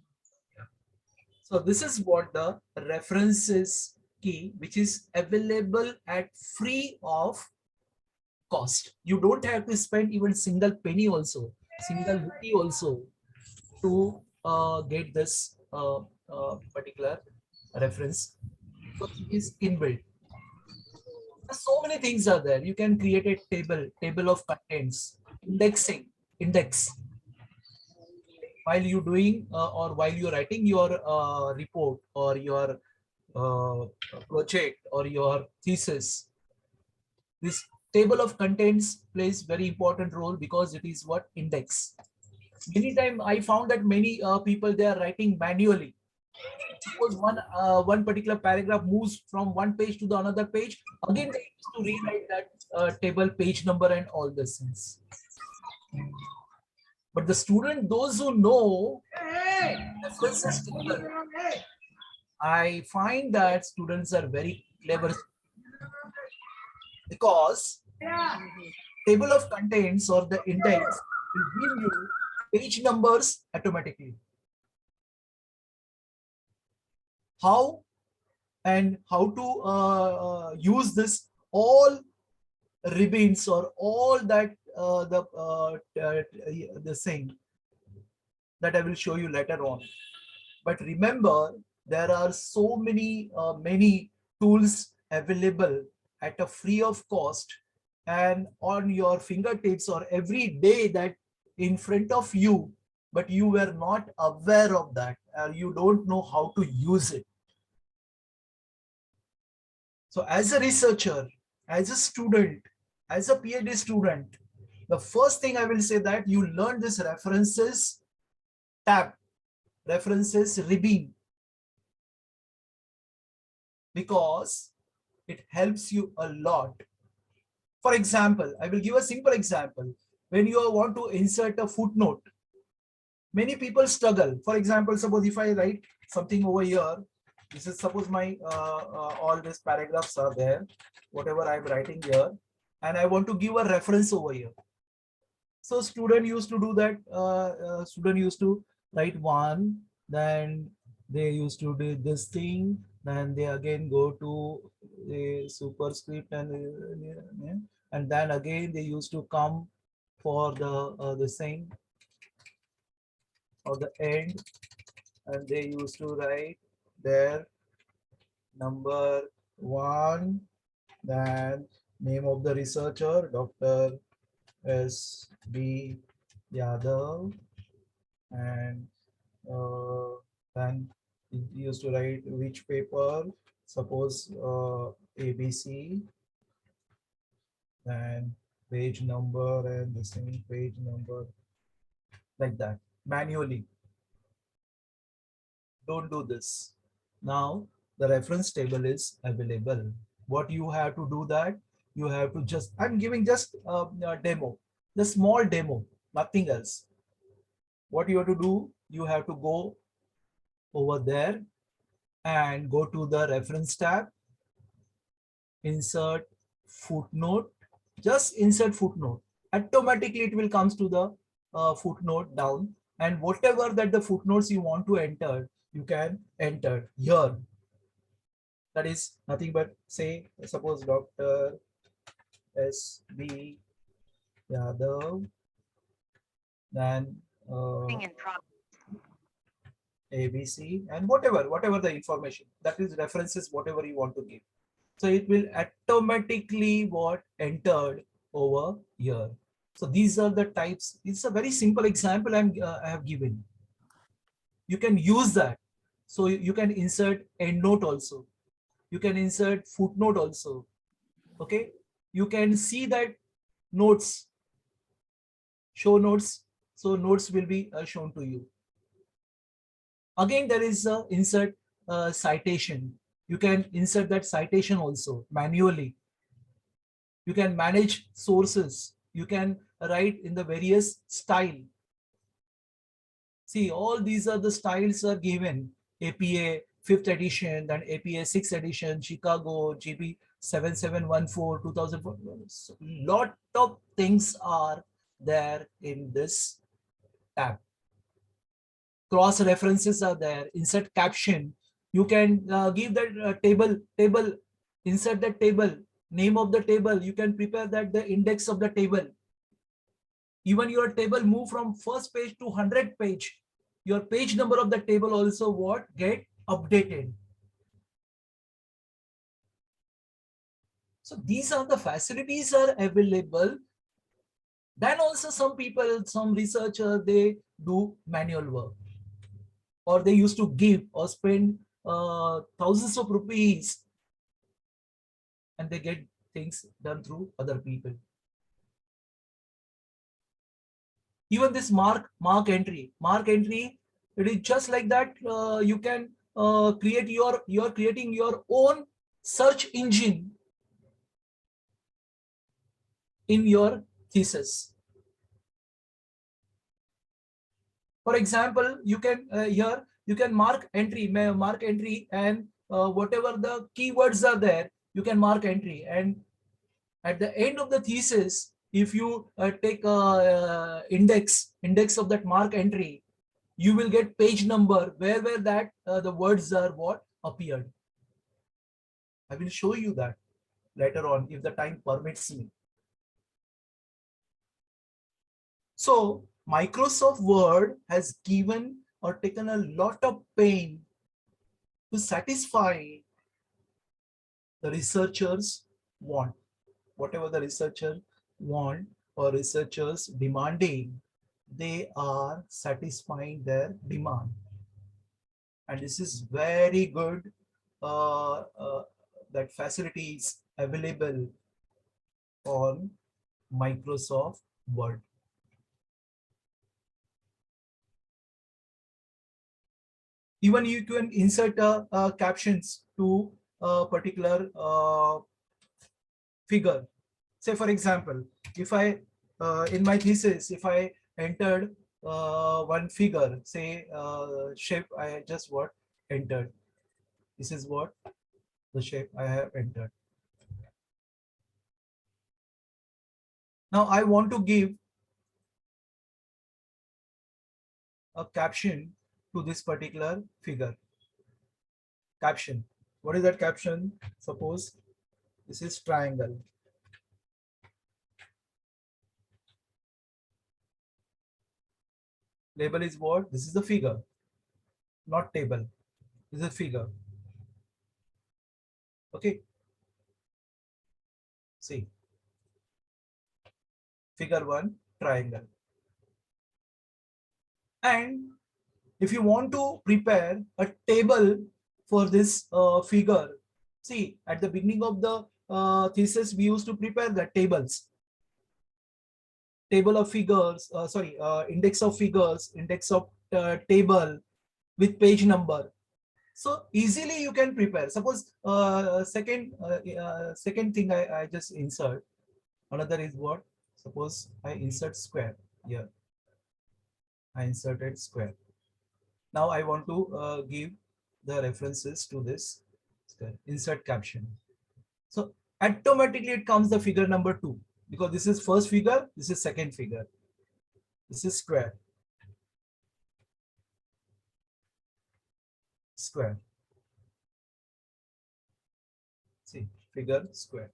So this is what the references key, which is available at free of cost. You don't have to spend even single penny also, single rupee also to get this particular reference, because it is inbuilt. So many things are there. You can create a table of contents, index while you doing or while you're writing your report or your project or your thesis. This table of contents plays very important role because it is what? Index. Many time I found that many people, they are writing manually. Suppose one particular paragraph moves from one page to the another page, again they used to rewrite that table page number and all these things. But the student, those who know references table, I find that students are very clever, because table of contents or the index will give you page numbers automatically. How and how to use this all ribbons or all that the thing that I will show you later on. But remember, there are so many many tools available at a free of cost and on your fingertips or every day that in front of you, but you were not aware of that, you don't know how to use it. So as a researcher, as a student, as a PhD student, the first thing I will say that you learn this references tab, references ribbon, because it helps you a lot. For example, I will give a simple example. When you want to insert a footnote, many people struggle. For example, suppose if I write something over here, this is suppose my all these paragraphs are there, whatever I'm writing here, and I want to give a reference over here. So student used to do that. Student used to write one, then they used to do this thing, then they again go to the superscript and then again they used to come for the thing or the end, and they used to write their number one, then name of the researcher, Dr. S.B. Yadav, and then it used to write which paper, suppose ABC, and page number and the same page number, like that, manually. Don't do this. Now the reference table is available. What you have to do that, you have to just, I'm giving just a demo, the small demo, nothing else. What you have to do, you have to go over there and go to the reference tab, insert footnote, just insert footnote. Automatically it will comes to the footnote down, and whatever that the footnotes you want to enter, you can enter here. That is nothing but, say, suppose Dr. S.B. Yadav, then ABC, and whatever the information, that is references, whatever you want to give. So it will automatically what entered over here. So these are the types. It's a very simple example I have given. You can use that. So you can insert endnote also. You can insert footnote also. Okay. You can see that notes, show notes. So notes will be shown to you. Again, there is a insert citation. You can insert that citation also manually. You can manage sources. You can write in the various style. See, all these are the styles are given. APA 5th edition, then APA 6th edition, Chicago, GB 7714, 2004. So, lot of things are there in this tab. Cross references are there. Insert caption. You can give that table, insert that table, name of the table. You can prepare that the index of the table. Even your table move from first page to 100 page. Your page number of the table also what get updated. So these are the facilities are available. Then also some people, some researchers, they do manual work, or they used to give or spend thousands of rupees, and they get things done through other people. Even this mark entry, it is just like that. You can create you're creating your own search engine in your thesis. For example, you can here you can mark entry, and whatever the keywords are there, you can mark entry. And at the end of the thesis, if you take index of that mark entry, you will get page number where that the words are what appeared. I will show you that later on if the time permits me. So Microsoft Word has given or taken a lot of pain to satisfy the researchers' want. Whatever the researcher want or researchers demanding, they are satisfying their demand. And this is very good that facilities available on Microsoft Word. Even you can insert captions to a particular figure. Say for example, if I in my thesis, if I entered one figure, say shape, I just what entered. This is what the shape I have entered. Now I want to give a caption to this particular figure. Caption. What is that caption? Suppose this is triangle. Label is what? This is the figure, not table. This is a figure. Okay. See. Figure 1, triangle. And if you want to prepare a table for this figure, see, at the beginning of the thesis, we used to prepare the tables. Table of figures, index of figures, index of table with page number. So easily you can prepare. Suppose second thing I just insert. Another is what? Suppose I insert square here. I inserted square. Now I want to give the references to this square. Insert caption. So automatically it comes the figure number 2 because this is first figure, this is second figure. This is square. Square. See, figure square.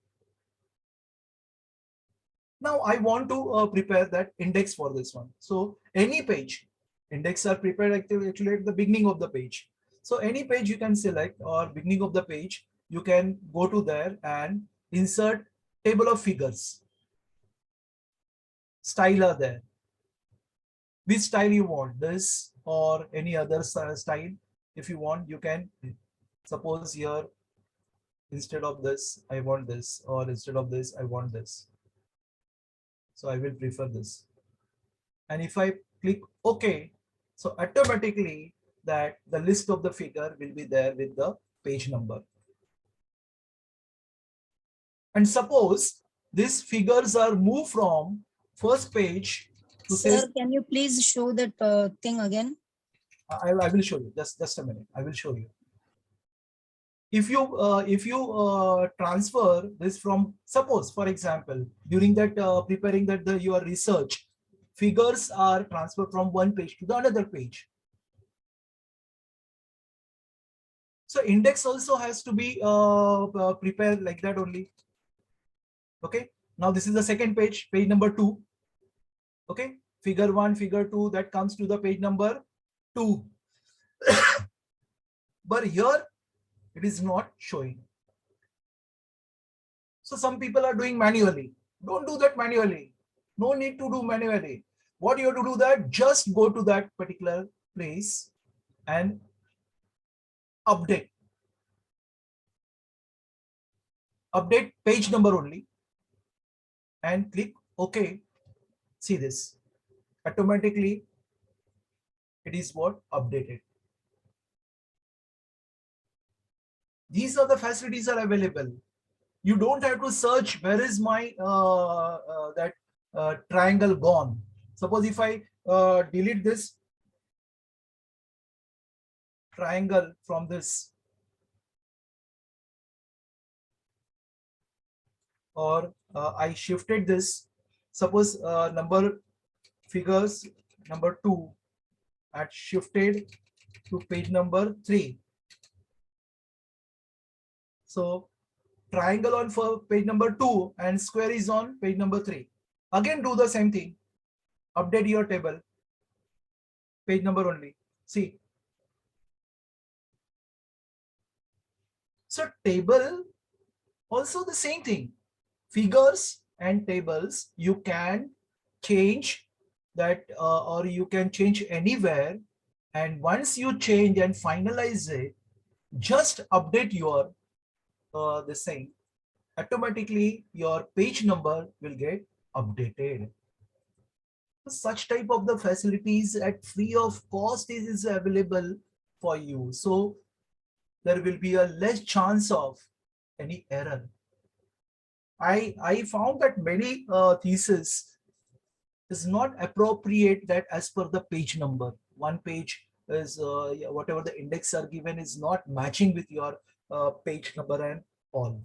Now I want to prepare that index for this one. So any page, index are prepared actually at the beginning of the page. So any page you can select or beginning of the page, you can go to there and insert table of figures. Style are there. Which style you want, this or any other style. If you want, you can, suppose here, instead of this, I want this, or instead of this, I want this. So I will prefer this. And if I click OK, so automatically that the list of the figure will be there with the page number. And suppose these figures are moved from first page to Sir, say, can you please show that thing again? I will show you. Just a minute. I will show you. If you transfer this from, suppose for example, during that preparing that your research, figures are transferred from one page to the another page. So index also has to be prepared like that only. Okay. Now this is the second page, page number 2. Okay. Figure 1, figure 2, that comes to the page number 2. But here it is not showing. So some people are doing manually. Don't do that manually. No need to do manually. What you have to do that, just go to that particular place and update. Update page number only and click OK. See this. Automatically it is what? Updated. These are the facilities are available. You don't have to search where is my that triangle gone. Suppose if I delete this triangle from this, or I shifted this, suppose number figures number 2 at shifted to page number 3. So triangle on for page number 2 and square is on page number 3. Again do the same thing. Update your table. Page number only. See. So table also the same thing. Figures and tables you can change that or you can change anywhere, and once you change and finalize it, just update your the same. Automatically your page number will get updated. Such type of the facilities at free of cost is available for you. So there will be a less chance of any error. I found that many thesis is not appropriate that as per the page number. One page is whatever the index are given is not matching with your page number and all.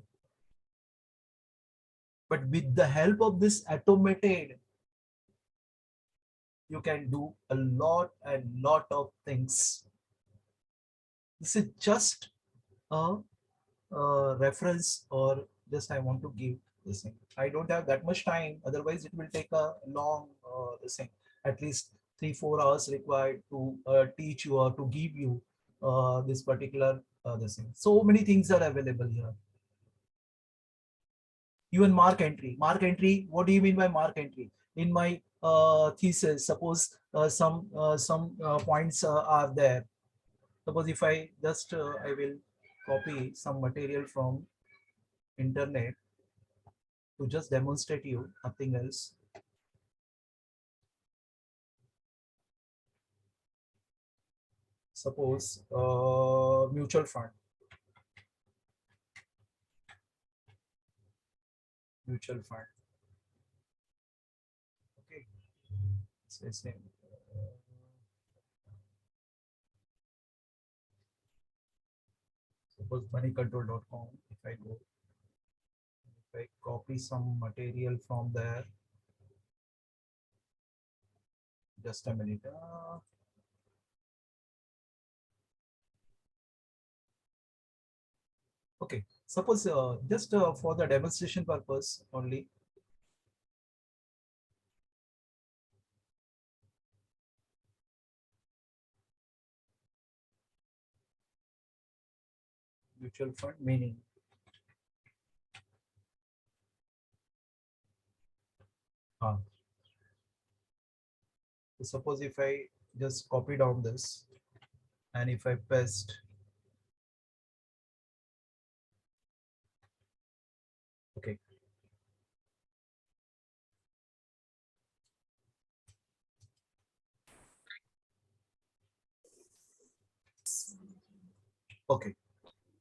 But with the help of this automated, you can do a lot of things. This is just a reference, or just I want to give this thing. I don't have that much time, otherwise it will take a long this thing, at least 3-4 hours required to teach you or to give you this particular this thing. So many things are available here. Even mark entry. Mark entry, what do you mean by mark entry? In my thesis, suppose some points are there. Suppose if I just I will copy some material from internet to just demonstrate you, nothing else. suppose mutual fund. Mutual fund. Okay. So same. Suppose moneycontrol.com. If I go, if I copy some material from there, just a minute. Okay, suppose just for the demonstration purpose only. Mutual fund meaning. So suppose if I just copy down this and if I paste, okay. Okay.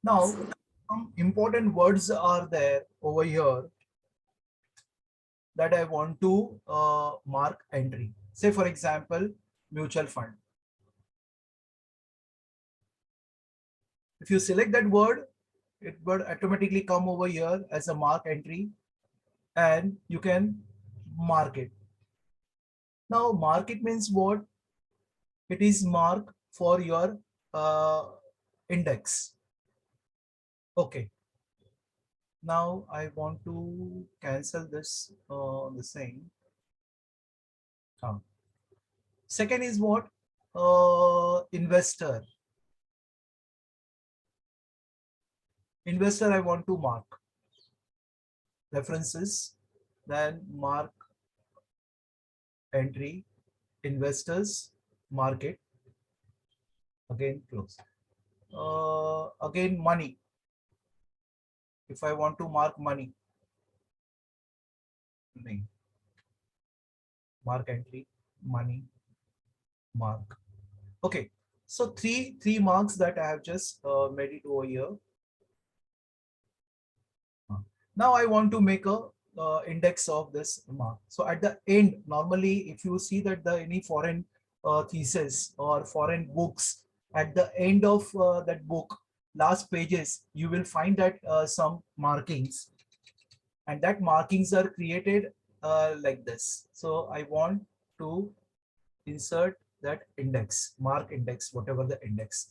Now some important words are there over here that I want to mark entry. Say for example, mutual fund. If you select that word, it would automatically come over here as a mark entry and you can mark it. Now mark it means what? It is mark for your index. Okay. Now I want to cancel this the same. Second is what? Investor. Investor I want to mark. References, then mark entry, investors, market, again close. Again money. If I want to mark money, mark entry, money, mark. Okay, so three marks that I have just made it over here. Now I want to make a index of this mark. So at the end, normally if you see that the any foreign thesis or foreign books, at the end of that book, last pages, you will find that some markings, and that markings are created like this. So I want to insert that index, mark index, whatever the index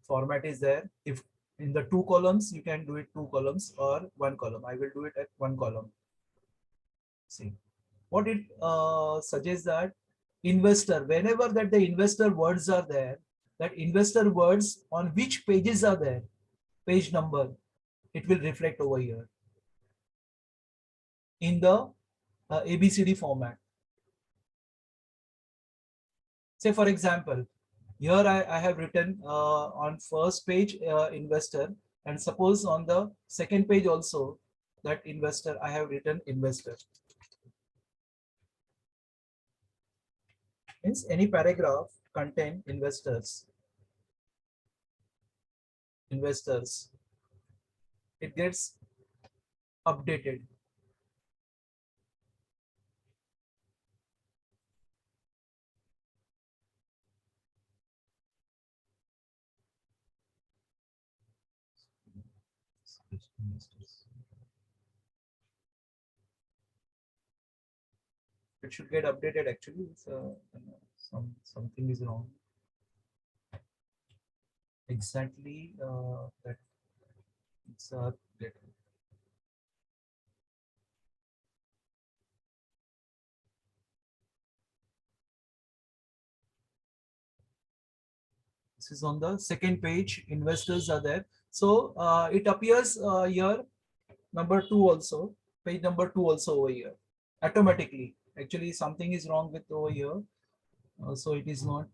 format is there. If in the 2 columns, you can do it 2 columns or 1 column. I will do it at 1 column. See what it suggests that investor, whenever that the investor words are there, that investor words on which pages are there, page number, it will reflect over here in the ABCD format. Say for example, here I have written on first page investor, and suppose on the second page also that investor, I have written investor. Means any paragraph contain investors, it gets updated. It should get updated actually. Something is wrong. Exactly that it's this is on the second page, investors are there. So it appears here number 2 also, page number 2 also over here automatically. Actually something is wrong with over here, so it is not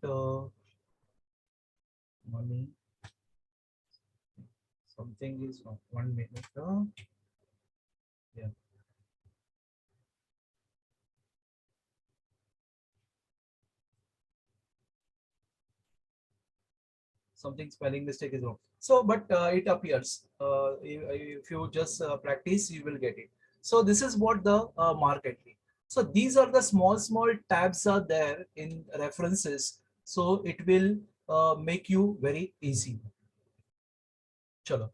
money, something is wrong. 1 minute. Yeah, something spelling mistake is wrong. So, but it appears. If you just practice, you will get it. So this is what the market is. So these are the small tabs are there in references. So it will make you very easy. Chalo.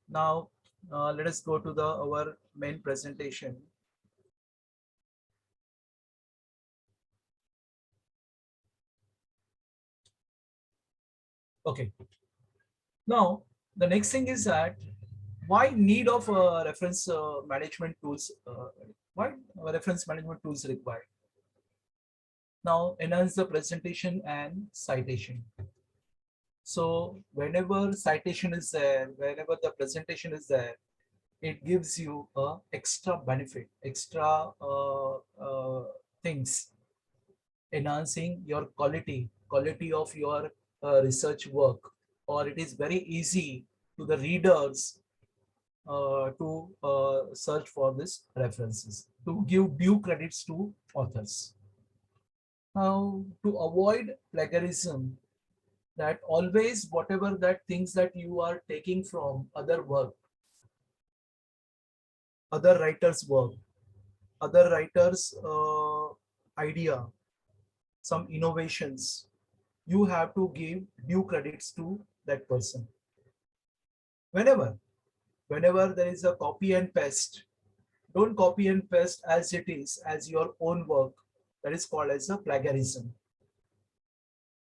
Now let us go to the our main presentation. Okay. Now the next thing is that why need of reference management tools? Why reference management tools required? Now enhance the presentation and citation. So whenever citation is there, whenever the presentation is there, it gives you a extra benefit, extra things, enhancing your quality of your research work, or it is very easy to the readers to search for this references, to give due credits to authors. Now, to avoid plagiarism, that always whatever that things that you are taking from other work, other writers' work, other writers' idea, some innovations, you have to give due credits to that person. Whenever there is a copy and paste, don't copy and paste as it is as your own work. That is called as a plagiarism.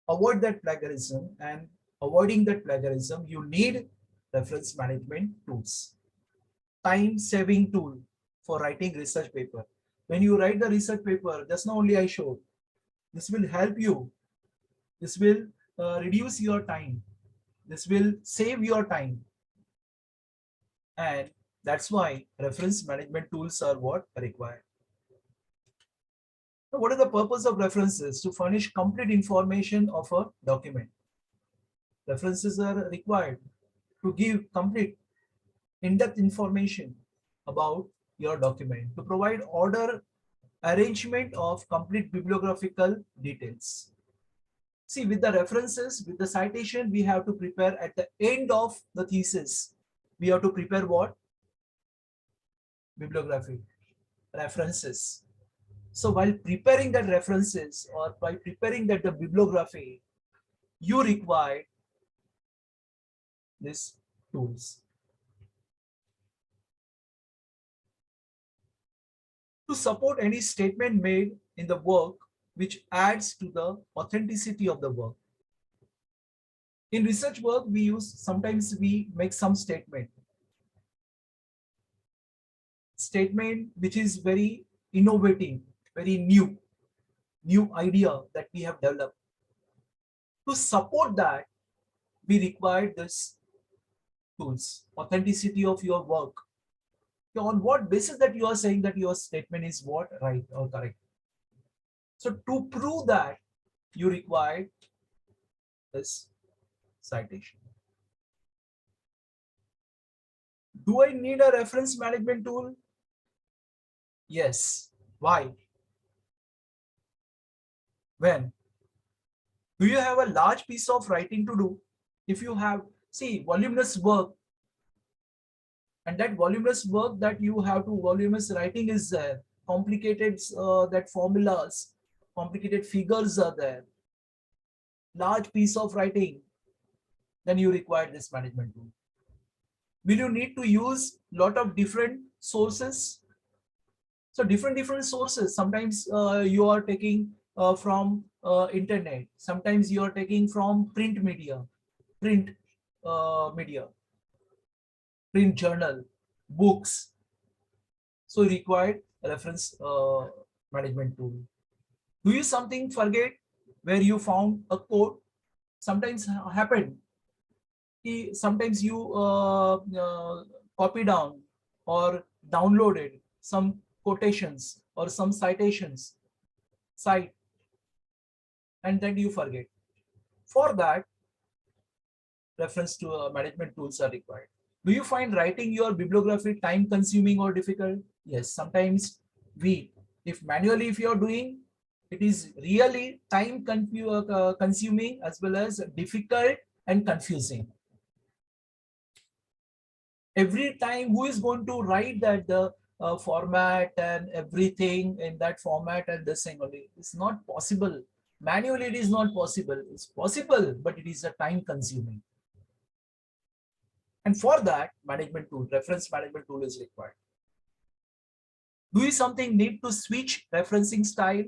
Avoid that plagiarism, and avoiding that plagiarism, you need reference management tools. Time-saving tool for writing research paper. When you write the research paper, just now only I showed, this will help you. This will reduce your time. This will save your time. And that's why reference management tools are what are required. So what is the purpose of references? To furnish complete information of a document. References are required to give complete in-depth information about your document, to provide order arrangement of complete bibliographical details. See, with the references, with the citation, we have to prepare at the end of the thesis. We have to prepare what? Bibliography, references. So while preparing that references, or by preparing that the bibliography, you require these tools. To support any statement made in the work which adds to the authenticity of the work. In research work, sometimes we make some statement which is very innovative, very new idea that we have developed. To support that, we require this tools, authenticity of your work. On what basis that you are saying that your statement is what, right or correct? So to prove that, you require this citation. Do I need a reference management tool? Yes. Why? When? Do you have a large piece of writing to do? If you have, see, voluminous work, and that voluminous work that you have to, voluminous writing is there, complicated that formulas, complicated figures are there, large piece of writing, then you require this management tool. Will you need to use lot of different sources? So different sources. Sometimes you are taking from internet. Sometimes you are taking from print media, print journal, books. So required reference management tool. Do you something forget where you found a quote? Sometimes happen. Sometimes you copy down or downloaded some quotations or some citations, and then you forget. For that, reference to management tools are required. Do you find writing your bibliography time consuming or difficult? Yes, sometimes if manually if you are doing, it is really time consuming as well as difficult and confusing. Every time, who is going to write that the format and everything in that format and this thing only? It's not possible. Manually, it is not possible. It's possible, but it is a time consuming. And for that, management tool, reference management tool is required. Do we something need to switch referencing style?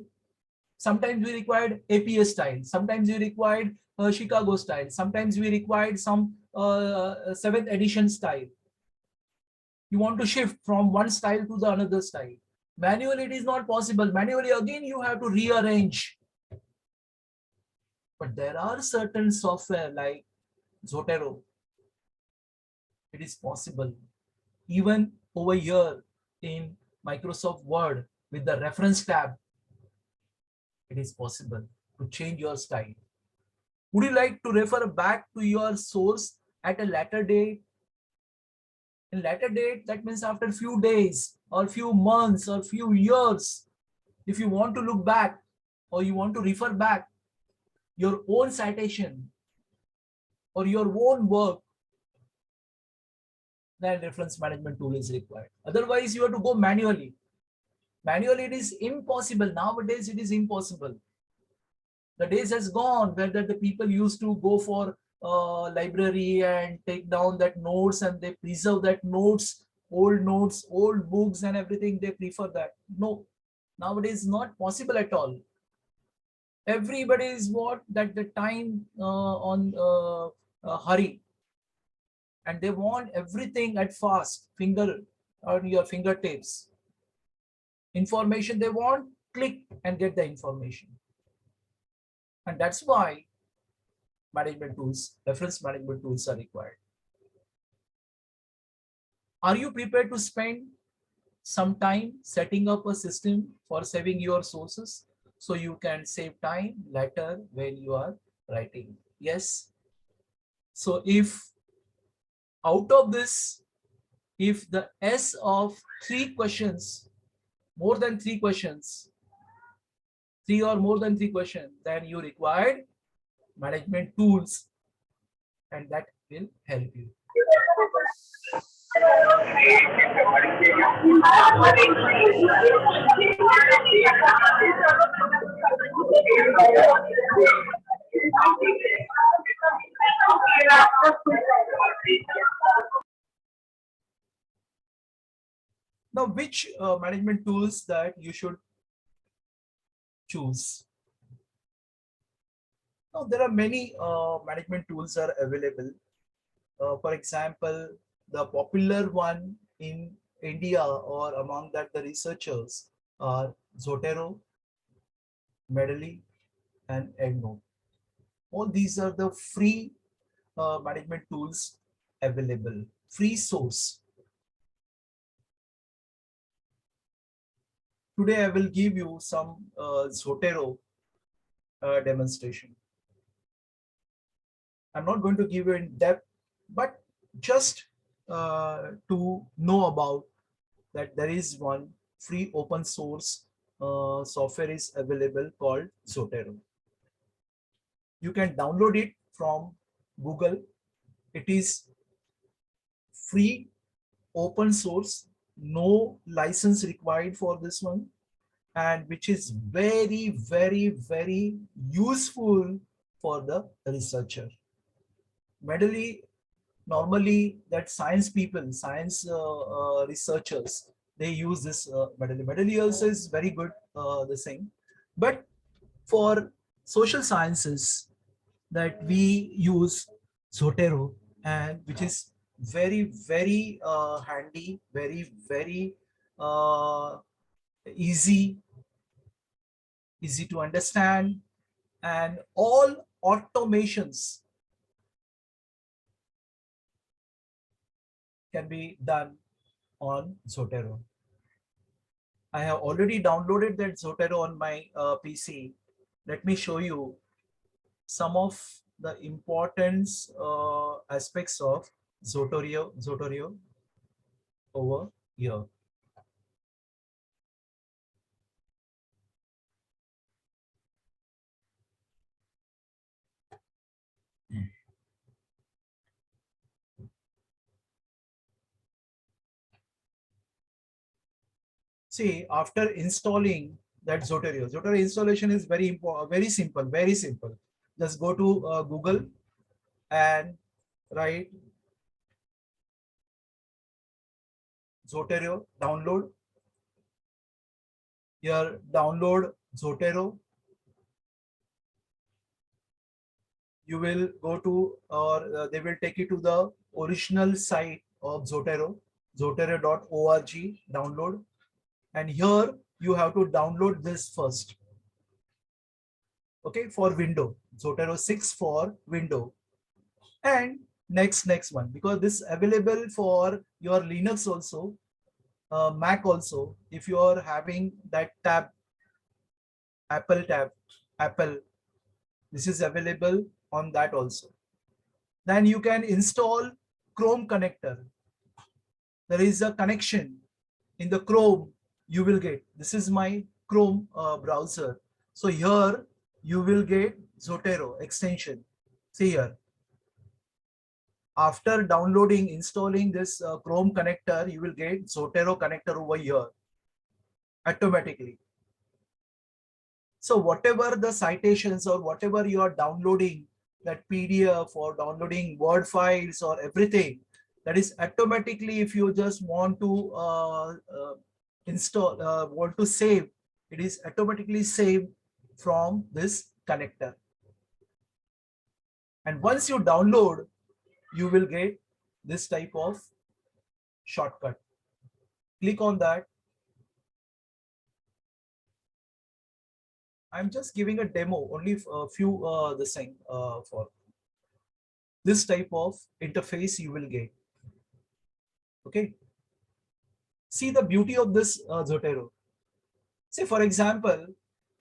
Sometimes we required APA style. Sometimes we required Chicago style. Sometimes we required some 7th edition style. You want to shift from one style to the another style. Manually, it is not possible. Manually, again, you have to rearrange. But there are certain software like Zotero. It is possible. Even over here in Microsoft Word with the reference tab, it is possible to change your style. Would you like to refer back to your source at a later date? In later date, that means after few days or few months or few years. If you want to look back or you want to refer back your own citation or your own work, then reference management tool is required. Otherwise, you have to go manually. Manually, it is impossible. Nowadays, it is impossible. The days has gone where that the people used to go for library and take down that notes and they preserve that notes, old books and everything. They prefer that. No, nowadays not possible at all. Everybody is what that the time on hurry, and they want everything at fast finger on your fingertips. Information they want, click and get the information. And that's why management tools, reference management tools are required. Are you prepared to spend some time setting up a system for saving your sources so you can save time later when you are writing? Yes. So if out of this, if the S of 3 questions, more than 3 questions, 3 or more than 3 questions, then you required management tools, and that will help you. Now, which management tools that you should choose? Now, there are many management tools are available. For example, the popular one in India or among that the researchers are Zotero, Medley, and EndNote. All these are the free management tools available, free source. Today, I will give you some Zotero demonstration. I'm not going to give you in depth, but just to know about that there is one free open source software is available called Zotero. You can download it from Google. It is free, open source, no license required for this one, and which is very, very, very useful for the researcher. Medley, normally that science people, science researchers, they use this Medley. Medley also is very good, the same. But for social sciences, that we use Zotero, and which is very, very handy, very, very easy to understand, and all automations can be done on Zotero. I have already downloaded that Zotero on my PC. Let me show you some of the important aspects of Zotero over here. See, after installing that Zotero, Zotero installation is very important, very simple, very simple. Just go to Google and write Zotero, download. Here, download Zotero. You will go to, or they will take you to the original site of Zotero, zotero.org, download. And here you have to download this first. Okay, for window, Zotero 6 for window. And next one, because this available for your Linux also, Mac also, if you are having that tab, Apple, this is available on that also. Then you can install Chrome connector. There is a connection in the Chrome you will get. This is my Chrome browser. So here you will get Zotero extension. See here. After downloading, installing this Chrome connector, you will get Zotero connector over here automatically. So whatever the citations or whatever you are downloading, that PDF or downloading Word files or everything, that is automatically, if you just want to install, want to save, it is automatically saved from this connector. And once you download, you will get this type of shortcut. Click on that. I'm just giving a demo, only a few the same for this type of interface you will get. Okay. See the beauty of this Zotero. Say for example,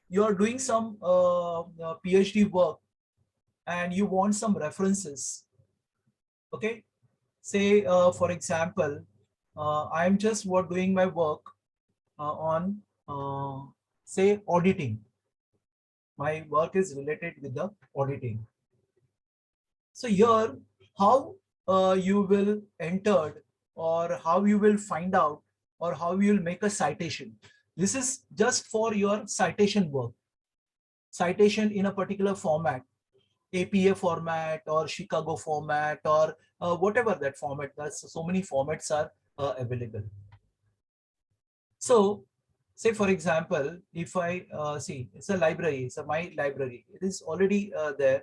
you are doing some PhD work and you want some references. Okay. Say for example, I'm just doing my work on say auditing. My work is related with the auditing. So here, how you will enter, or how you will find out, or how you will make a citation. This is just for your citation work. Citation in a particular format, APA format or Chicago format, or whatever that format. That's so many formats are available. So say for example, if I see, it's a library, it's my library, it is already there.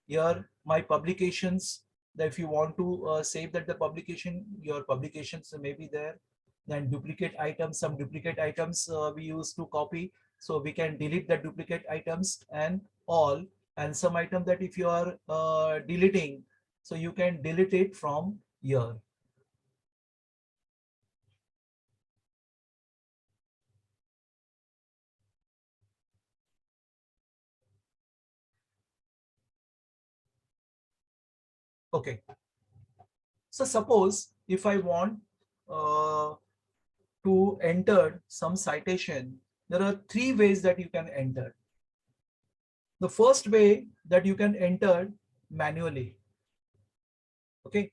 Here my publications, that if you want to save that the publication, your publications may be there. Then duplicate items, some duplicate items we used to copy, so we can delete the duplicate items and all. And some item that if you are deleting, so you can delete it from here. Okay. So suppose if I want to enter some citation, there are three ways that you can enter. The first way that you can enter manually. Okay.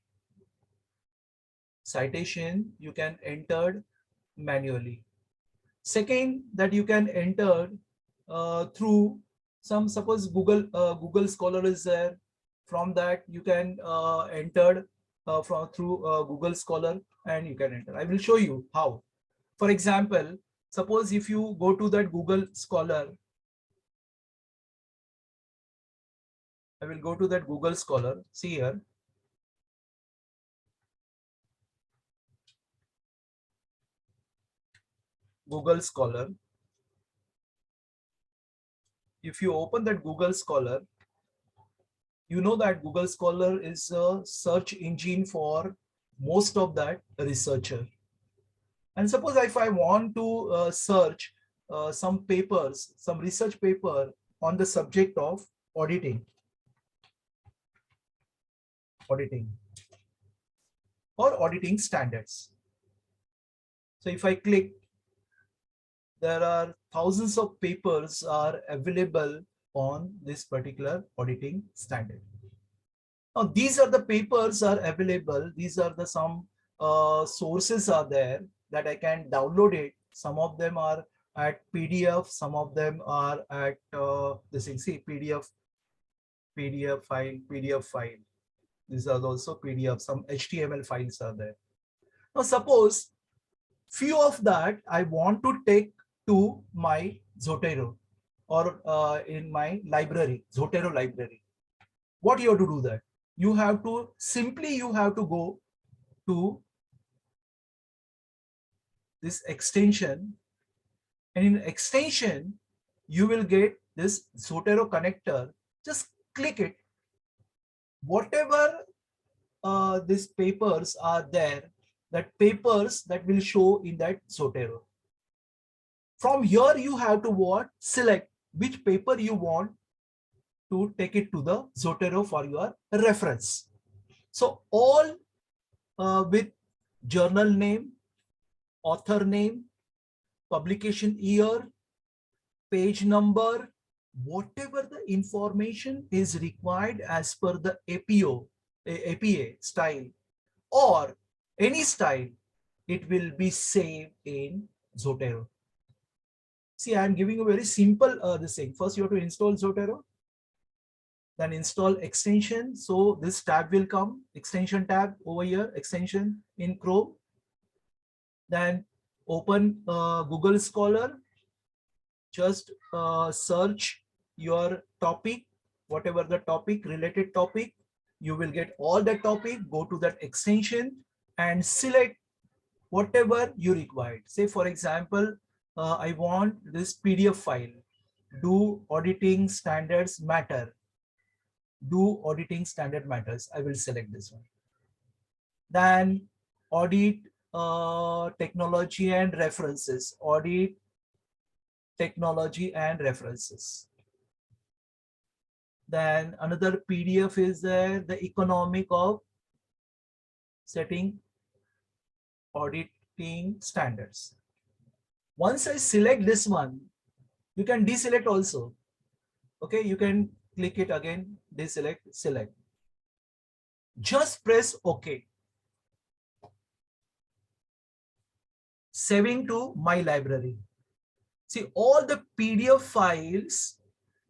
Citation you can enter manually. Second, that you can enter through some, suppose Google Scholar is there. From that you can enter from through Google Scholar, and you can enter. I will show you how. For example, suppose if you go to that Google Scholar, I will go to that Google Scholar. See here. Google Scholar. If you open that Google Scholar, you know that Google Scholar is a search engine for most of that researcher. And suppose if I want to search some papers, some research paper on the subject of auditing or auditing standards. So if I click, there are thousands of papers are available on this particular auditing standard. Now these are the papers are available. These are the some sources are there. that I can download it. Some of them are at PDF, some of them are at this thing. See, PDF file, PDF file. These are also PDF. Some HTML files are there. Now, suppose few of that I want to take to my Zotero or in my library, Zotero library. What you have to do that? You have to go to this extension, and in extension you will get this Zotero connector. Just click it. Whatever these papers are there, that papers that will show in that Zotero. From here you have to what? Select which paper you want to take it to the Zotero for your reference. So all with journal name, author name, publication year, page number, whatever the information is required as per the APA style or any style, it will be saved in Zotero. See, I am giving a very simple this thing. First, you have to install Zotero, then install extension. So this tab will come, extension tab over here, extension in Chrome. Then open Google Scholar. Just search your topic, whatever the topic, related topic. You will get all the topic. Go to that extension and select whatever you required. Say, for example, I want this PDF file. Do auditing standards matter? Do auditing standard matters? I will select this one. Then audit technology and references. Audit technology and references. Then another PDF is there, the economic of setting auditing standards. Once I select this one, you can deselect also. Okay, you can click it again, deselect, select. Just press OK. Saving to my library. See, all the PDF files,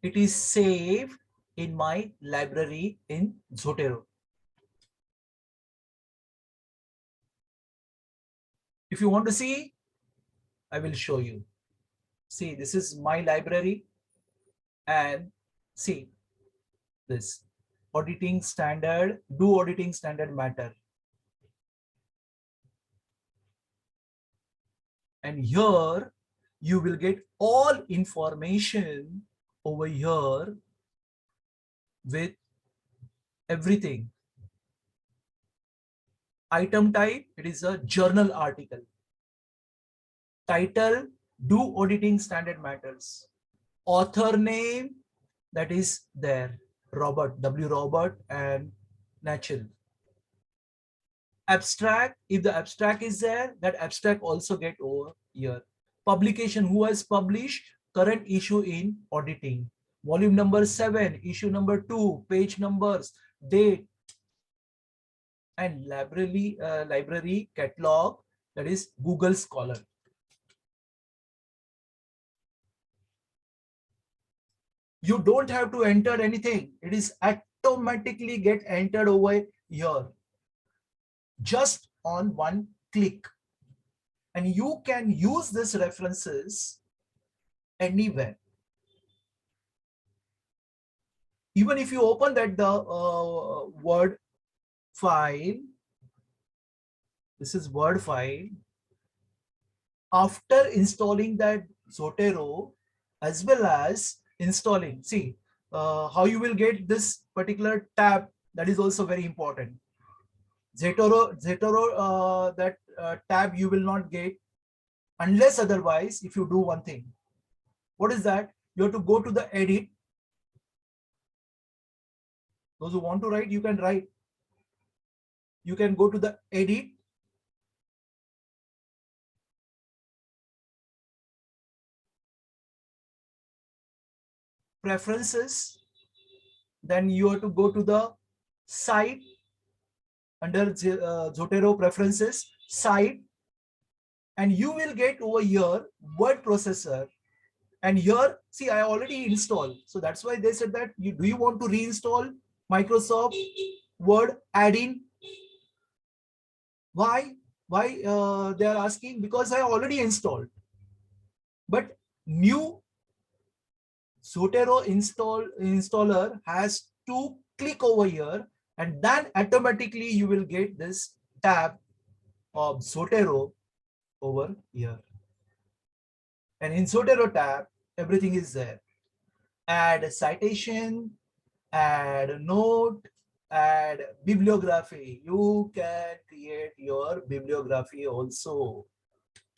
it is saved in my library in Zotero. If you want to see, I will show you. See, this is my library, and see this auditing standard, do auditing standard matter. And here you will get all information over here with everything. Item type, it is a journal article. Title, do auditing standard matters. Author name, that is there, Robert, W. Robert and Nachal. Abstract, if the abstract is there, that abstract also get over here. Publication, who has published, current issue in auditing. Volume number 7, issue number 2, page numbers, date, and library catalog, that is Google Scholar. You don't have to enter anything. It is automatically get entered over here. Just on one click. And you can use these references anywhere. Even if you open that the Word file, this is Word file. After installing that Zotero, as well as installing, see how you will get this particular tab, that is also very important. Zotero that tab you will not get unless otherwise if you do one thing. What is that? You have to go to the edit. Those who want to write, you can write. You can go to the edit. Preferences. Then you have to go to the site. Under Zotero preferences, site, and you will get over here word processor. And here, see, I already installed. So that's why they said that do you want to reinstall Microsoft Word add-in? Why? Why they are asking? Because I already installed. But new Zotero installer has to click over here, and then automatically you will get this tab of Zotero over here. And in Zotero tab, everything is there. Add a citation, add a note, add bibliography. You can create your bibliography also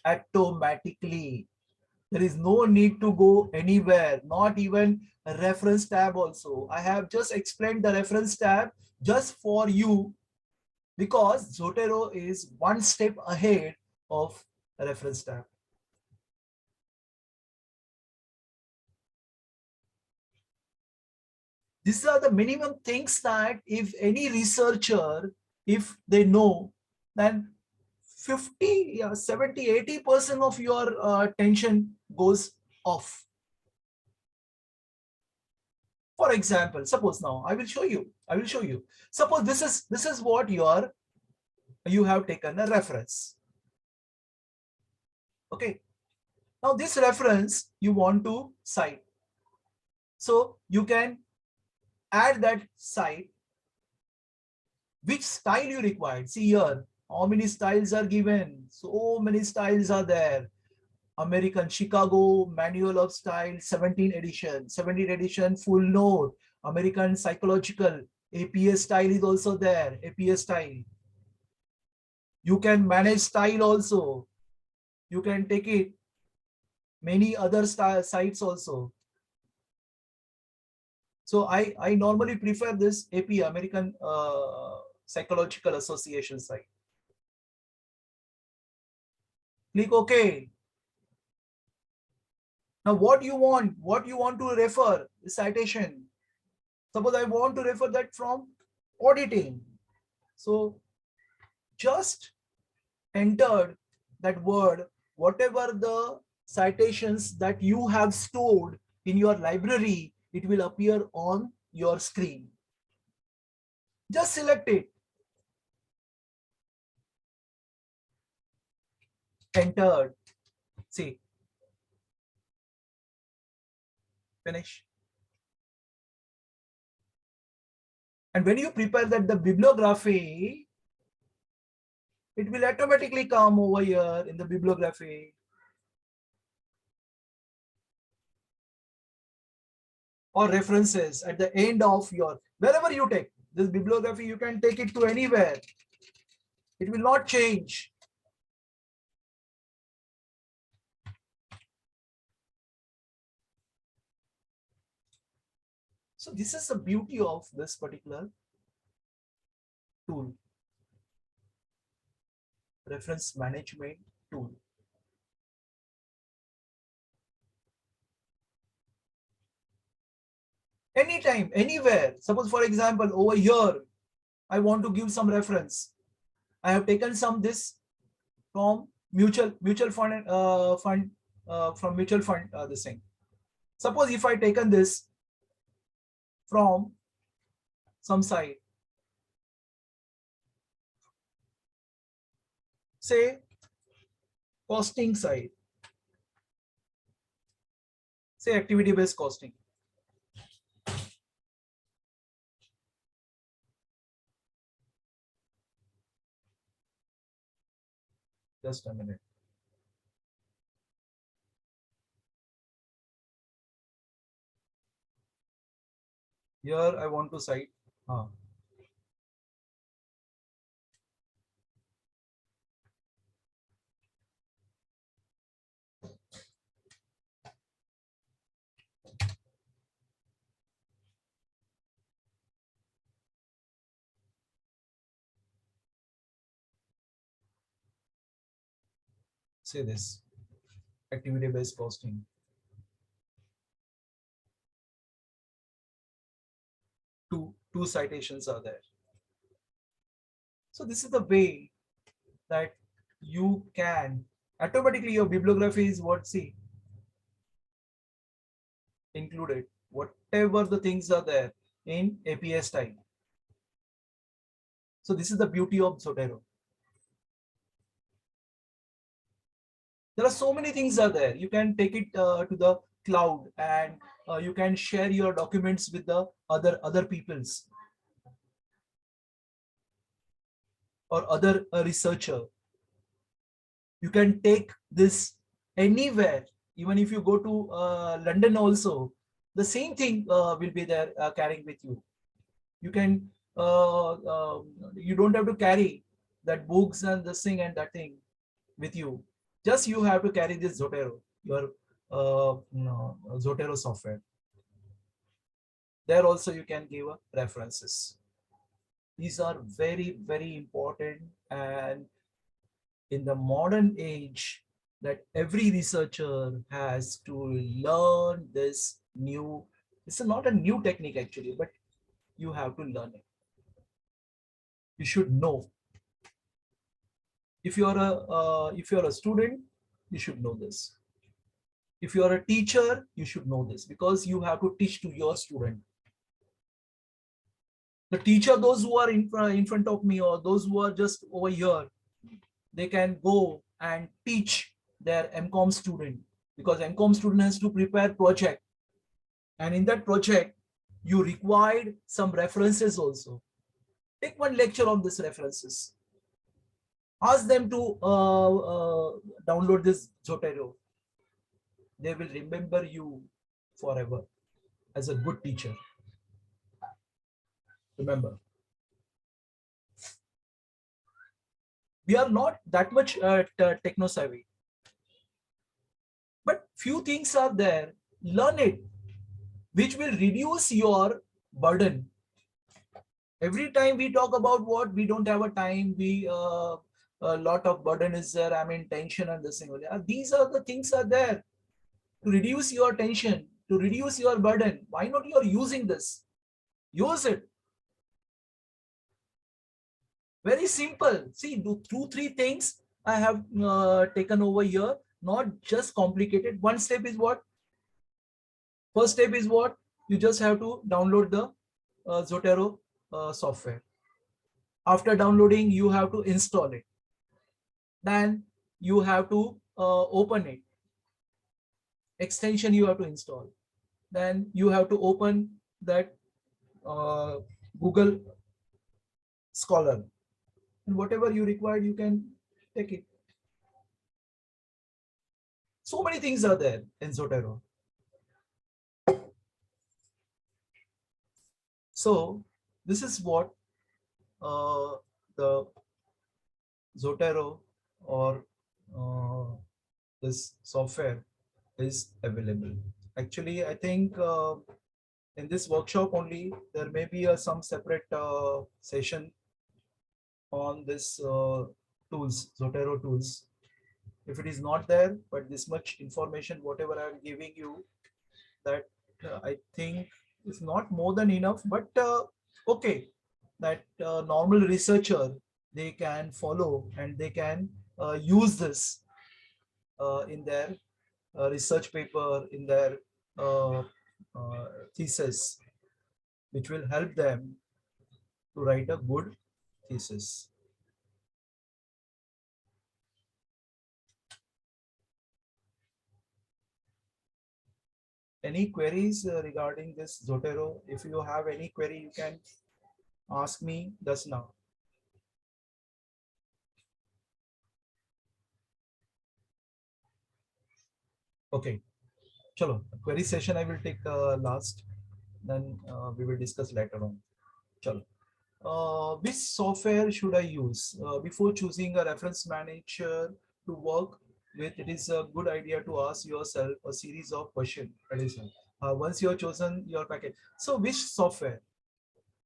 automatically. There is no need to go anywhere, not even a reference tab also. I have just explained the reference tab just for you because Zotero is one step ahead of a reference tab. These are the minimum things that if any researcher, if they know, then 50, 70, 80% of your tension goes off. For example, suppose now I will show you. Suppose this is what you have taken a reference. Okay. Now this reference you want to cite. So you can add that cite, which style you required. See here, how many styles are given? So many styles are there. American Chicago Manual of Style 17th edition full note. American Psychological APA style is also there. APA style. You can manage style also. You can take it many other sites also. So I normally prefer this APA, American Psychological Association site. Click OK. Now what you want to refer the citation. Suppose I want to refer that from auditing. So just entered that word, whatever the citations that you have stored in your library, it will appear on your screen. Just select it. Entered. See. Finish. And when you prepare that the bibliography, it will automatically come over here in the bibliography. Or references at the end of your, wherever you take this bibliography, you can take it to anywhere. It will not change. So this is the beauty of this particular tool, reference management tool. Anytime, anywhere. Suppose, for example, over here, I want to give some reference. I have taken some this from mutual fund from mutual fund this thing. Suppose if I taken this from some site, say costing side, say activity based costing. Just a minute. Here I want to cite. Say this activity based costing. Two citations are there. So this is the way that you can Automatically your bibliography is what, see, included, whatever the things are there in API style. So this is the beauty of Zotero. There are so many things are there. You can take it to the cloud, and you can share your documents with the other peoples or other researcher. You can take this anywhere, even if you go to London also, the same thing will be there carrying with you. You can you don't have to carry that books and this thing and that thing with you. Just you have to carry this Zotero, your Zotero software. There also you can give references. These are very, very important, and in the modern age, that every researcher has to learn this new. It's not a new technique actually, but you have to learn it. You should know. If you're a student, you should know this. If you are a teacher, you should know this, because you have to teach to your student. The teacher, those who are in front of me, or those who are just over here, they can go and teach their MCOM student, because MCOM student has to prepare project, and in that project you required some references also. Take one lecture on this references. Ask them to download this Zotero. They will remember you forever as a good teacher. Remember, we are not that much techno savvy, but few things are there. Learn it, which will reduce your burden. Every time we talk about what we don't have a time, we a lot of burden is there. I mean, tension and this thing. These are the things are there to reduce your tension, to reduce your burden. Why not you are using this? Use it. Very simple. See, do 2-3 things I have taken over here, not just complicated. One step is what? First step is what? You just have to download the Zotero software. After downloading, you have to install it. Then you have to open it. Extension you have to install. Then you have to open that Google Scholar. And whatever you require, you can take it. So many things are there in Zotero. So this is what the Zotero or this software is available. Actually, I think in this workshop only, there may be some separate session on this tools, Zotero tools. If it is not there, but this much information, whatever I'm giving you, that I think is not more than enough, but okay, that normal researcher, they can follow and they can use this in their research paper, in their thesis, which will help them to write a good thesis. Any queries regarding this Zotero? If you have any query, you can ask me just now. Okay, chalo, query session I will take last, then we will discuss later on. Chalo. Which software should I use? Before choosing a reference manager to work with, it is a good idea to ask yourself a series of questions. Once you have chosen your package, so which software?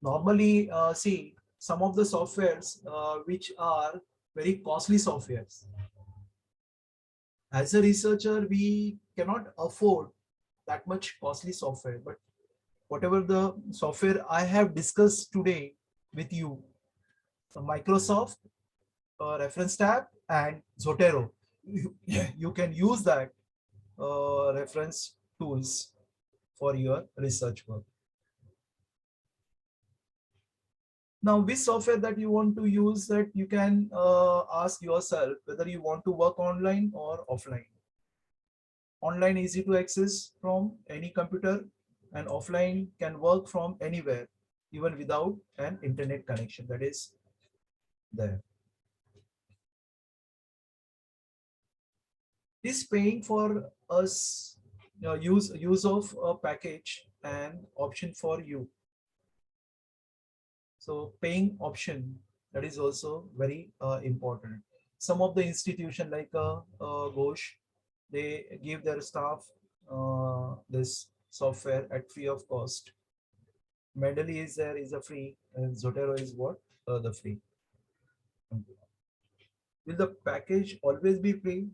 Normally, see, some of the softwares which are very costly softwares. As a researcher, we cannot afford that much costly software, but whatever the software I have discussed today with you, so Microsoft, Reference Tab and Zotero, you can use that reference tools for your research work. Now, which software that you want to use, that you can ask yourself whether you want to work online or offline. Online easy to access from any computer, and offline can work from anywhere, even without an internet connection that is there. Is paying for us use of a package and option for you. So paying option, that is also very important. Some of the institution like Ghosh, they give their staff this software at free of cost. Medley is there, is a free, and Zotero is what? The free. Will the package always be free?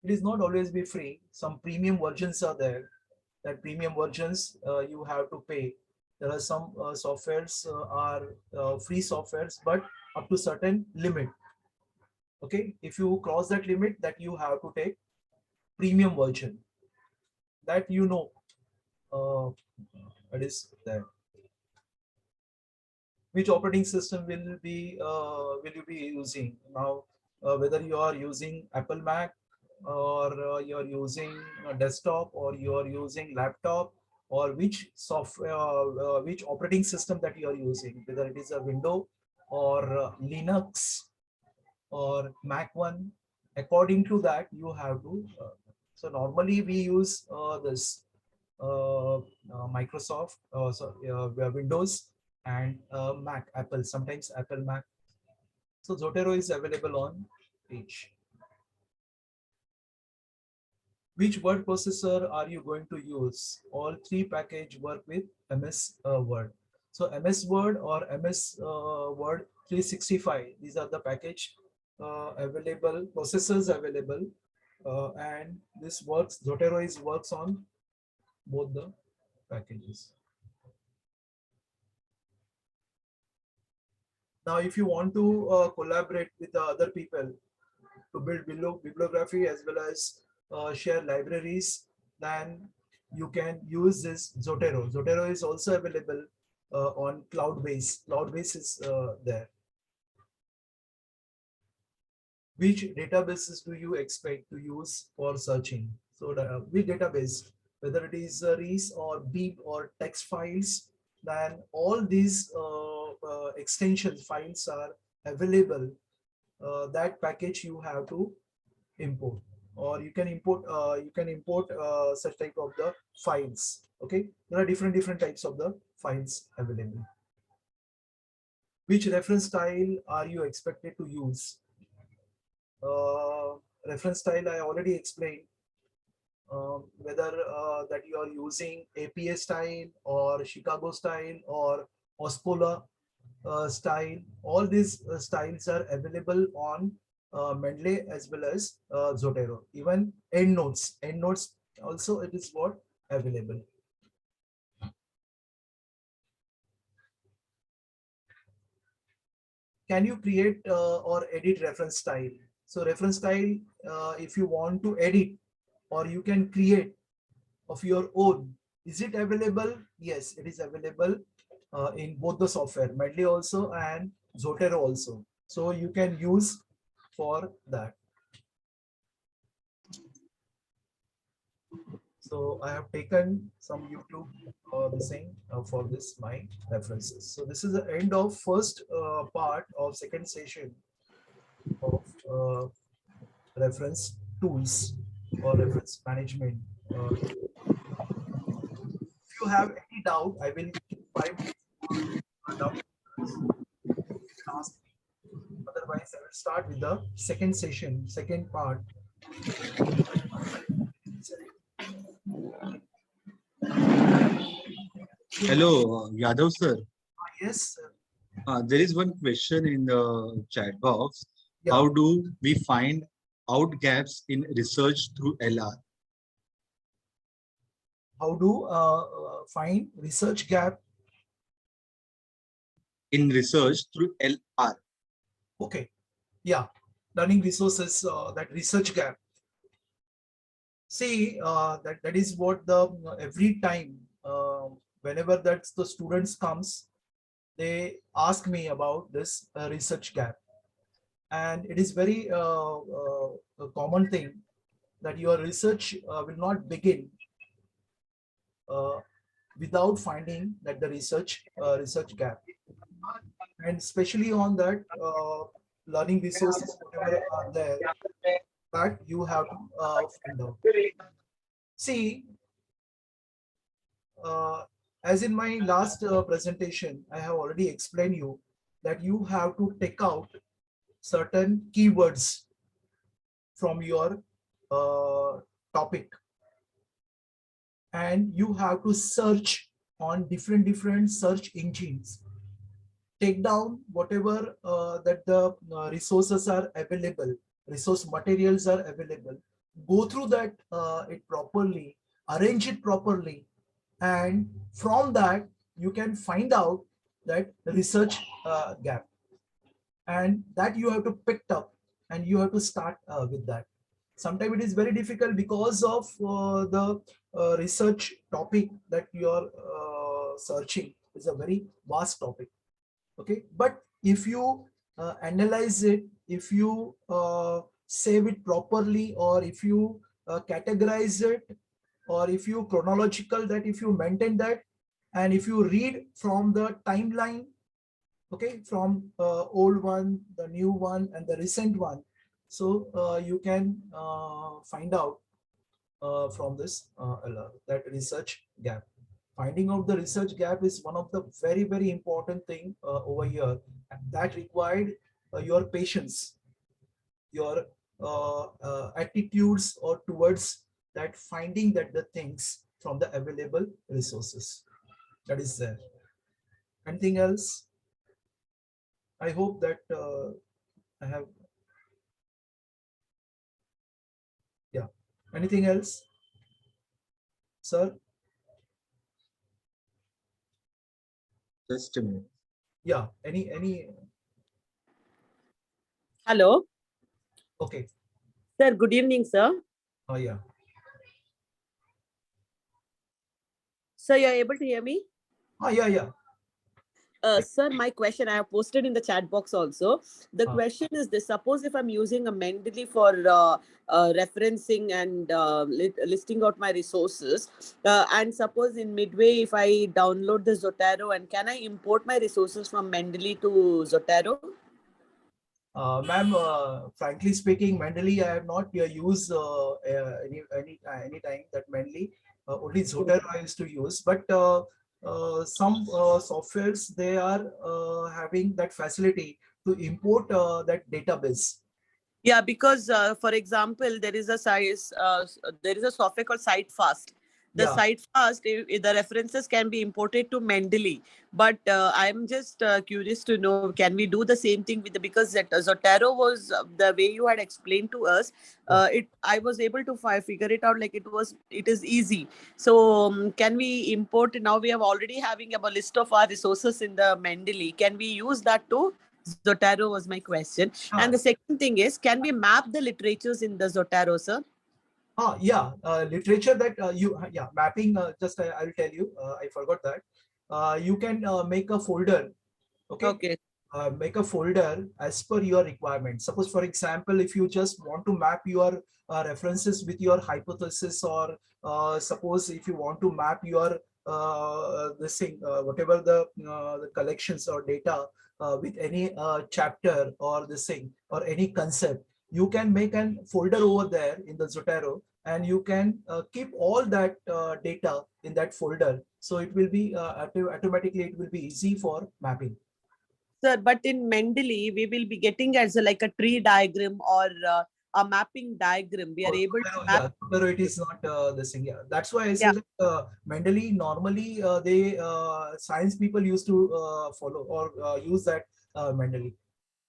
It is not always be free. Some premium versions are there. That premium versions you have to pay. There are some softwares are free softwares, but up to certain limit. Okay, if you cross that limit, that you have to take premium version. That that is there. Which operating system will you be using now? Whether you are using Apple Mac, or you're using a desktop, or you're using laptop, or which software, which operating system that you are using, whether it is a Windows or Linux or Mac one, according to that you have to. So normally we use this Microsoft, Windows and Mac, Apple, sometimes Apple Mac. So Zotero is available on each. Which word processor are you going to use? All three package work with MS Word. So MS Word or MS Word 365, these are the package available, processors available, and this works, Zotero works on both the packages. Now, if you want to collaborate with the other people to build bibliography as well as share libraries, then you can use this Zotero. Zotero is also available on Cloudbase. Cloudbase is there. Which databases do you expect to use for searching? So which database, whether it is REIS or BEEP or text files, then all these extension files are available. That package you have to import, or you can import such type of the files. Okay, there are different types of the files available. Which reference style are you expected to use? Reference style I already explained. Whether that you are using APA style or Chicago style or Oscola style, all these styles are available on Mendeley as well as Zotero. Even EndNotes also it is what available. Can you create or edit reference style? So reference style, if you want to edit or you can create of your own, is it available? Yes, it is available in both the software, Mendeley also and Zotero also. So you can use for that. So I have taken some YouTube the same for this my references. So this is the end of first part of second session of reference tools or reference management. If you have any doubt, I will give 5 minutes for doubt. Ask me. Otherwise, I will start with the second session, second part. Hello, Yadav sir. Yes, sir. There is one question in the chat box. Yeah. How do we find out gaps in research through LR? How do find research gap In research through LR. Okay, yeah. learning resources, that research gap. See, that is what the every time whenever that's the students comes, they ask me about this research gap, and it is very a common thing that your research will not begin uh, without finding that the research gap, and especially on that learning resources whatever are there, that you have to find out. See, as in my last presentation, I have already explained you that you have to take out certain keywords from your topic, and you have to search on different search engines, take down whatever that the resources are available, resource materials are available, go through that it properly, arrange it properly, and from that you can find out that research gap, and that you have to pick up, and you have to start with that. Sometimes it is very difficult because of the research topic that you are searching is a very vast topic. Okay, but if you analyze it, if you save it properly, or if you categorize it, or if you chronological, that if you maintain that, and if you read from the timeline, okay, from old one, the new one, and the recent one, so you can find out from this that research gap. Finding out the research gap is one of the very important thing over here, and that required your patience, your attitudes or towards that, finding that the things from the available resources that is there. Anything else? I hope that I have, yeah. Anything else, sir? Just a minute. Yeah, any, Hello, okay. sir. Good evening, sir. Oh yeah. Sir, you are able to hear me? Oh yeah. Sir, my question I have posted in the chat box also. The Ah. question is this: suppose if I'm using a Mendeley for referencing and listing out my resources, and suppose in midway if I download the Zotero, and can I import my resources from Mendeley to Zotero? Ma'am, frankly speaking, Mendeley I have not used any time that Mendeley. Only Zotero I used to use, but some softwares, they are having that facility to import that database. Yeah, because for example, there is a software called SiteFast. The Yeah. SiteFast, the references can be imported to Mendeley. But I'm just curious to know, can we do the same thing with because that Zotero was the way you had explained to us. I was able to figure it out like it is easy. So can we import now? We have already having a list of our resources in the Mendeley. Can we use that too? Zotero was my question. And the second thing is, can we map the literatures in the Zotero, sir? Yeah, literature that mapping, just I'll tell you, I forgot that. You can make a folder, okay? Make a folder as per your requirement. Suppose, for example, if you just want to map your references with your hypothesis, or suppose if you want to map your this thing, whatever the collections or data with any chapter or this thing or any concept, you can make an folder over there in the Zotero, and you can keep all that data in that folder. So it will be automatically, it will be easy for mapping. Sir, but in Mendeley, we will be getting as like a tree diagram or a mapping diagram. We are able to map. Pero it is not the thing. Yeah, that's why I say that Mendeley normally they science people used to follow or use that Mendeley.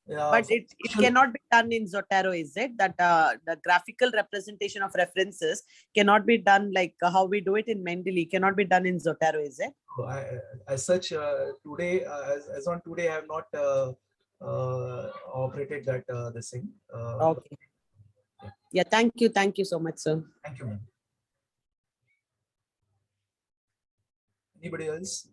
But it cannot be done in Zotero, is it? That the graphical representation of references cannot be done like how we do it in Mendeley, cannot be done in Zotero, is it? As such, today, as on today, I have not operated that this thing. Okay. Yeah, thank you. Thank you so much, sir. Thank you, ma'am. Anybody else?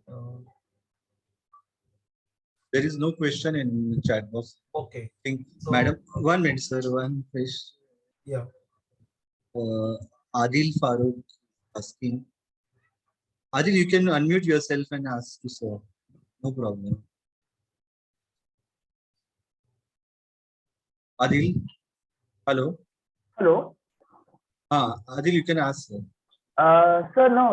There is no question in the chat box. Okay. I think, So- madam, 1 minute, sir. One question. Yeah. Adil Farooq asking. Adil, you can unmute yourself and ask to sir. No problem. Adil, hello. Hello. Adil, you can ask sir. Sir, no.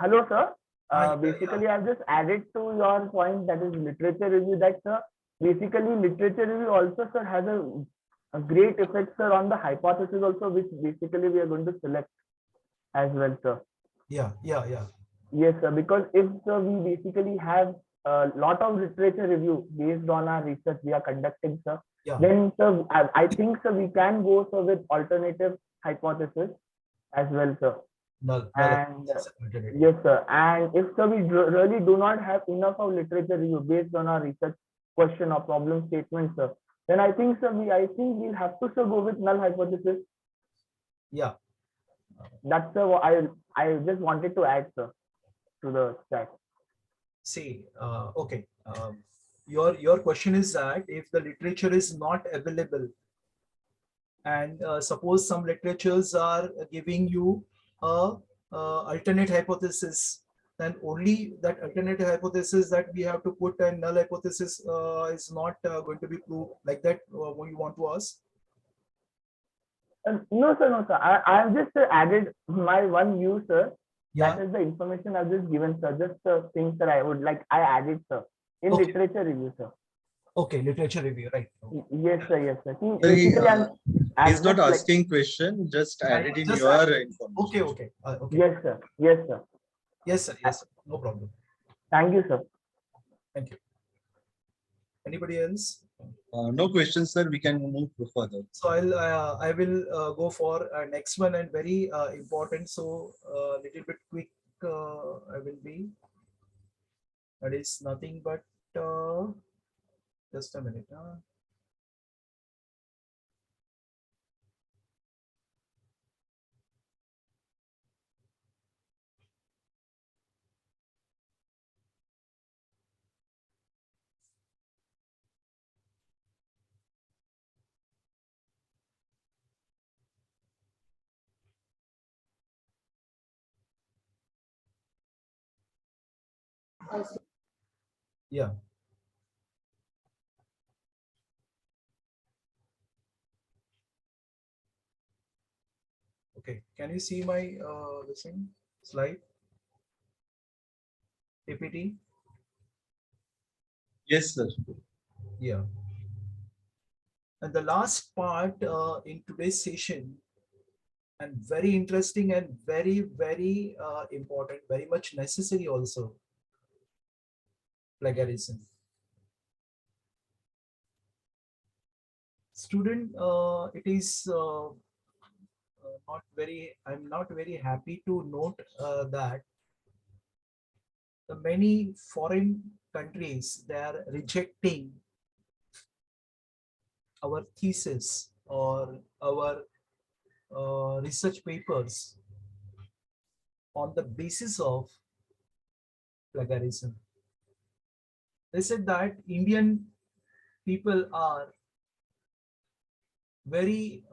Hello, sir. Hi, Basically, I've just added to your point, that is literature review. That, sir, basically literature review also, sir, has a great effect, sir, on the hypothesis also, which basically we are going to select as well, sir. Yeah. Yes, sir. Because if, sir, we basically have a lot of literature review based on our research we are conducting, sir, Yeah. then, sir, I think, sir, we can go, sir, with alternative hypothesis as well, sir. Null. And yes, sir. And if, sir, we really do not have enough of literature review based on our research question or problem statement, sir, then I think, sir, we'll have to, sir, go with null hypothesis. Yeah. That's, sir, what I just wanted to add, sir, to the chat. See, okay. Your question is that if the literature is not available, and suppose some literatures are giving you a alternate hypothesis, then only that alternate hypothesis that we have to put, and null hypothesis is not going to be proved, like that. What you want to ask? No, sir, no, sir. I have just added my one view, sir. Yeah. That is the information I've just given, sir. Just the things that I added, sir, in Okay. literature review, sir. Okay, literature review, right? Yes, sir. Yes, sir. See, Sir, basically, he's not asking question, just added in just your add- information. Okay. Okay. Yes, sir. Yes, sir. Yes, sir. Yes, sir. No problem. Thank you, sir. Thank you. Anybody else? No questions, sir. We can move further. So I will go for next one, and very important. So little bit quick. I will be. That is nothing but just a minute. Yeah. Okay. Can you see my this thing slide? PPT. Yes, sir. Yeah. And the last part in today's session, and very interesting and very, very important, very much necessary also, plagiarism. Student, it is I'm not very happy to note that the many foreign countries, they are rejecting our thesis or our research papers on the basis of plagiarism. They said that Indian people are very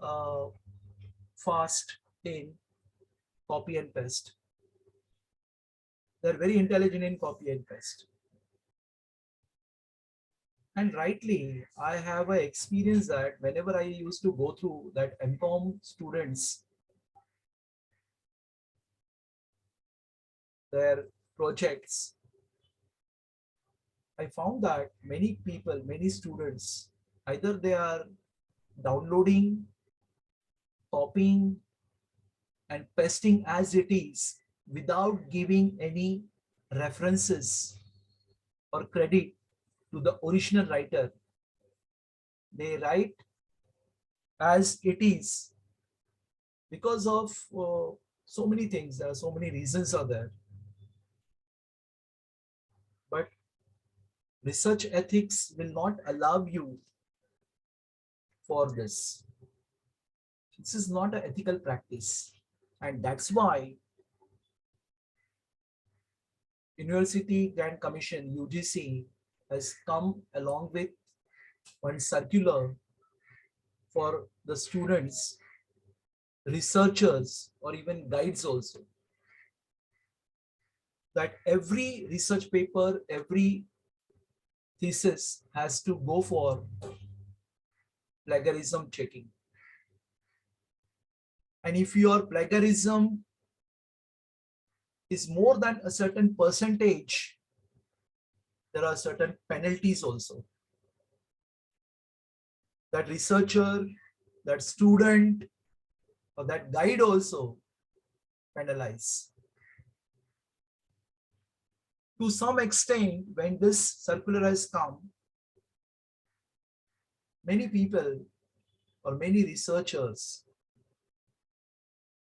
fast in copy and paste. They're very intelligent in copy and paste. And rightly, I have an experience that whenever I used to go through that MCOM students, their projects, I found that many people, many students, either they are downloading, copying, and pasting as it is without giving any references or credit to the original writer. They write as it is because of so many things. There are so many reasons are there. But research ethics will not allow you for this. This is not an ethical practice. And that's why University Grant Commission, UGC, has come along with one circular for the students, researchers, or even guides also, that every research paper, every thesis has to go for plagiarism checking. And if your plagiarism is more than a certain percentage, there are certain penalties also. That researcher, that student, or that guide also penalize. To some extent, when this circular has come, many people or many researchers,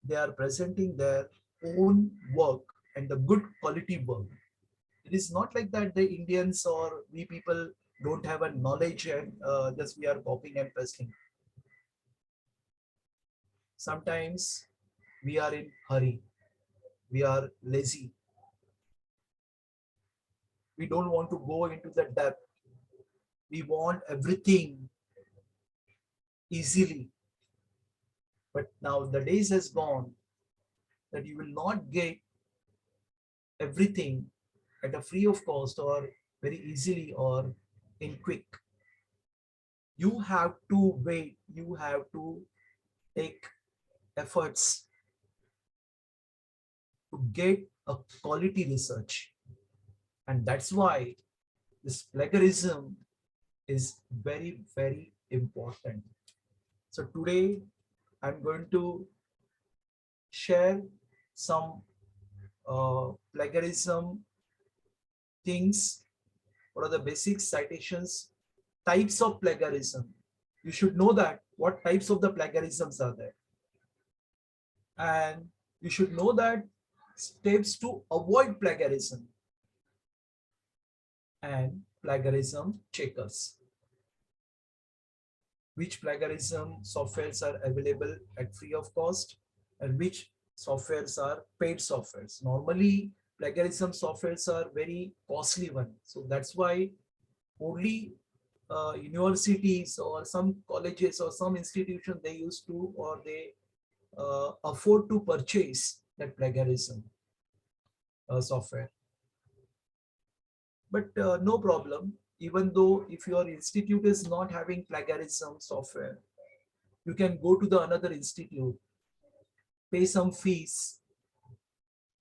they are presenting their own work and the good quality work. It is not like that the Indians or we people don't have a knowledge and just we are copying and pasting. Sometimes we are in hurry, we are lazy. We don't want to go into the depth. We want everything easily. But now the days has gone that you will not get everything at a free of cost or very easily or in quick. You have to wait, you have to take efforts to get a quality research. And that's why this plagiarism is very, very important. So today I'm going to share some plagiarism things. What are the basic citations, types of plagiarism? You should know that what types of the plagiarisms are there. And you should know that steps to avoid plagiarism and plagiarism checkers. Which plagiarism softwares are available at free of cost and which softwares are paid softwares. Normally, plagiarism softwares are very costly one. So that's why only universities or some colleges or some institutions they used to or they afford to purchase that plagiarism software. But no problem. Even though if your institute is not having plagiarism software, you can go to the another institute, pay some fees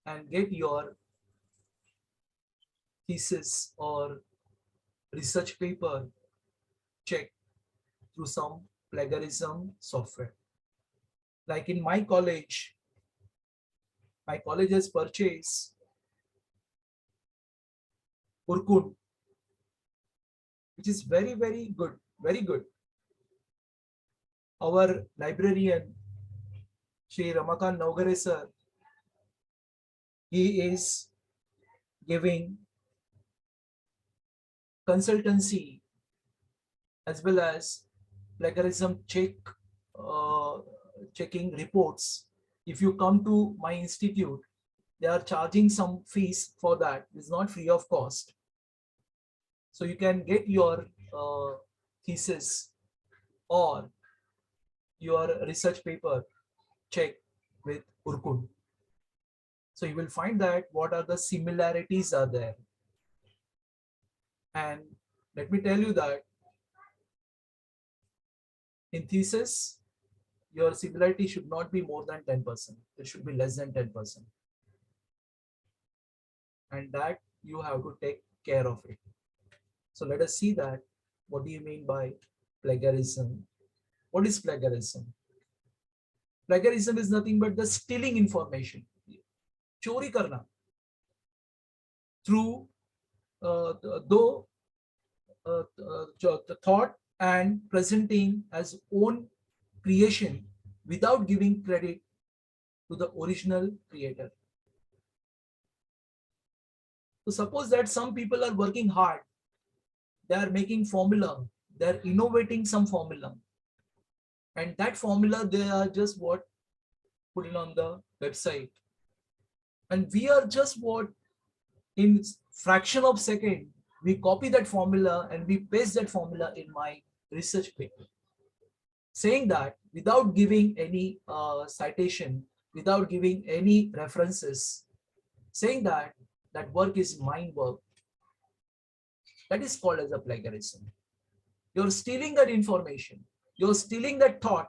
and get your thesis or research paper checked through some plagiarism software. Like in my college has purchased Urkun, which is very, very good, very good. Our librarian, Shri Ramakant Naugare sir, he is giving consultancy as well as plagiarism checking reports. If you come to my institute, they are charging some fees for that. It's not free of cost. So you can get your thesis or your research paper checked with Urkun. So you will find that what are the similarities are there. And let me tell you that in thesis, your similarity should not be more than 10%. It should be less than 10%. And that you have to take care of it. So let us see that. What do you mean by plagiarism? What is plagiarism? Plagiarism is nothing but the stealing information. Chori karna. Through the thought and presenting as own creation without giving credit to the original creator. So suppose that some people are working hard, they are making formula, they are innovating some formula, And that formula, they are just what put it on the website. And we are just what in fraction of second, we copy that formula and we paste that formula in my research paper. Saying that without giving any citation, without giving any references, saying that that work is mine work, that is called as a plagiarism. You're stealing that information, you're stealing that thought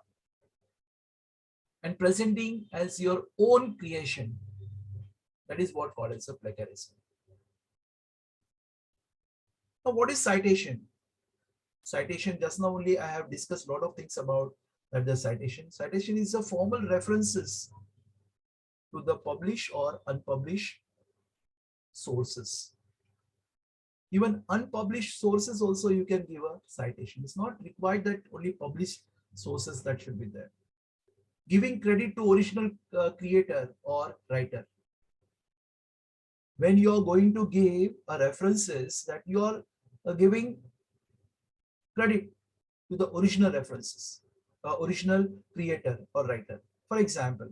and presenting as your own creation. That is what called as a plagiarism. Now, what is citation? Citation, just now only I have discussed a lot of things about that. The citation. Citation is a formal references to the published or unpublished sources. Even unpublished sources also you can give a citation. It's not required that only published sources that should be there. Giving credit to original creator or writer. When you are going to give a references, that you are giving credit to the original references, original creator or writer. For example,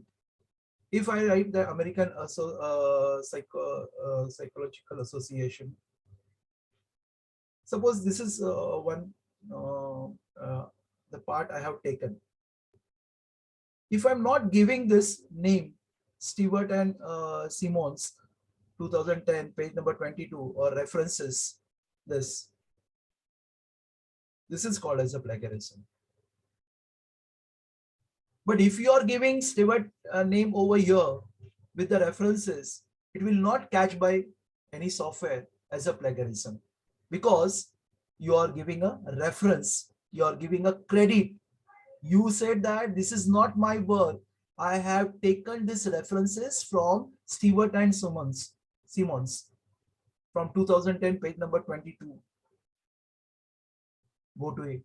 if I write the American Psychological Association, suppose this is one the part I have taken. If I'm not giving this name, Stewart and Simmons, 2010, page number 22, or references this is called as a plagiarism. But if you are giving Stewart name over here with the references, it will not catch by any software as a plagiarism, because you are giving a reference, you are giving a credit. You said that this is not my work. I have taken these references from Stewart and Simmons from 2010, page number 22. Go to it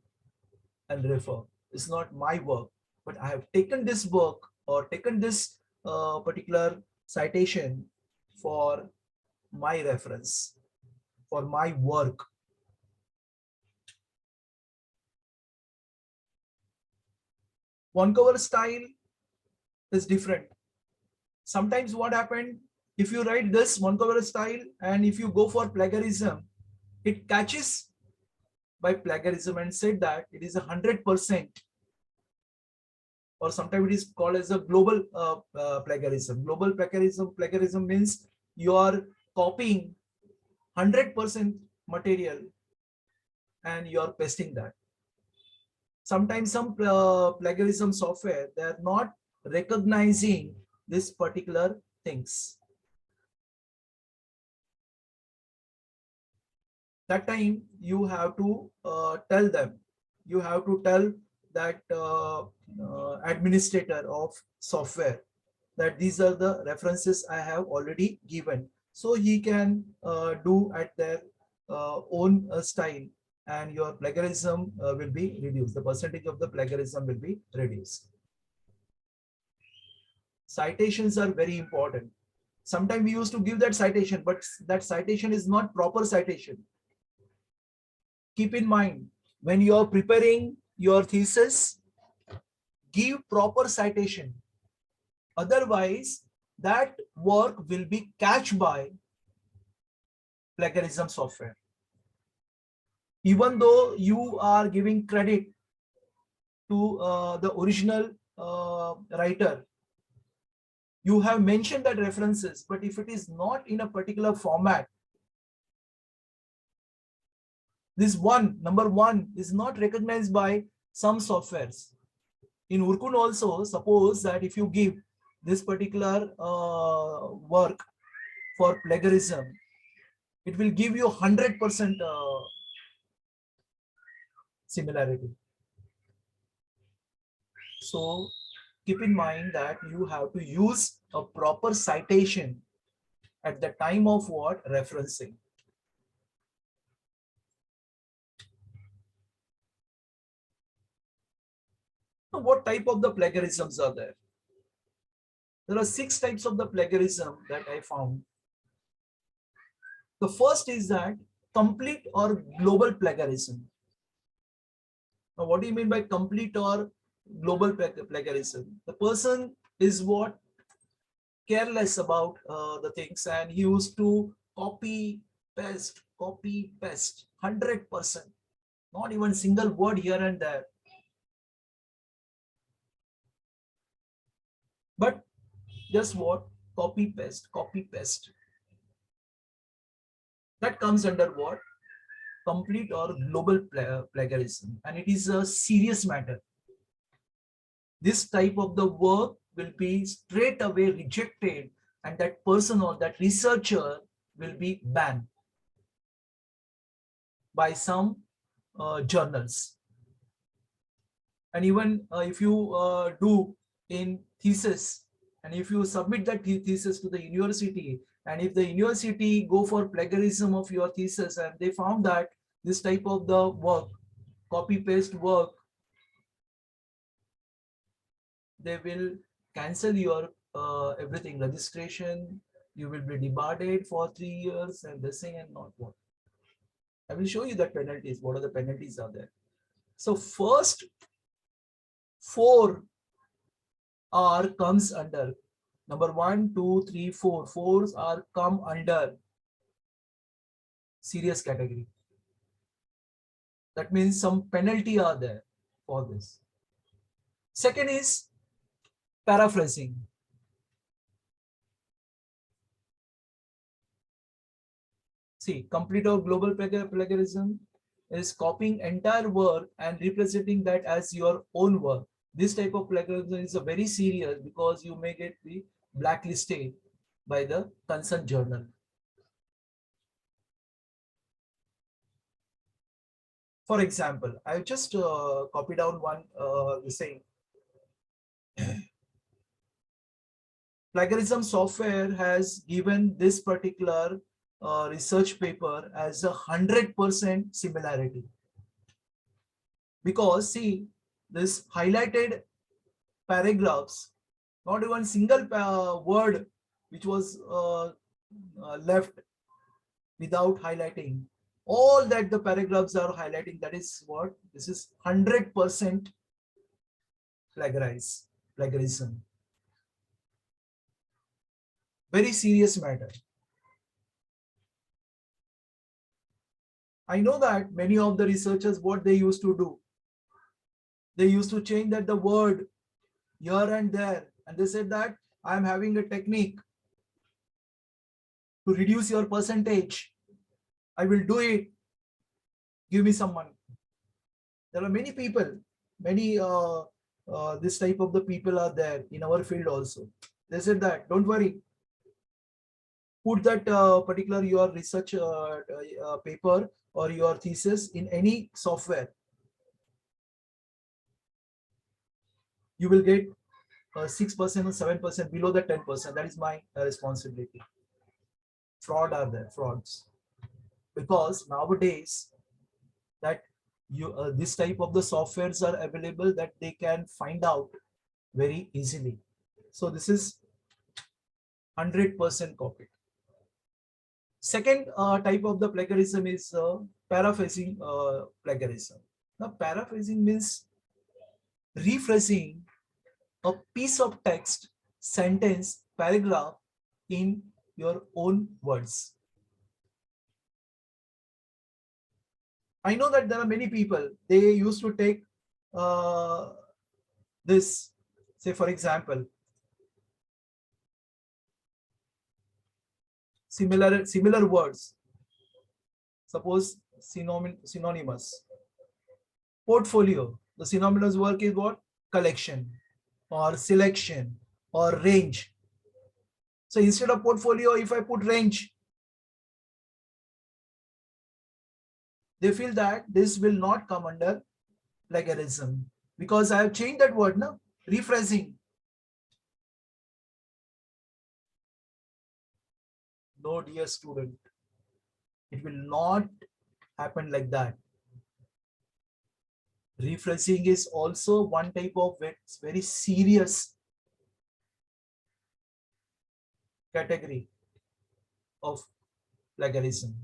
and refer. It's not my work, but I have taken this work or taken this particular citation for my reference, for my work. One cover style is different. Sometimes what happened, if you write this one cover style and if you go for plagiarism, it catches by plagiarism and said that it is 100%, or sometimes it is called as a global plagiarism. Global plagiarism means you are copying 100% material and you are pasting that. Sometimes some plagiarism software, they are not recognizing this particular things. That time you have to tell them, you have to tell that administrator of software that these are the references I have already given, so he can do at their own style, and your plagiarism will be reduced. The percentage of the plagiarism will be reduced. Citations are very important. Sometimes we used to give that citation, but that citation is not proper citation. Keep in mind, when you are preparing your thesis, give proper citation. Otherwise, that work will be catched by plagiarism software. Even though you are giving credit to the original writer, you have mentioned that references, but if it is not in a particular format, this number one is not recognized by some softwares. In Urkun also, suppose that if you give this particular work for plagiarism, it will give you 100% similarity. So keep in mind that you have to use a proper citation at the time of what? Referencing. Now, what type of the plagiarisms are there? There are 6 types of the plagiarism that I found. The first is that complete or global plagiarism. Now, what do you mean by complete or global plagiarism. The person is what careless about the things, and he used to copy paste 100%, not even single word here and there. But just what? Copy paste. That comes under what? Complete or global plagiarism, and it is a serious matter. This type of the work will be straight away rejected, and that person or that researcher will be banned by some journals. And even if you do in thesis, and if you submit that thesis to the university, and if the university go for plagiarism of your thesis, and they found that this type of the work, copy paste work, they will cancel your everything, registration. You will be debarred for 3 years, and this thing and not what. I will show you the penalties. What are the penalties are there? So first 4 R comes under number 1, 2, 3, 4. 4s are come under serious category. That means some penalty are there for this. Second is paraphrasing. See, complete or global plagiarism is copying entire work and representing that as your own work. This type of plagiarism is a very serious, because you may get the blacklisted by the concerned journal. For example, I just copied down one saying plagiarism software has given this particular research paper as 100% similarity. Because see, this highlighted paragraphs, not even single word which was left without highlighting. All that the paragraphs are highlighting, that is what? This is 100% plagiarism. Very serious matter. I know that many of the researchers, what they used to do, they used to change that the word here and there, and they said that I am having a technique to reduce your percentage. I will do it. Give me some money. There are many people, many this type of the people are there in our field also. They said that don't worry, put that particular your research paper or your thesis in any software. You will get 6% or 7% below the 10%. That is my responsibility. Fraud are there, frauds, because nowadays that you this type of the softwares are available that they can find out very easily. So this is 100% copied. Second type of the plagiarism is paraphrasing plagiarism. Now paraphrasing means rephrasing a piece of text, sentence, paragraph in your own words. I know that there are many people, they used to take this, say for example, similar words, suppose synonymous. Portfolio, the synonymous work is what? Collection or selection or range. So instead of portfolio, if I put range, they feel that this will not come under plagiarism because I have changed that word now, rephrasing. No, dear student, it will not happen like that. Rephrasing is also one type of very serious category of plagiarism.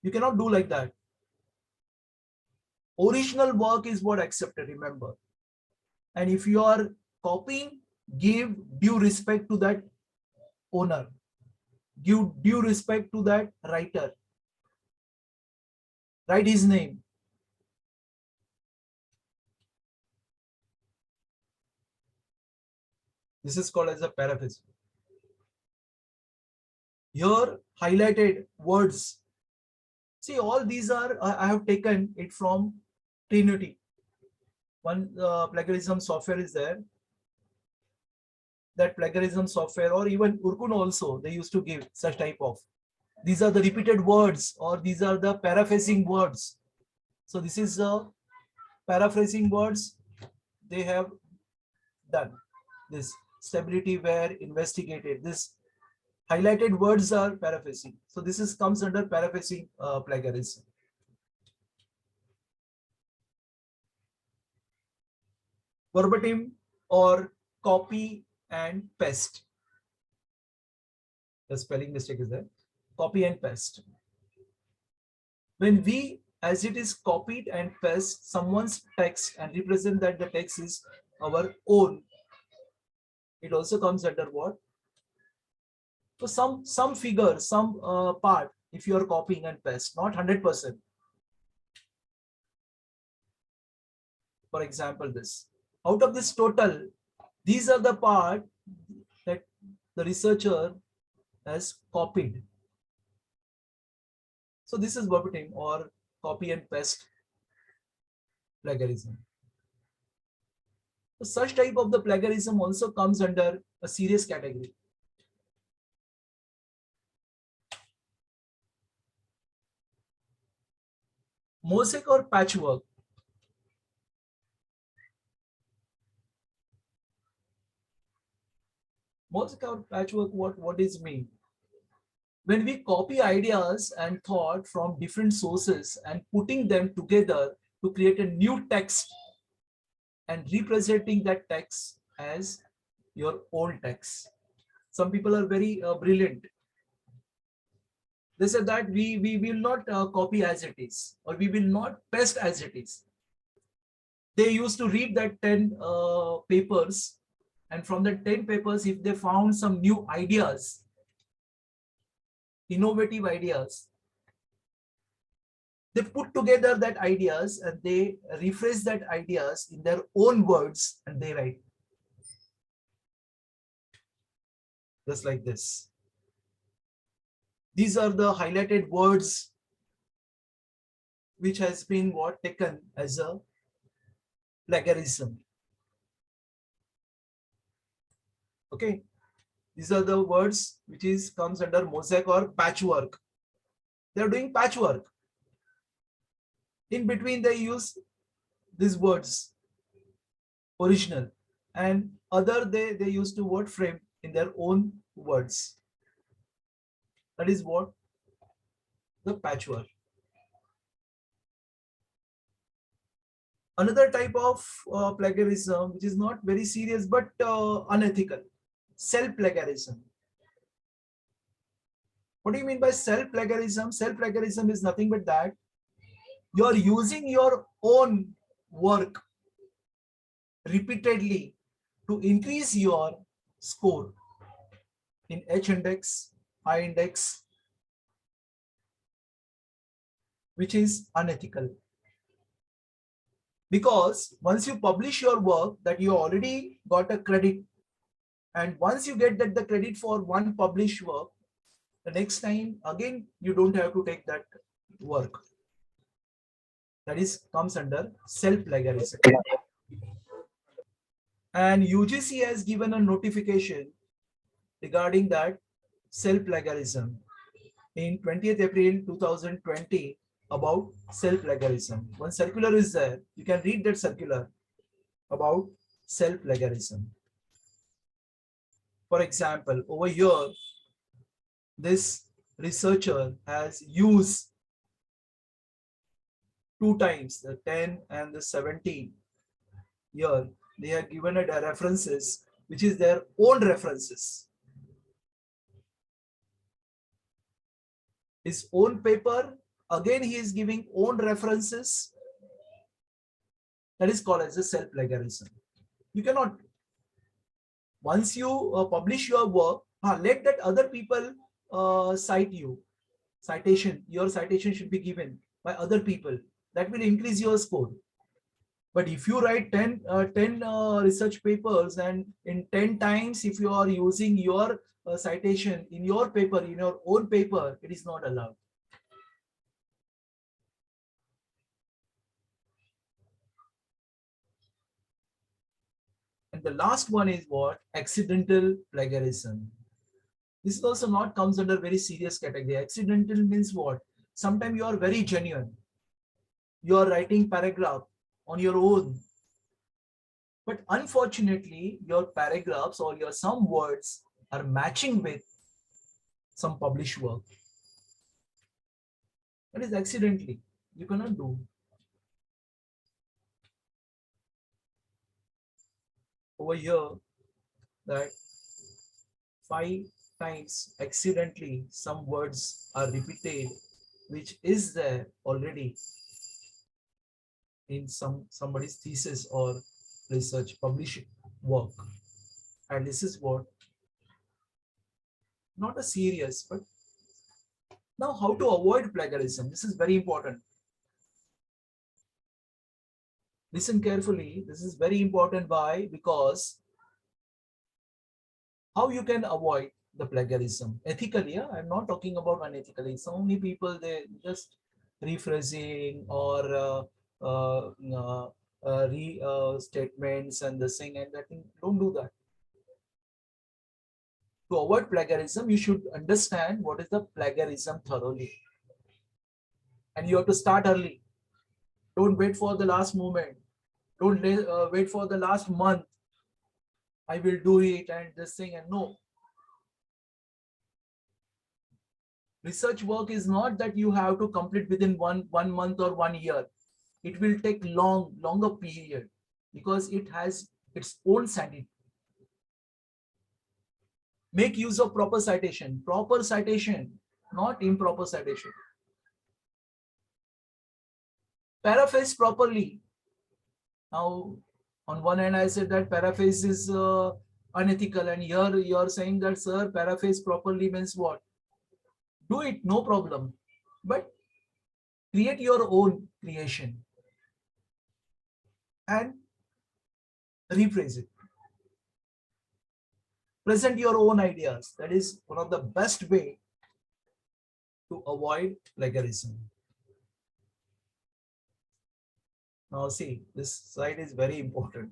You cannot do like that. Original work is what accepted, remember. And if you are copying, give due respect to that owner. Give due respect to that writer. Write his name. This is called as a paraphrase. Here, highlighted words. See, all these are, I have taken it from Trinity. One plagiarism software is there. That plagiarism software, or even Urkun also, they used to give such type of. These are the repeated words, or these are the paraphrasing words. So this is paraphrasing words. They have done this stability where investigated. This highlighted words are paraphrasing. So this is comes under paraphrasing plagiarism. Verbatim or copy and paste. The spelling mistake is there. Copy and paste. When we, as it is copied and paste someone's text and represent that the text is our own, it also comes under what? So some figure, some part, if you are copying and paste, not 100%. For example, this. Out of this total, these are the part that the researcher has copied. So this is verbatim or copy and paste plagiarism. So such type of the plagiarism also comes under a serious category. Mosaic or patchwork. Mosaic or patchwork, what is mean? When we copy ideas and thought from different sources and putting them together to create a new text and representing that text as your own text. Some people are very brilliant. They said that we will not copy as it is, or we will not paste as it is. They used to read that 10 papers, and from the 10 papers, if they found some new ideas, innovative ideas, they put together that ideas and they rephrase that ideas in their own words and they write. Just like this. These are the highlighted words which has been what taken as a plagiarism. Okay. These are the words which is comes under mosaic or patchwork. They are doing patchwork. In between they use these words, original, and other they used to word frame in their own words. That is what the patchwork. Another type of plagiarism which is not very serious but unethical, self-plagiarism. What do you mean by self-plagiarism? Self-plagiarism is nothing but that you are using your own work repeatedly to increase your score in H index, I index, which is unethical. Because once you publish your work, that you already got a credit, and once you get that the credit for one published work, the next time again you don't have to take that work. That is comes under self-plagiarism. And UGC has given a notification regarding that self-plagiarism in 20th April 2020 about self-plagiarism. One circular is there. You can read that circular about self-plagiarism. For example, over here, this researcher has used 2 times, the 10 and the 17. Here, they have given it a references, which is their own references. His own paper, again he is giving own references, That is called as a self-plagiarism. You cannot, once you publish your work, let that other people cite you. Your citation should be given by other people. That will increase your score. But if you write 10 research papers, and in 10 times, if you are using your citation in your paper, in your own paper, it is not allowed. And the last one is what? Accidental plagiarism. This also not comes under very serious category. Accidental means what? Sometimes you are very genuine. You are writing paragraph on your own. But unfortunately, your paragraphs or your some words are matching with some published work. That is accidentally. You cannot do. Over here, that 5 times accidentally some words are repeated, which is there already in somebody's thesis or research published work. And this is what, not a serious, but now how to avoid plagiarism. This is very important. Listen carefully. This is very important. Why? Because how you can avoid the plagiarism ethically. Yeah, I'm not talking about unethically. So many people, they just rephrasing or statements and this thing and that thing. Don't do that. To avoid plagiarism, you should understand what is the plagiarism thoroughly. And you have to start early. Don't wait for the last moment. Don't wait for the last month. I will do it and this thing, and no. Research work is not that you have to complete within one month or 1 year. It will take longer period because it has its own sanity. Make use of proper citation, not improper citation. Paraphrase properly. Now, on one hand, I said that paraphrase is unethical, and here you are saying that, sir, paraphrase properly means what? Do it, no problem. But create your own creation and rephrase it. Present your own ideas. That is one of the best way to avoid plagiarism. Now see, this slide is very important.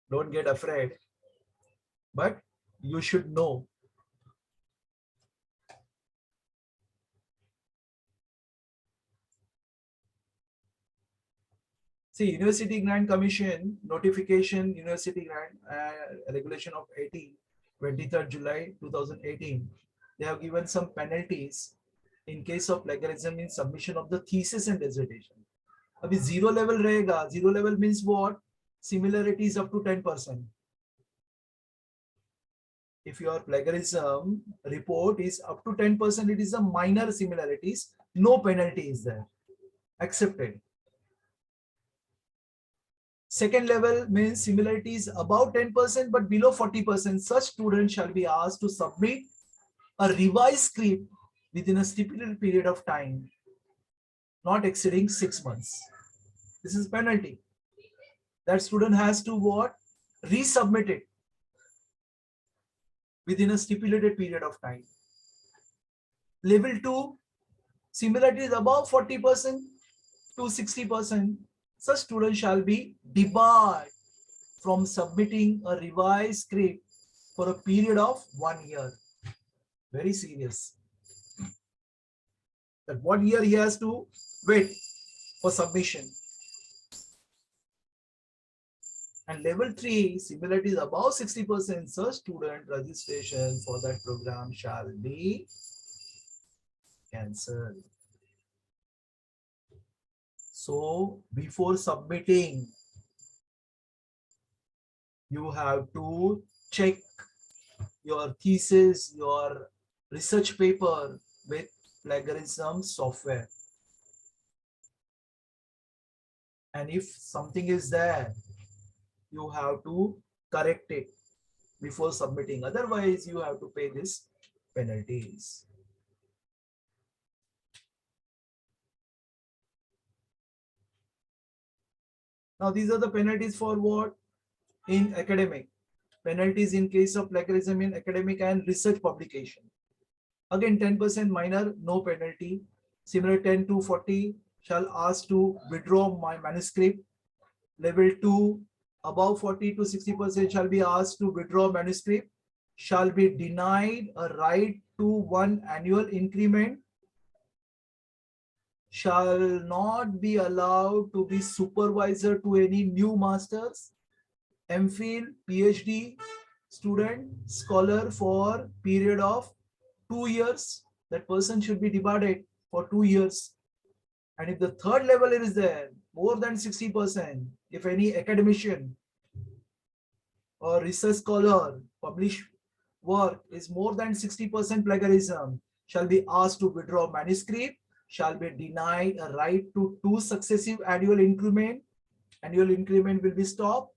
Don't get afraid, but you should know. See, University Grant Commission notification, University Grant Regulation of 23rd July 2018. They have given some penalties in case of plagiarism in submission of the thesis and dissertation. Abhi zero level rahega. Zero level means what? Similarity is up to 10%. If your plagiarism report is up to 10%, it is a minor similarities. No penalty is there. Accepted. Second level means similarity is above 10% but below 40%. Such students shall be asked to submit a revised script within a stipulated period of time, not exceeding 6 months. This is penalty. That student has to what? Resubmit it within a stipulated period of time. Level 2, similarity is above 40% to 60%. Such students shall be debarred from submitting a revised script for a period of 1 year. Very serious. That 1 year he has to wait for submission. And level 3, similarity is above 60%. Such student registration for that program shall be cancelled. So before submitting, you have to check your thesis, your research paper with plagiarism software. And if something is there, you have to correct it before submitting. Otherwise, you have to pay these penalties. Now, these are the penalties for what? In academic. Penalties in case of plagiarism in academic and research publication. Again, 10% minor, no penalty. Similar 10 to 40 shall ask to withdraw my manuscript. Level 2, above 40 to 60% shall be asked to withdraw manuscript, shall be denied a right to 1 annual increment, shall not be allowed to be supervisor to any new masters, MPhil, PhD student, scholar for period of 2 years. That person should be debarred for 2 years. And if the third level is there, more than 60%, if any academician or research scholar publish work is more than 60% plagiarism, shall be asked to withdraw manuscript, shall be denied a right to 2 successive annual increment. Annual increment will be stopped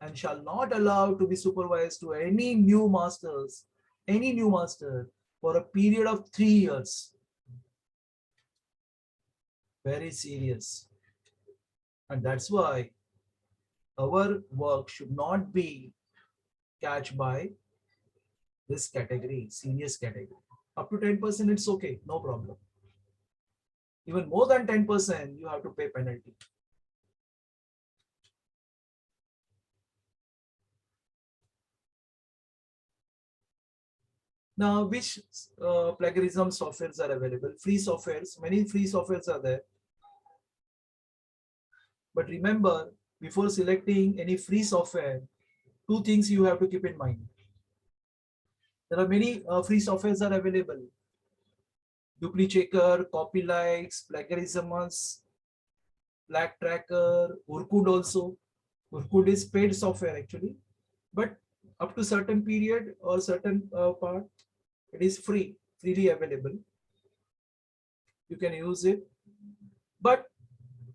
and shall not allow to be supervised to any new masters, any new master for a period of 3 years. Very serious. And that's why our work should not be catched by this category, serious category. Up to 10%, it's okay, no problem. Even more than 10%, you have to pay penalty. Now, which plagiarism softwares are available? Free softwares, many free softwares are there. But remember, before selecting any free software, 2 things you have to keep in mind. There are many free softwares are available. Duplicator, Copylikes, Plagiarismus, Flag Tracker, Urkud also. Urkud is paid software actually, but up to certain period or certain part, it is freely available. You can use it, but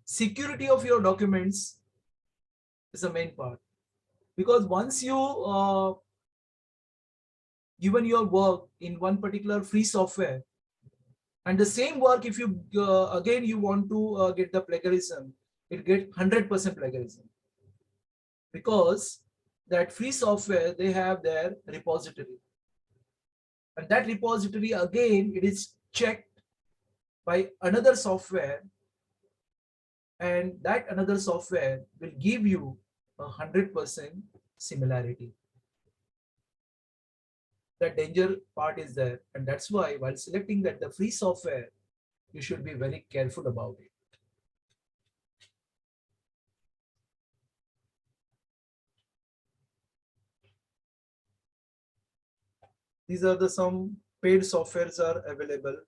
security of your documents is the main part, because once you given your work in one particular free software, and the same work, if you again you want to get the plagiarism, it get 100% plagiarism, because that free software, they have their repository, and that repository again, it is checked by another software, and that another software will give you 100% similarity. The danger part is there, and that's why while selecting that the free software, you should be very careful about it. These are the some paid softwares are available.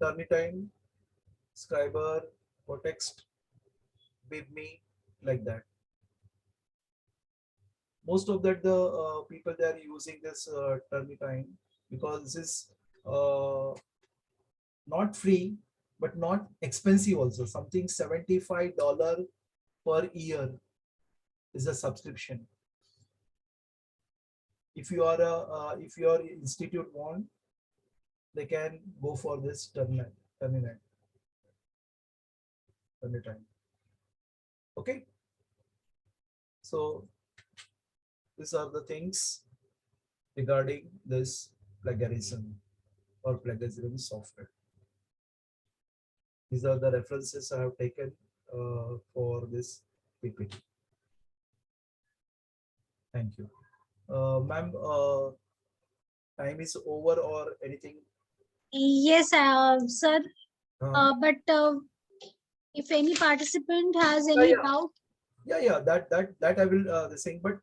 Turnitin, Scriber, Cortext, BibMe, like that. Most of that the people, they are using this Turnitin, because this is not free but not expensive also. Something $75 per year is a subscription. If you are a if your institute want, they can go for this Turnitin. Okay, so these are the things regarding this plagiarism or plagiarism software. These are the references I have taken for this PPT. Thank you. Ma'am, time is over or anything? Yes, sir. Uh, But if any participant has yeah, any yeah. doubt, That I will saying, but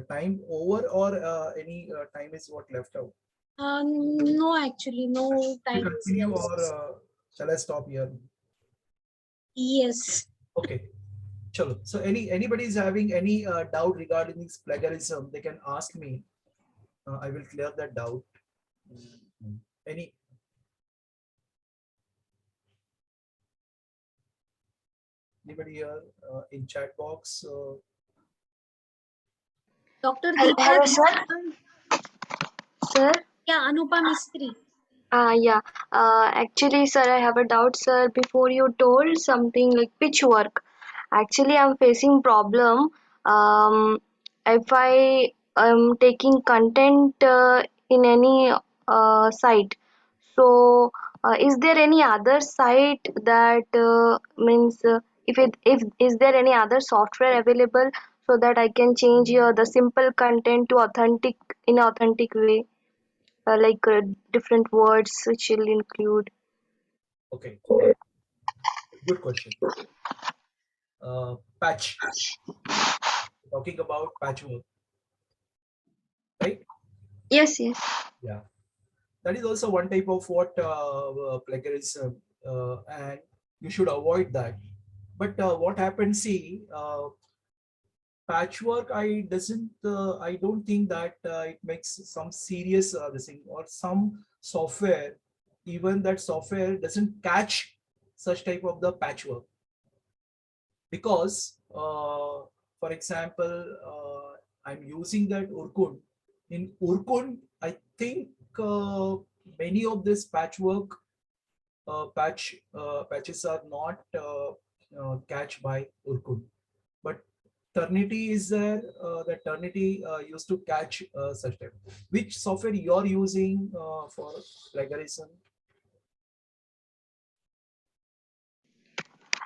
time over or any time is what left out? no, actually, no To time is continue left. or shall I stop here? Yes. Okay. Chalo. So anybody is having any doubt regarding this plagiarism, they can ask me. I will clear that doubt. Any? Anybody here in chat box? Dr. Hello, Deepa, sir. Sir. yeah, Anupa Mistry. Yeah. Actually, sir, I have a doubt, sir. Before you told something like pitch work. Actually, I'm facing problem. If I am taking content in any site, so is there any other site that means if is there any other software available so that I can change the simple content to authentic in authentic way, like different words which will include. Okay, good question. Patch. Talking about patchwork, right? Yes, yes. Yeah, that is also one type of what plagiarism, and you should avoid that. But what happens? See, patchwork. I don't think that it makes some serious this thing, or some software. Even that software doesn't catch such type of the patchwork, because for example, I'm using that Urkun. In Urkun, I think many of this patches are not catched by Urkun, but Ternity is there. That Ternity used to catch such type. Which software you're using for plagiarism?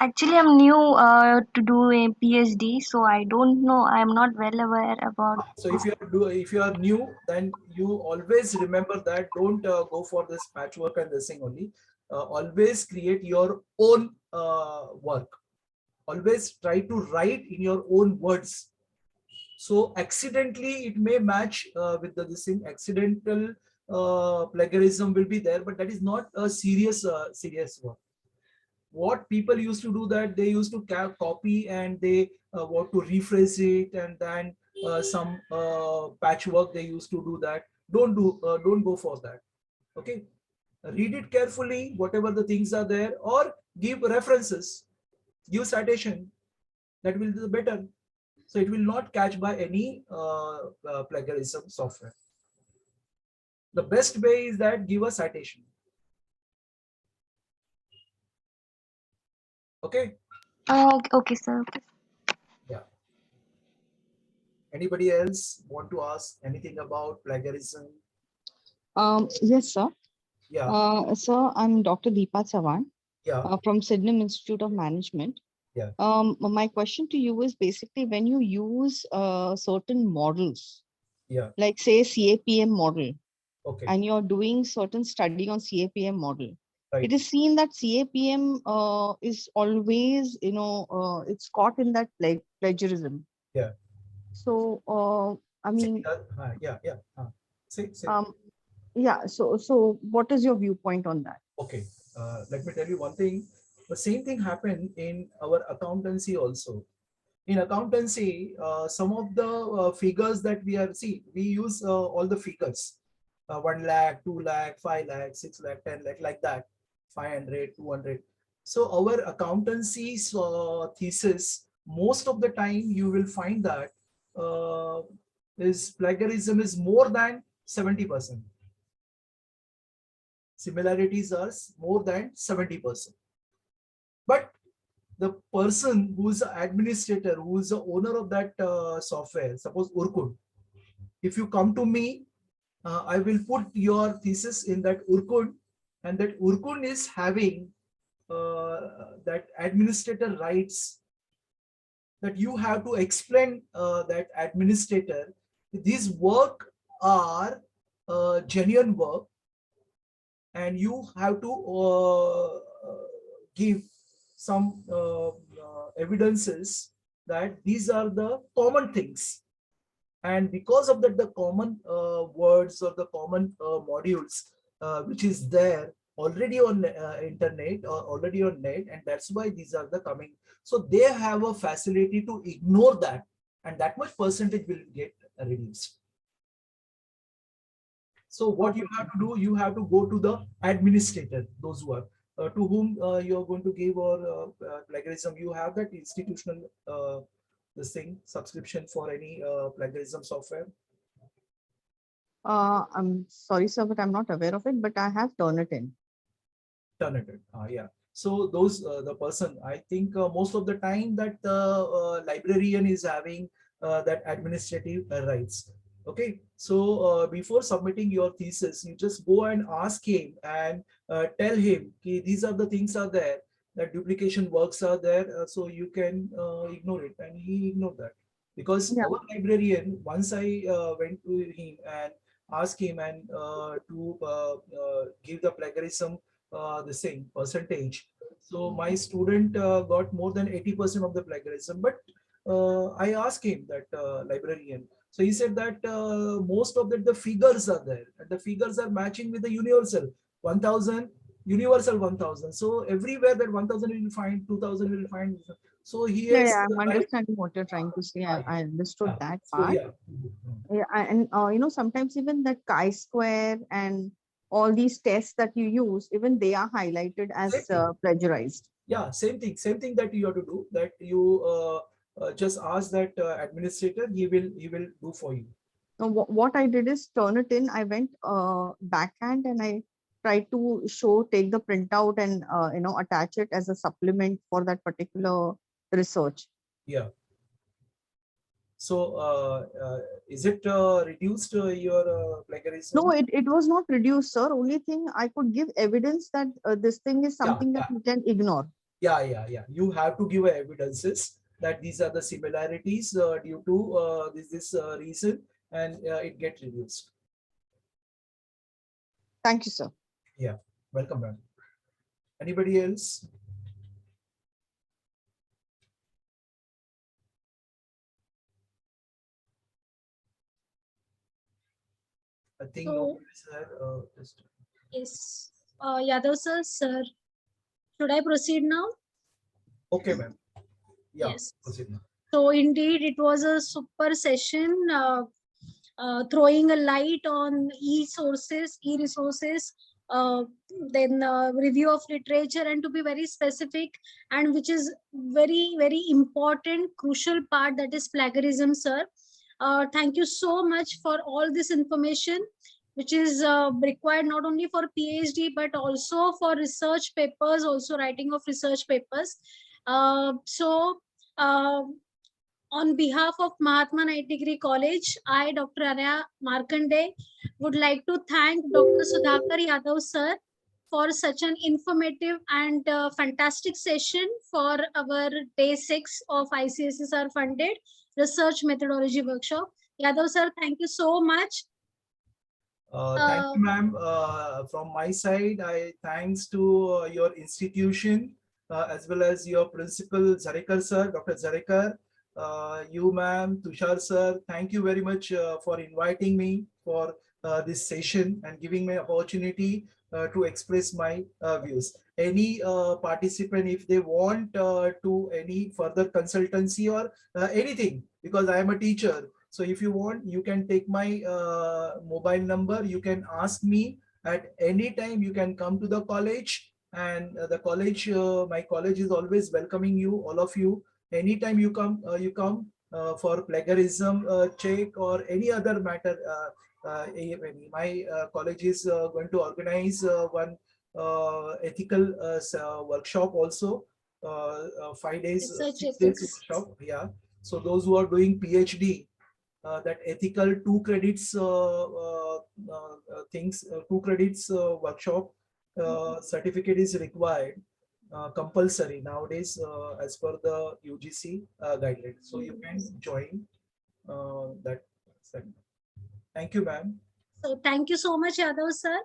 Actually, I'm new to do a PhD, so I don't know. I'm not well aware about. So if you are new, then you always remember that don't go for this patchwork and this thing only. Always create your own work. Always try to write in your own words. So accidentally it may match with this thing. Accidental plagiarism will be there, but that is not a serious work. What people used to do, that they used to copy and they want to rephrase it, and then some patchwork they used to do that. Don't go for that. Okay, read it carefully, whatever the things are there, or give references, give citation. That will be better. So it will not catch by any plagiarism software. The best way is that give a citation. Okay. Okay, sir. Okay. Yeah. Anybody else want to ask anything about plagiarism? Yes, sir. Yeah. Sir, I'm Dr. Deepa Chavan Yeah. from Sydenham Institute of Management. Yeah. My question to you is basically when you use certain models, Yeah. like say CAPM model, Okay. and you're doing certain study on CAPM model, Right. it is seen that CAPM is always, it's caught in that plagiarism. Yeah. So, I mean, yeah. Say. yeah. So what is your viewpoint on that? Okay. Let me tell you one thing. The same thing happened in our accountancy also. In accountancy, some of the figures that we use all the figures, 1 lakh, 2 lakh, 5 lakh, 6 lakh, 10 lakh, like that, 500, 200. So our accountancy thesis, most of the time you will find that is plagiarism is more than 70%. Similarities are more than 70%. But the person who is the administrator, who is the owner of that software, suppose Urkun, if you come to me, I will put your thesis in that Urkun, and that Urkun is having that administrator rights, that you have to explain that administrator, these work are genuine work, and you have to give some evidences that these are the common things, and because of that the common words or the common modules which is there already on internet or already on net, and that's why these are the coming. So they have a facility to ignore that, and that much percentage will get reduced. So what you have to do, you have to go to the administrator, those who are. to whom you are going to give or plagiarism. You have that institutional this thing subscription for any plagiarism software? I'm sorry, sir, but I'm not aware of it, but I have Turnitin. Turnitin. Yeah. So those the person, I think most of the time that the librarian is having that administrative rights. Okay, so before submitting your thesis, you just go and ask him and tell him, okay, these are the things are there, that duplication works are there, so you can ignore it, and he ignored that. Because Yeah. our librarian, once I went to him and asked him and to give the plagiarism the same percentage. So my student got more than 80% of the plagiarism. But I asked him, that librarian. So he said that most of the figures are there, and the figures are matching with the universal 1000, universal 1000. So everywhere that 1000 will find, 2000 will find. So he Yeah, has yeah, I'm right. understanding what you're trying to say. I understood Yeah. that So part. yeah. Yeah, and sometimes even that chi-square and all these tests that you use, even they are highlighted as Same thing. plagiarized. Yeah, same thing that you have to do, that you just ask that administrator, he will do for you. So what I did is Turnitin. I went backhand and I tried to take the printout and attach it as a supplement for that particular research. Yeah. So is it reduced your plagiarism? No, it was not reduced, sir. Only thing I could give evidence that this thing is Yeah, something that yeah, you can ignore. yeah. You have to give evidences that these are the similarities due to this reason, and it get reduced. Thank you, sir. Yeah, welcome, ma'am. Anybody else? I think So- nobody said. Just Yes. Yadav sir, should I proceed now? okay, ma'am. Yeah, Yes. proceed now. So indeed, it was a super session, throwing a light on e-sources, e-resources, then review of literature, and to be very specific, and which is very, very important, crucial part, that is plagiarism, sir. Thank you so much for all this information, which is required not only for PhD, but also for research papers, also writing of research papers. So, on behalf of Mahatma Knight Degree College, I, Dr. Arya Markande, would like to thank Dr. Sudhakar Yadav sir for such an informative and fantastic session for our day 6 of ICSSR funded research methodology workshop. Yadav sir, thank you so much. Thank you, ma'am. From my side, I thanks to your institution as well as your principal Zarekar sir, Dr. Zarekar, you, ma'am, Tushar sir. Thank you very much for inviting me for this session and giving me opportunity to express my views. Any participant, if they want to any further consultancy or anything, because I am a teacher. So if you want, you can take my mobile number. You can ask me at any time. You can come to the college, and the college, my college is always welcoming you, all of you. Anytime you come, for plagiarism check or any other matter. My college is going to organize one ethical workshop also. 5 days, Research 6 days ethics. workshop. Yeah. So those who are doing PhD, that ethical 2 credits things, 2 credits workshop certificate is required, compulsory nowadays as per the UGC guidelines. So you can join that segment. Thank you, ma'am. So thank you so much, Yadav sir.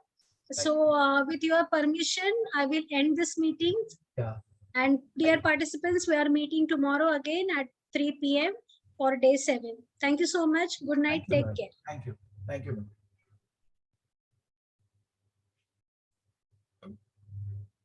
So with your permission, I will end this meeting. Yeah. And dear participants, we are meeting tomorrow again at 3 p.m. for day 7. Thank you so much. Good night. Thank you, Take ma'am. care. Thank you. Thank you, ma'am.